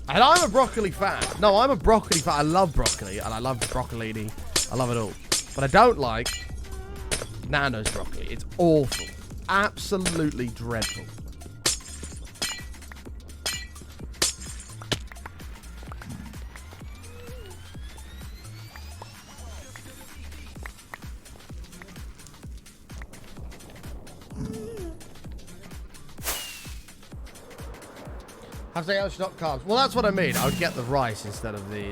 And I'm a broccoli fan. No, I'm a broccoli fan. I love broccoli, and I love broccolini. I love it all. But I don't like Nando's broccoli. It's awful. Absolutely dreadful. Have they actually not carbs? Well, that's what I mean. I would get the rice instead of the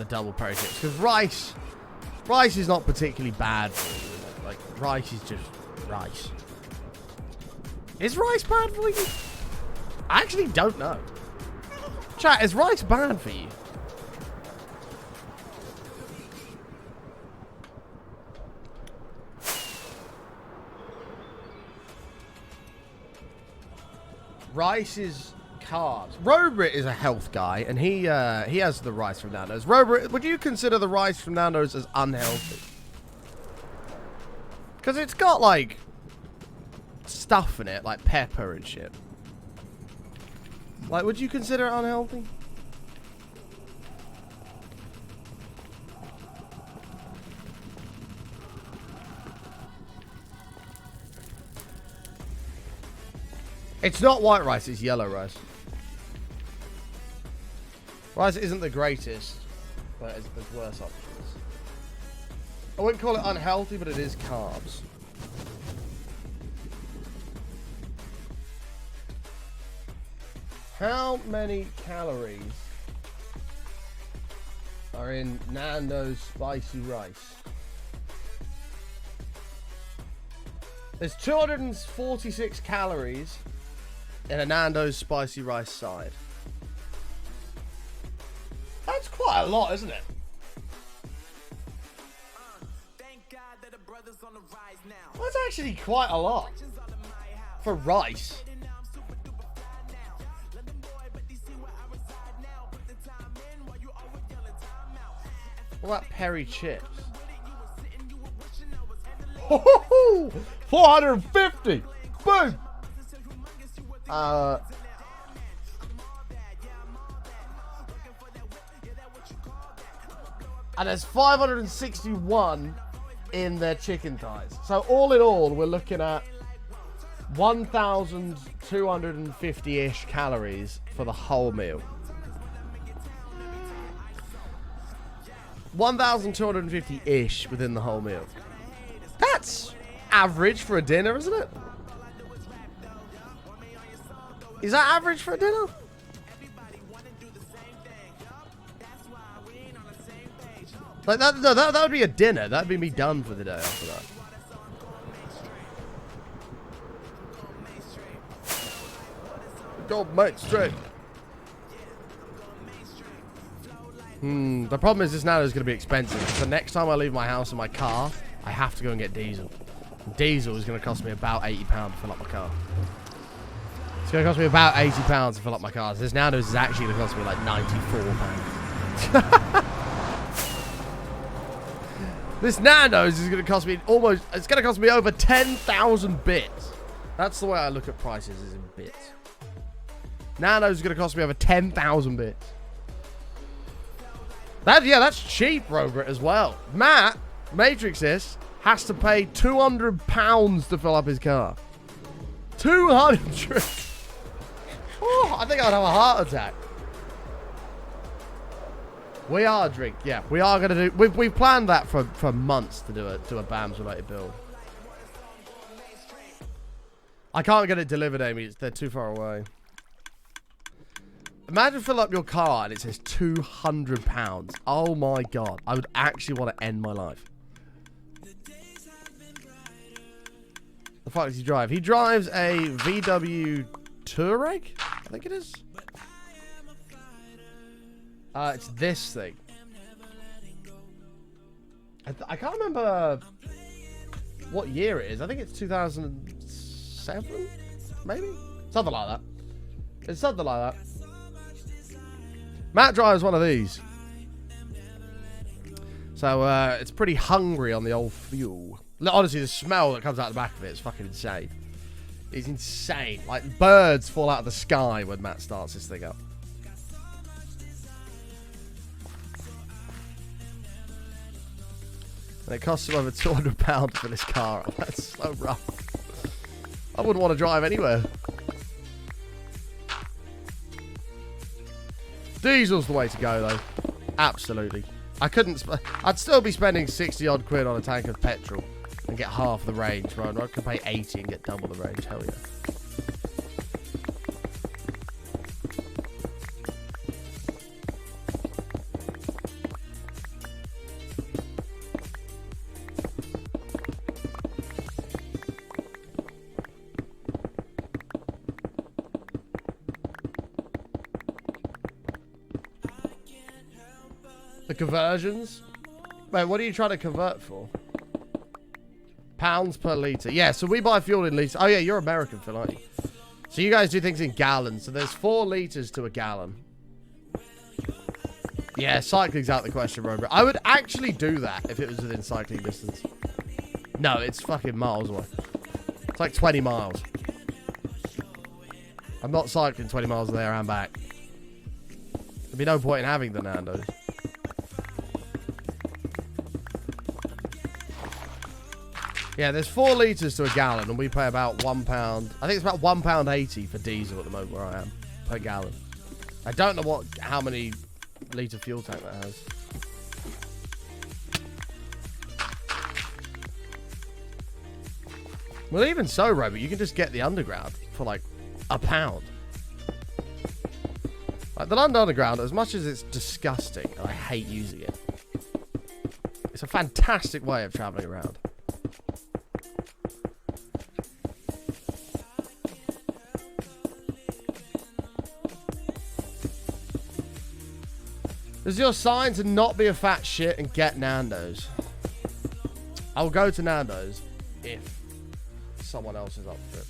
double peri chips, because rice is not particularly bad for you. Like, rice is just rice. Is rice bad for you? I actually don't know. Chat, is rice bad for you? Rice is carbs. Robert is a health guy, and he has the rice from Nando's. Robert, would you consider the rice from Nando's as unhealthy? Because it's got, like, stuff in it, like pepper and shit. Like, would you consider it unhealthy? It's not white rice, it's yellow rice. Rice isn't the greatest, but there's worse options. I wouldn't call it unhealthy, but it is carbs. How many calories are in Nando's spicy rice? There's 246 calories in a Nando's spicy rice side. That's quite a lot, isn't it? That's actually quite a lot for rice. What about Perry chips? 450! Boom! And there's 561 in their chicken thighs. So all in all, we're looking at 1,250-ish calories for the whole meal. 1,250-ish within the whole meal. That's average for a dinner, isn't it? Is that average for a dinner? Like that, no, that would be a dinner. That'd be me done for the day after that. Go mate, straight. The problem is this now is going to be expensive. So next time I leave my house in my car, I have to go and get diesel. Diesel is going to cost me about £80 to fill up my car. It's going to cost me about £80 to fill up my car. So this Nando's is actually going to cost me like £94. This Nando's is going to cost me almost... It's going to cost me over 10,000 bits. That's the way I look at prices, is in bits. Nando's is going to cost me over 10,000 bits. That's cheap, Robert, as well. Matt, Matrixis, has to pay £200 to fill up his car. 200. Oh, I think I'd have a heart attack. We are drink. Yeah, we are going to do... We've planned that for months to do a BAMS related build. I can't get it delivered, Amy. They're too far away. Imagine fill up your car and it says £200. Oh my god. I would actually want to end my life. The fuck does he drive? He drives a VW Touareg? I think it is. It's this thing. I can't remember what year it is. I think it's 2007? Maybe? Something like that. It's something like that. Matt drives one of these. So, it's pretty hungry on the old fuel. Honestly, the smell that comes out the back of it is fucking insane. It's insane. Like, birds fall out of the sky when Matt starts this thing up. And it costs him over £200 for this car. That's so rough. I wouldn't want to drive anywhere. Diesel's the way to go, though. Absolutely. I'd still be spending 60 odd quid on a tank of petrol and get half the range, right? I could pay 80 and get double the range. Hell yeah. The conversions? Wait, what are you trying to convert for? Pounds per litre. Yeah, so we buy fuel in litres. Oh yeah, you're American, Phil, aren't you? So you guys do things in gallons. So there's 4 litres to a gallon. Yeah, cycling's out the question, Robert. I would actually do that if it was within cycling distance. No, it's fucking miles away. It's like 20 miles. I'm not cycling 20 miles there and back. There'd be no point in having the Nando's. Yeah, there's 4 litres to a gallon, and we pay about £1. I think it's about £1.80 for diesel at the moment where I am per gallon. I don't know how many litre fuel tank that has. Well, even so, Robert, you can just get the underground for like £1. Like the London Underground, as much as it's disgusting and I hate using it, it's a fantastic way of travelling around. Is your sign to not be a fat shit and get Nando's? I'll go to Nando's if someone else is up for it.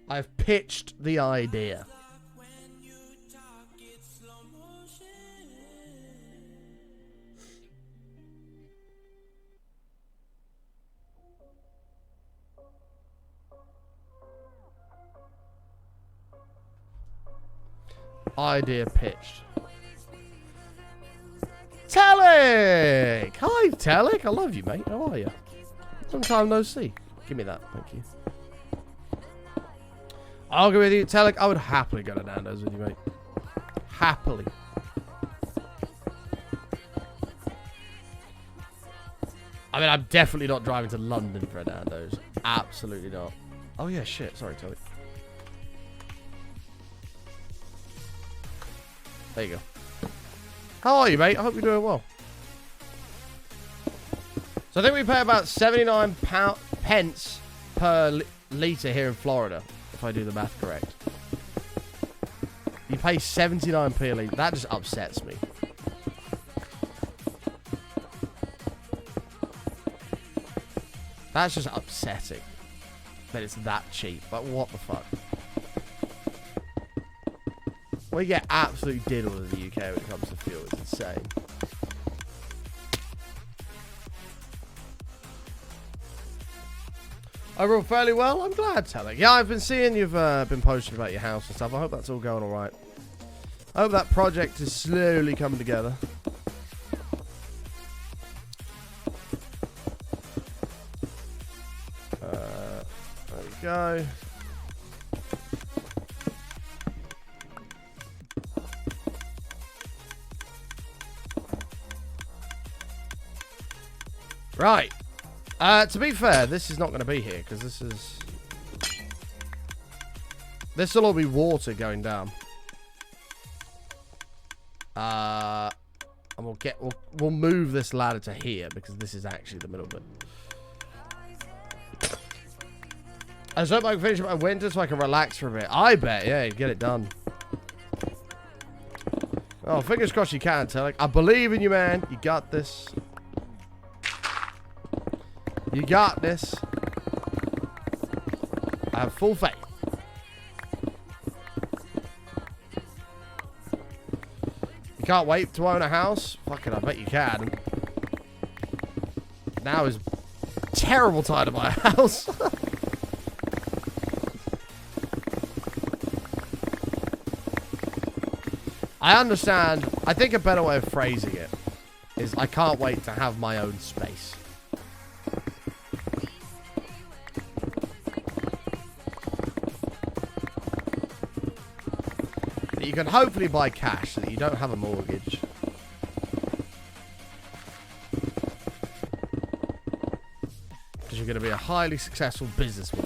I've pitched the idea. Idea pitched. Telic! Hi, Telic. I love you, mate. How are you? Long time no see. Give me that. Thank you. I'll go with you. Telic, I would happily go to Nando's with you, mate. Happily. I mean, I'm definitely not driving to London for a Nando's. Absolutely not. Oh, yeah, shit. Sorry, Telic. There you go. How are you, mate? I hope you're doing well. So I think we pay about 79 pence per litre here in Florida, if I do the math correct. You pay 79p a litre. That just upsets me. That's just upsetting that it's that cheap. Like, what the fuck? We get absolutely diddled in the UK when it comes to fuel. It's insane. Overall, fairly well. I'm glad, Telic. Yeah, I've been seeing you've been posting about your house and stuff. I hope that's all going all right. I hope that project is slowly coming together. There we go. Right. To be fair, this is not going to be here because this will all be water going down. And we'll move this ladder to here because this is actually the middle bit. I just hope I can finish my winter so I can relax for a bit. I bet, yeah, you'd get it done. Oh, fingers crossed you can, Telic. I believe in you, man. You got this. You got this. I have full faith. You can't wait to own a house? Fucking, I bet you can. Now is terrible time to buy a house. I understand. I think a better way of phrasing it is I can't wait to have my own space. You can hopefully buy cash so that you don't have a mortgage. Because you're going to be a highly successful businessman.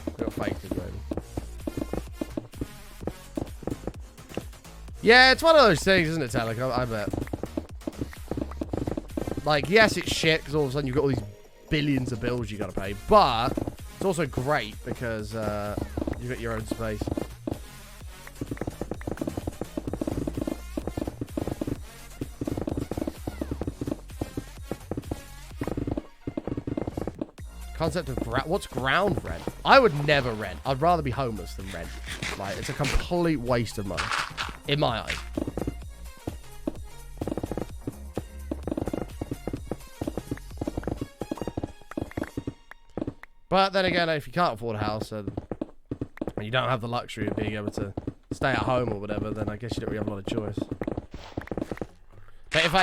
I've got faith in you, baby. Yeah, it's one of those things, isn't it, Telic? I bet. Like, yes, it's shit because all of a sudden you've got all these billions of bills you got to pay. But it's also great because you've got your own space. Concept of what's ground rent? I would never rent. I'd rather be homeless than rent. Like, it's a complete waste of money, in my eyes. But then again, if you can't afford a house and you don't have the luxury of being able to stay at home or whatever, then I guess you don't really have a lot of choice. if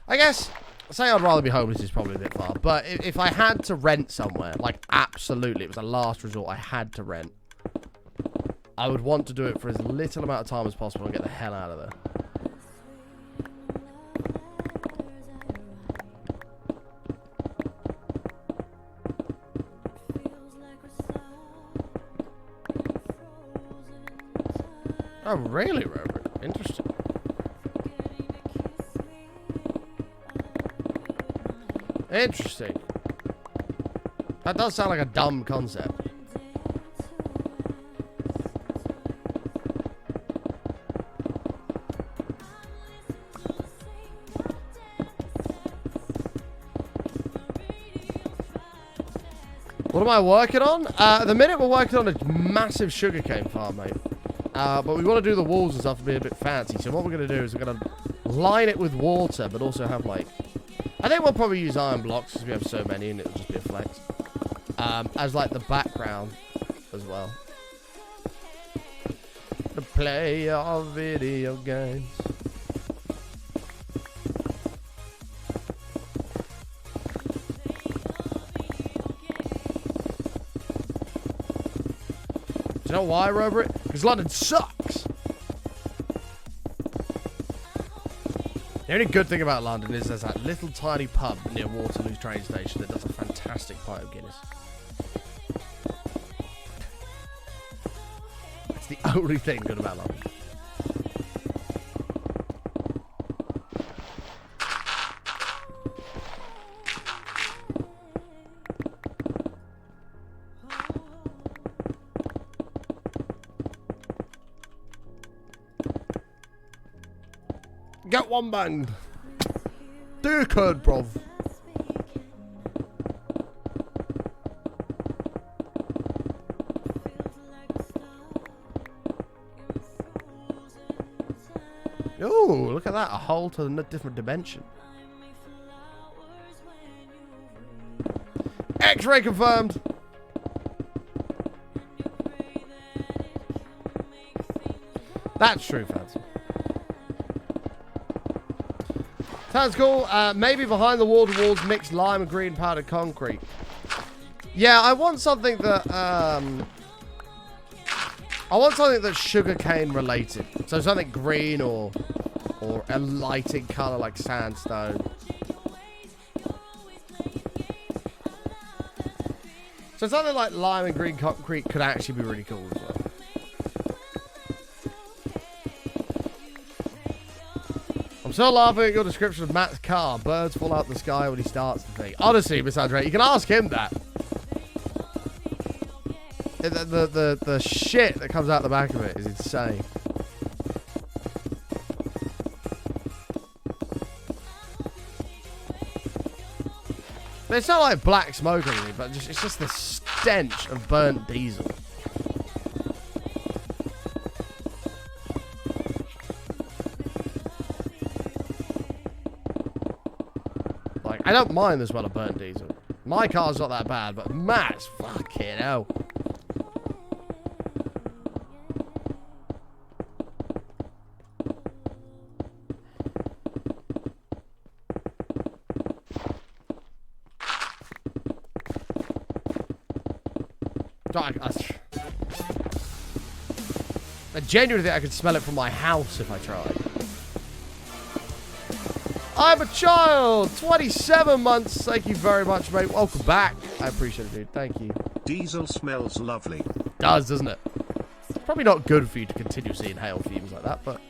I guess, say I'd rather be homeless is probably a bit far, but if I had to rent somewhere, like absolutely, it was a last resort, I had to rent, I would want to do it for as little amount of time as possible and get the hell out of there. Oh, really, Robert? Interesting. Interesting. That does sound like a dumb concept. What am I working on? At the minute we're working on a massive sugarcane farm, mate. But we want to do the walls and stuff to be a bit fancy. So what we're going to do is we're going to line it with water, but also have like... I think we'll probably use iron blocks because we have so many and it'll just be a flex. As like the background as well. To play our video games. Do you know why, Robert? Because London sucks. The only good thing about London is there's that little tiny pub near Waterloo train station that does a fantastic pint of Guinness. That's the only thing good about London. Get one banged. Do curd, bruv. Oh, look at that. A hole to a different dimension. X-ray confirmed. That's true, fancy. Sounds cool. Maybe behind the wall to walls mixed lime and green powdered concrete. Yeah, I want something that that's sugarcane related. So something green or a lighting color like sandstone. So something like lime and green concrete could actually be really cool as well. I'm still laughing at your description of Matt's car. Birds fall out the sky when he starts the thing. Honestly, Miss Andre, you can ask him that. The shit that comes out the back of it is insane. But it's not like black smoke or anything, but it's just the stench of burnt diesel. I don't mind the smell of burnt diesel. My car's not that bad, but Matt's fucking hell. I genuinely think I could smell it from my house if I tried. I'm a child! 27 months! Thank you very much, mate. Welcome back. I appreciate it, dude. Thank you. Diesel smells lovely. It does, doesn't it? It's probably not good for you to continuously inhale fumes like that, but...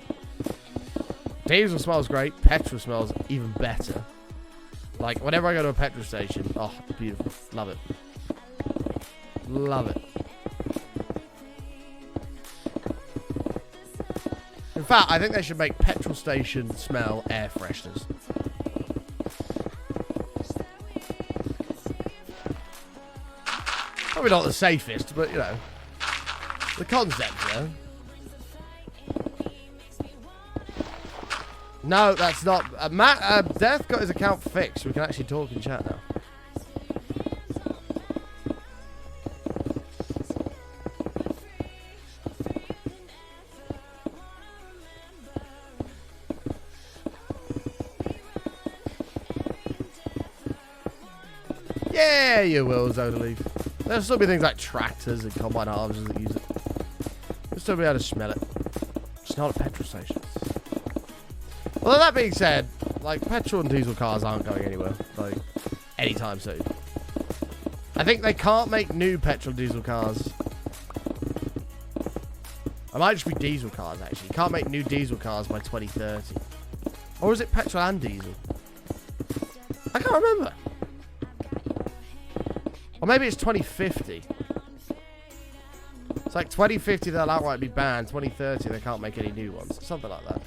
Diesel smells great. Petrol smells even better. Like, whenever I go to a petrol station, oh, beautiful. Love it. Love it. In fact, I think they should make petrol station smell air fresheners. Probably not the safest, but, you know, the concept, you know. No, that's not... Matt, Death got his account fixed. We can actually talk in chat now. Yeah, you will, Zodaleaf. There'll still be things like tractors and combine harvesters that use it. You'll still be able to smell it. It's not at petrol stations. Although that being said, like, petrol and diesel cars aren't going anywhere, like, anytime soon. I think they can't make new petrol diesel cars. It might just be diesel cars, actually. You can't make new diesel cars by 2030. Or is it petrol and diesel? I can't remember. Or maybe it's 2050. It's like 2050 they'll outright be banned. 2030 they can't make any new ones. Something like that.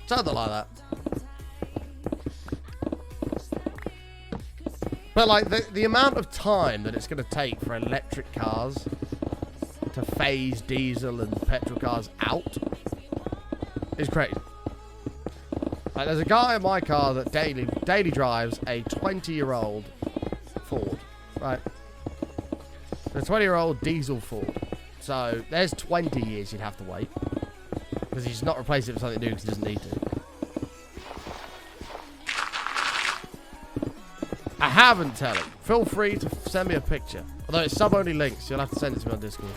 Something like that. But like the amount of time that it's going to take for electric cars to phase diesel and petrol cars out is crazy. Like, there's a guy in my car that daily drives a 20-year-old Ford, right? A 20-year-old diesel Ford. So there's 20 years you'd have to wait because he's not replacing it with something new because he doesn't need to. I haven't, Telly. Feel free to send me a picture. Although it's sub-only links, you'll have to send it to me on Discord.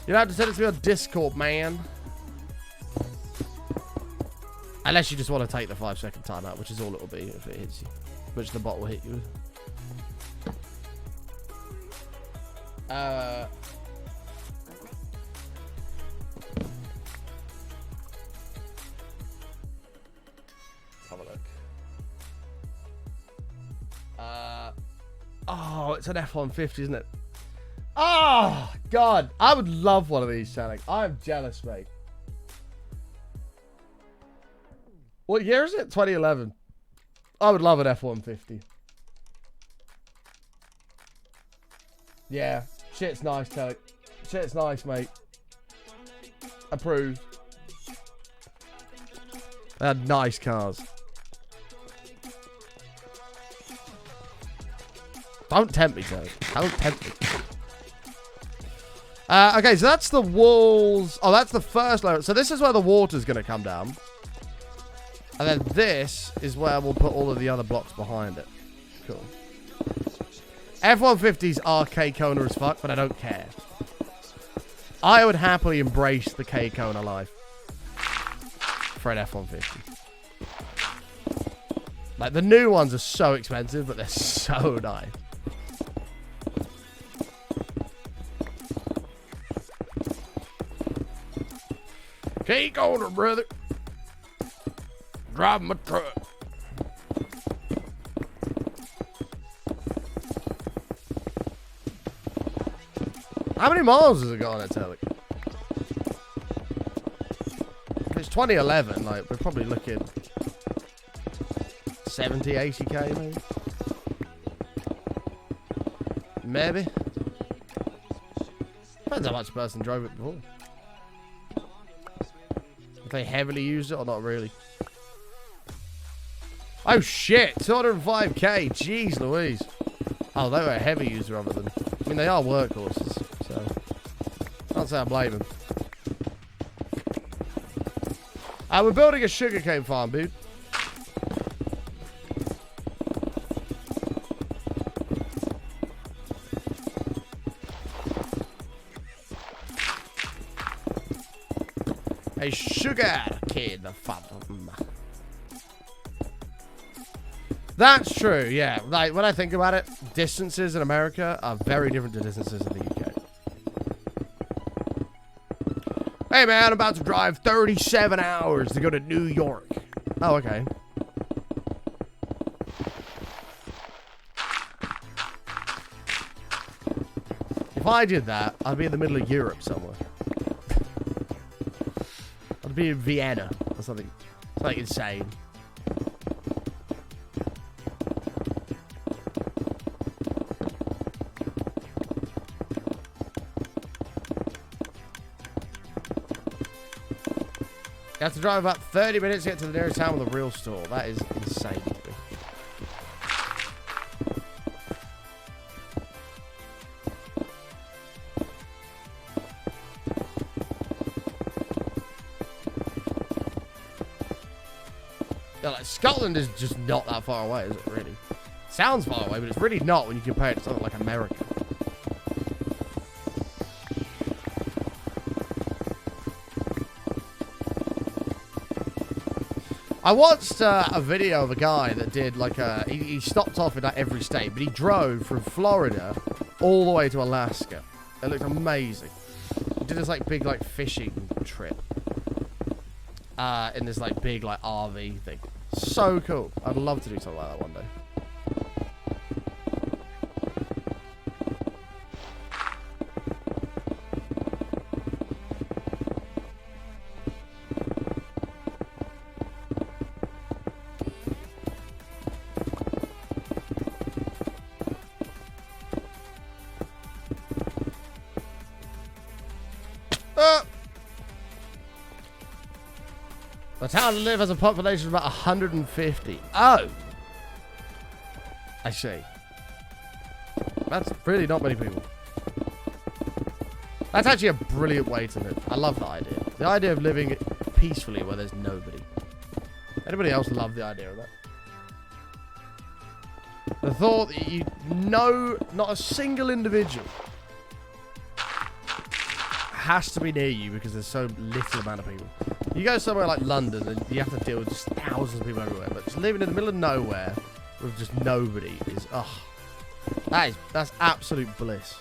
You'll have to send it to me on Discord, man. Unless you just want to take the 5-second timeout, which is all it'll be if it hits you. Which the bot will hit you with. Let's have a look. Oh, it's an F-150, isn't it? Oh, God. I would love one of these, Sonic. I'm jealous, mate. What year is it? 2011. I would love an F-150. Yeah. Shit's nice, Telly. Shit's nice, mate. Approved. They had nice cars. Don't tempt me, Telly. Don't tempt me. Okay, so that's the walls. Oh, that's the first layer. So this is where the water's going to come down. And then this is where we'll put all of the other blocks behind it. Cool. F-150s are K-Kona as fuck, but I don't care. I would happily embrace the K-Kona life for an F-150. Like, the new ones are so expensive, but they're so nice. K-Kona, brother. Driving my truck. How many miles has it got on it, Telly? If it's 2011, like, we're probably looking 70, 80k, maybe? Maybe. Depends how much a person drove it before. If they heavily used it or not really. Oh shit, 205k, jeez Louise. Oh, they were a heavy user of it then. I mean, they are workhorses, so can't say I blame them. We're building a sugarcane farm, dude. A sugarcane farm. That's true, yeah. Like, when I think about it, distances in America are very different to distances in the UK. Hey, man, I'm about to drive 37 hours to go to New York. Oh, okay. If I did that, I'd be in the middle of Europe somewhere. I'd be in Vienna or something. Something insane. You have to drive about 30 minutes to get to the nearest town with a real store. That is insane. Yeah, like, Scotland is just not that far away, is it, really? Sounds far away, but it's really not when you compare it to something like America. I watched a video of a guy that did like a... He stopped off in like every state, but he drove from Florida all the way to Alaska. It looked amazing. He did this like big like fishing trip. In this like big like RV thing. So cool. I'd love to do something like that one day. The town to live has a population of about 150. Oh! I see. That's really not many people. That's actually a brilliant way to live. I love that idea. The idea of living peacefully where there's nobody. Anybody else love the idea of that? The thought that you know not a single individual has to be near you because there's so little amount of people. You go somewhere like London and you have to deal with just thousands of people everywhere, but just living in the middle of nowhere with just nobody is, that's absolute bliss.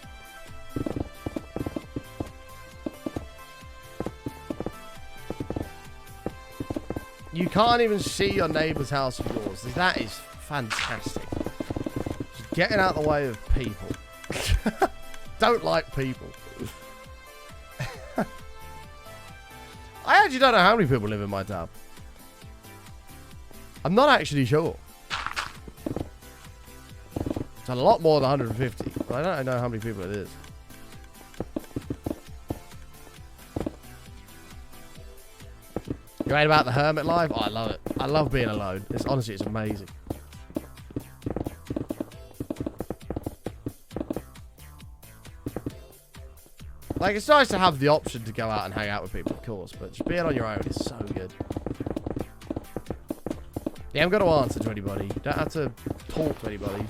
You can't even see your neighbour's house from yours. That is fantastic. Just getting out of the way of people. Don't like people. I actually don't know how many people live in my town. I'm not actually sure. It's a lot more than 150, but I don't know how many people it is. You right about the hermit life? Oh, I love it. I love being alone. Honestly, it's amazing. Like, it's nice to have the option to go out and hang out with people, of course, but just being on your own is so good. You haven't got to answer to anybody. You don't have to talk to anybody.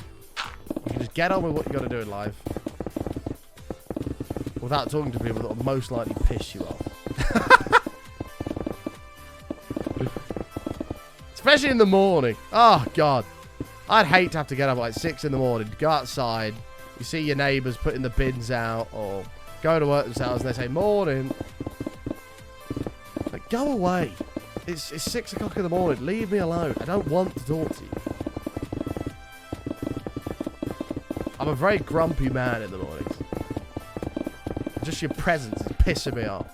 You can just get on with what you got to do in life without talking to people that will most likely piss you off. Especially in the morning. Oh, God. I'd hate to have to get up at like 6 in the morning, go outside, you see your neighbours putting the bins out, or go to work themselves and they say, morning. Like, go away. It's 6 o'clock in the morning. Leave me alone. I don't want to talk to you. I'm a very grumpy man in the mornings. Just your presence is pissing me off.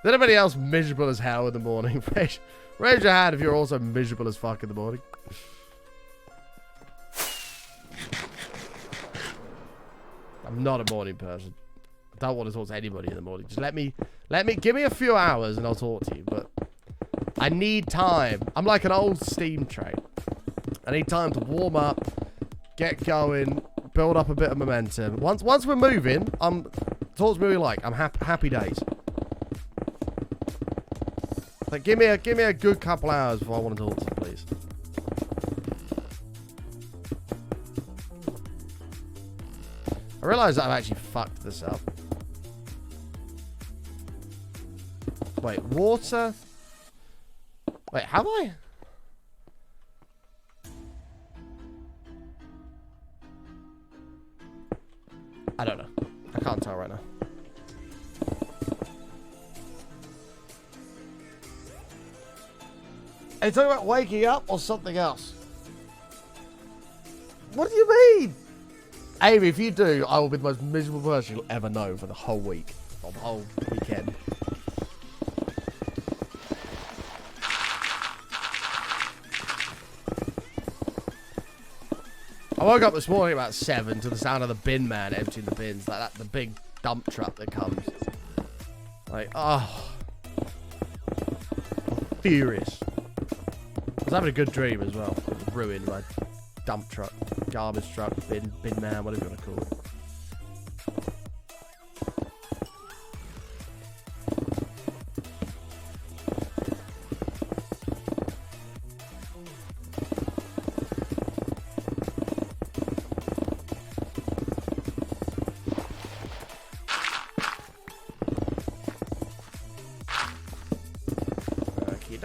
Is anybody else miserable as hell in the morning? Raise your hand if you're also miserable as fuck in the morning. I'm not a morning person. I don't want to talk to anybody in the morning. Just give me a few hours and I'll talk to you. But I need time. I'm like an old steam train. I need time to warm up, get going, build up a bit of momentum. Once we're moving, talk to me like I'm happy days. Like give me a good couple hours before I want to talk to you, please. I realise that I've actually fucked this up. Wait, water? Wait, have I? I don't know. I can't tell right now. Are you talking about waking up or something else? What do you mean? Amy, if you do, I will be the most miserable person you'll ever know for the whole week. Or the whole weekend. I woke up this morning about 7 to the sound of the bin man emptying the bins. Like that, the big dump truck that comes. Like, oh. I'm furious. I was having a good dream as well. It was ruined by dump truck, garbage truck, bin man, whatever you want to call it.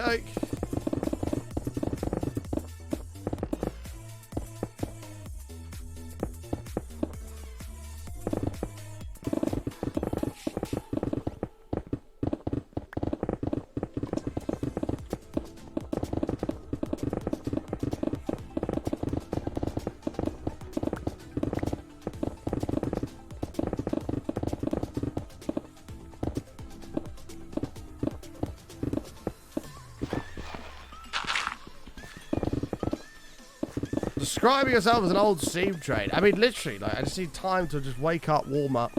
Yoke. Describing yourself as an old steam train. I mean, literally, like, I just need time to just wake up, warm up.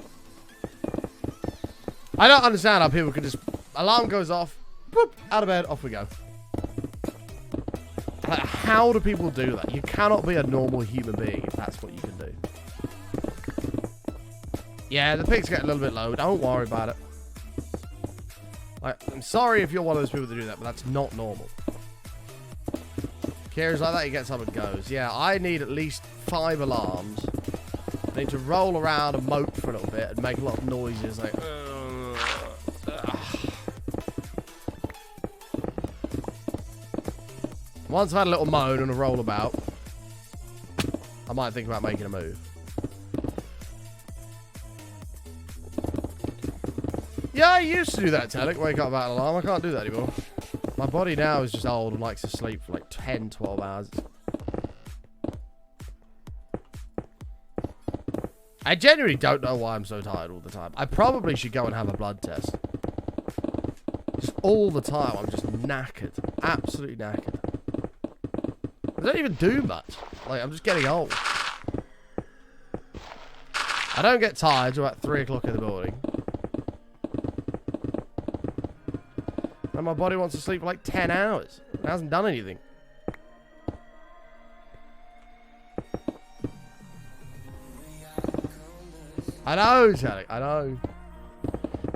I don't understand how people can just... Alarm goes off, boop, out of bed, off we go. Like, how do people do that? You cannot be a normal human being if that's what you can do. Yeah, the pig's getting a little bit low. Don't worry about it. Like, I'm sorry if you're one of those people that do that, but that's not normal. Kira's like that, he gets up and goes. Yeah, I need at least 5 alarms. I need to roll around and mope for a little bit and make a lot of noises like... Once I've had a little moan and a roll about, I might think about making a move. Yeah, I used to do that, Telek. Wake up about an alarm. I can't do that anymore. My body now is just old and likes to sleep for like 10, 12 hours. I genuinely don't know why I'm so tired all the time. I probably should go and have a blood test. Just all the time, I'm just knackered. Absolutely knackered. I don't even do much. Like, I'm just getting old. I don't get tired till about 3 o'clock in the morning. And my body wants to sleep for like 10 hours. It hasn't done anything. I know, Talik. I know.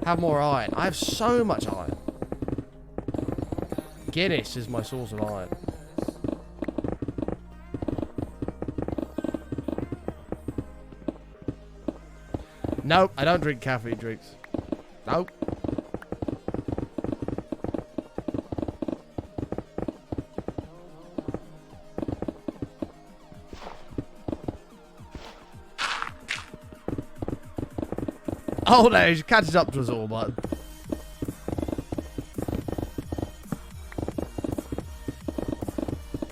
Have more iron. I have so much iron. Guinness is my source of iron. Nope, I don't drink caffeine drinks. Nope. Oh no, he catches up to us all, but...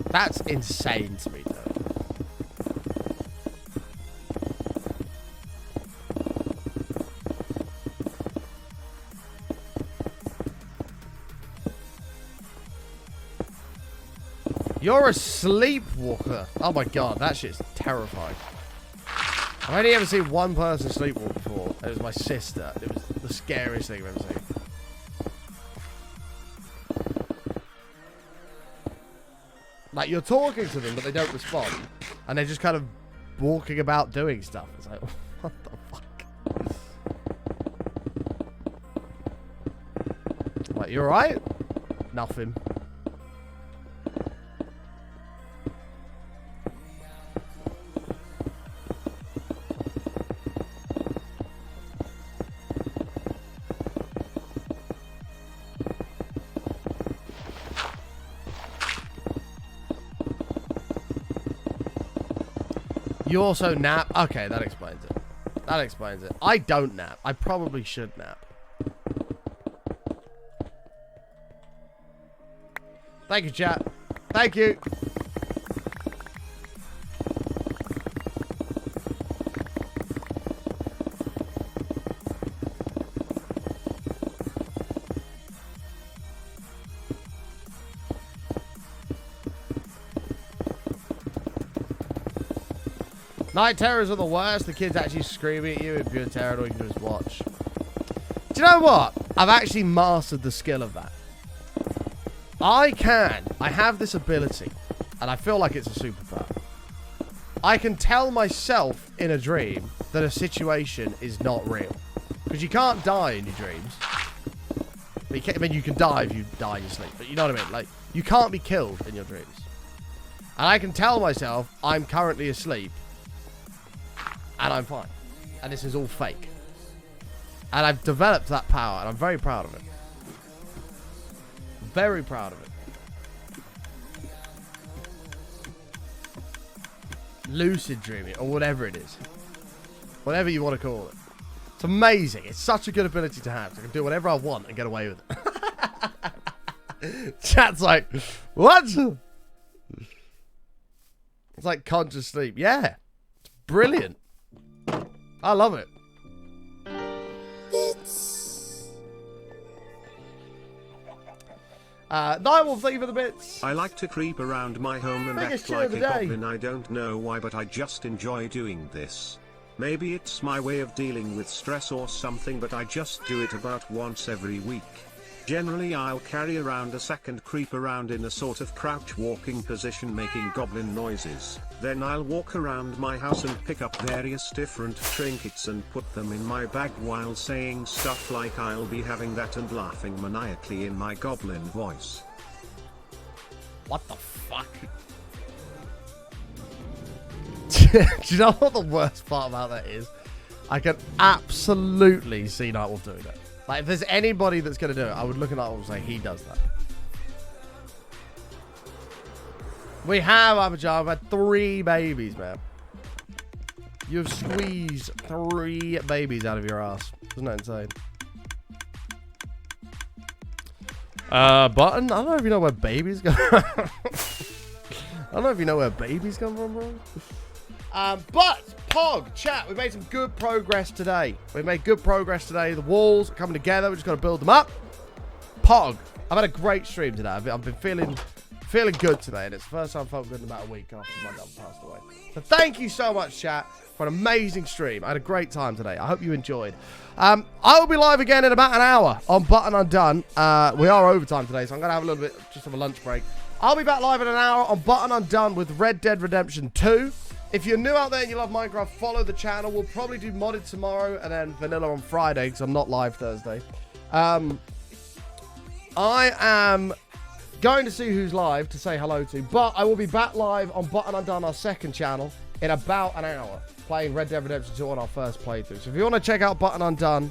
That's insane to me, though. You're a sleepwalker. Oh my god, that shit's terrifying. I've only ever seen one person sleepwalk before. It was my sister. It was the scariest thing I've ever seen. Like, you're talking to them, but they don't respond. And they're just kind of walking about doing stuff. It's like, what the fuck? Like, you alright? Nothing. You also nap? Okay, that explains it. That explains it. I don't nap. I probably should nap. Thank you, chat. Thank you. Night terrors are the worst. The kids actually screaming at you in pure terror, and all you can do is watch. Do you know what? I've actually mastered the skill of that. I have this ability, and I feel like it's a superpower. I can tell myself in a dream that a situation is not real. Because you can't die in your dreams. I mean, you can die if you die in your sleep, but you know what I mean? Like, you can't be killed in your dreams. And I can tell myself I'm currently asleep, and I'm fine. And this is all fake. And I've developed that power, and I'm very proud of it. Very proud of it. lucid dreaming, or whatever it is. Whatever you want to call it. It's amazing. It's such a good ability to have. I can do whatever I want and get away with it. Chat's like, what? It's like conscious sleep. Yeah. It's brilliant. I love it. Nightwolf, thank you for the bits. I like to creep around my home and Biggest act cheer like of a the day. goblin. I don't know why, but I just enjoy doing this. Maybe it's my way of dealing with stress or something, but I just do it about once every week. Generally I'll carry around a sack and creep around in a sort of crouch walking position making goblin noises. Then I'll walk around my house and pick up various different trinkets and put them in my bag while saying stuff like I'll be having that and laughing maniacally in my goblin voice. What the fuck? Do you know what the worst part about that is? I can absolutely see Nightwolf doing that. Like, if there's anybody that's going to do it, I would look at Nightwolf and say, he does that. We have, Abajah, had 3 babies, man. You've squeezed 3 babies out of your ass. Isn't that insane? Button? I don't know if you know where babies come from. I don't know if you know where babies come from, bro. But, Pog, chat, we made some good progress today. We made good progress today. The walls are coming together. We just got to build them up. Pog, I've had a great stream today. I've been feeling good today, and it's the first time I felt good in about a week after my dad passed away. So thank you so much, chat, for an amazing stream. I had a great time today. I hope you enjoyed. I will be live again in about an hour on Button Undone. We are overtime today, so I'm going to have a little bit, just have a lunch break. I'll be back live in an hour on Button Undone with Red Dead Redemption 2. If you're new out there and you love Minecraft, follow the channel. We'll probably do modded tomorrow and then vanilla on Friday because I'm not live Thursday. I am going to see who's live to say hello to, but I will be back live on Button Undone, our second channel, in about an hour, playing Red Dead Redemption 2 on our first playthrough. So if you want to check out Button Undone,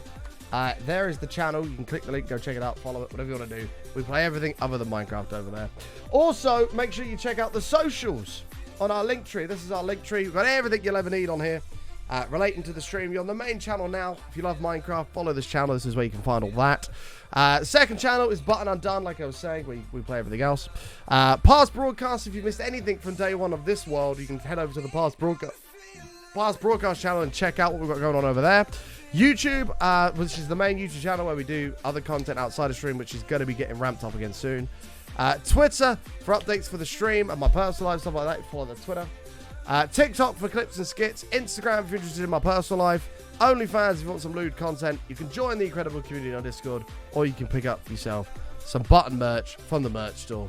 there is the channel. You can click the link, go check it out, follow it, whatever you want to do. We play everything other than Minecraft over there. Also, make sure you check out the socials on our link tree. This is our link tree. We've got everything you'll ever need on here relating to the stream. You're on the main channel now. If you love Minecraft, follow this channel. This is where you can find all that. Second channel is Button Undone, like I was saying. We play everything else. Past broadcasts, if you missed anything from day one of this world, you can head over to the past broadcast channel and check out what we've got going on over there. YouTube, which is the main YouTube channel where we do other content outside of stream, which is going to be getting ramped up again soon. Twitter for updates for the stream and my personal life, stuff like that. Follow the Twitter. TikTok for clips and skits. Instagram if you're interested in my personal life. OnlyFans if you want some lewd content. You can join the incredible community on Discord, or you can pick up yourself some Button merch from the merch store.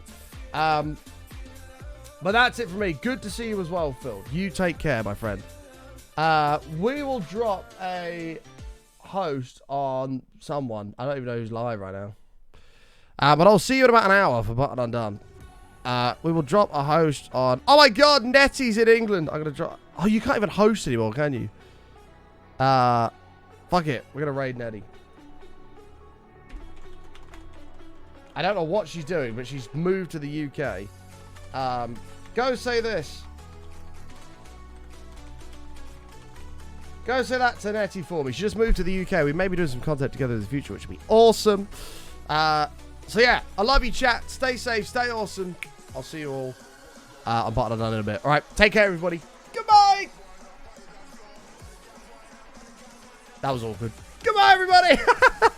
But that's it for me. Good to see you as well, Phil. You take care, my friend. We will drop a host on someone. I don't even know who's live right now. But I'll see you in about an hour for Button Undone. We will drop a host on... Oh my god, Nettie's in England. I'm going to drop... Oh, you can't even host anymore, can you? Fuck it. We're going to raid Nettie. I don't know what she's doing, but she's moved to the UK. Go say this. Go say that to Nettie for me. She just moved to the UK. We may be doing some content together in the future, which would be awesome. So yeah, I love you, chat. Stay safe, stay awesome. I'll see you all on Button Undone in a bit. All right, take care, everybody. Goodbye. That was awkward. Goodbye, everybody.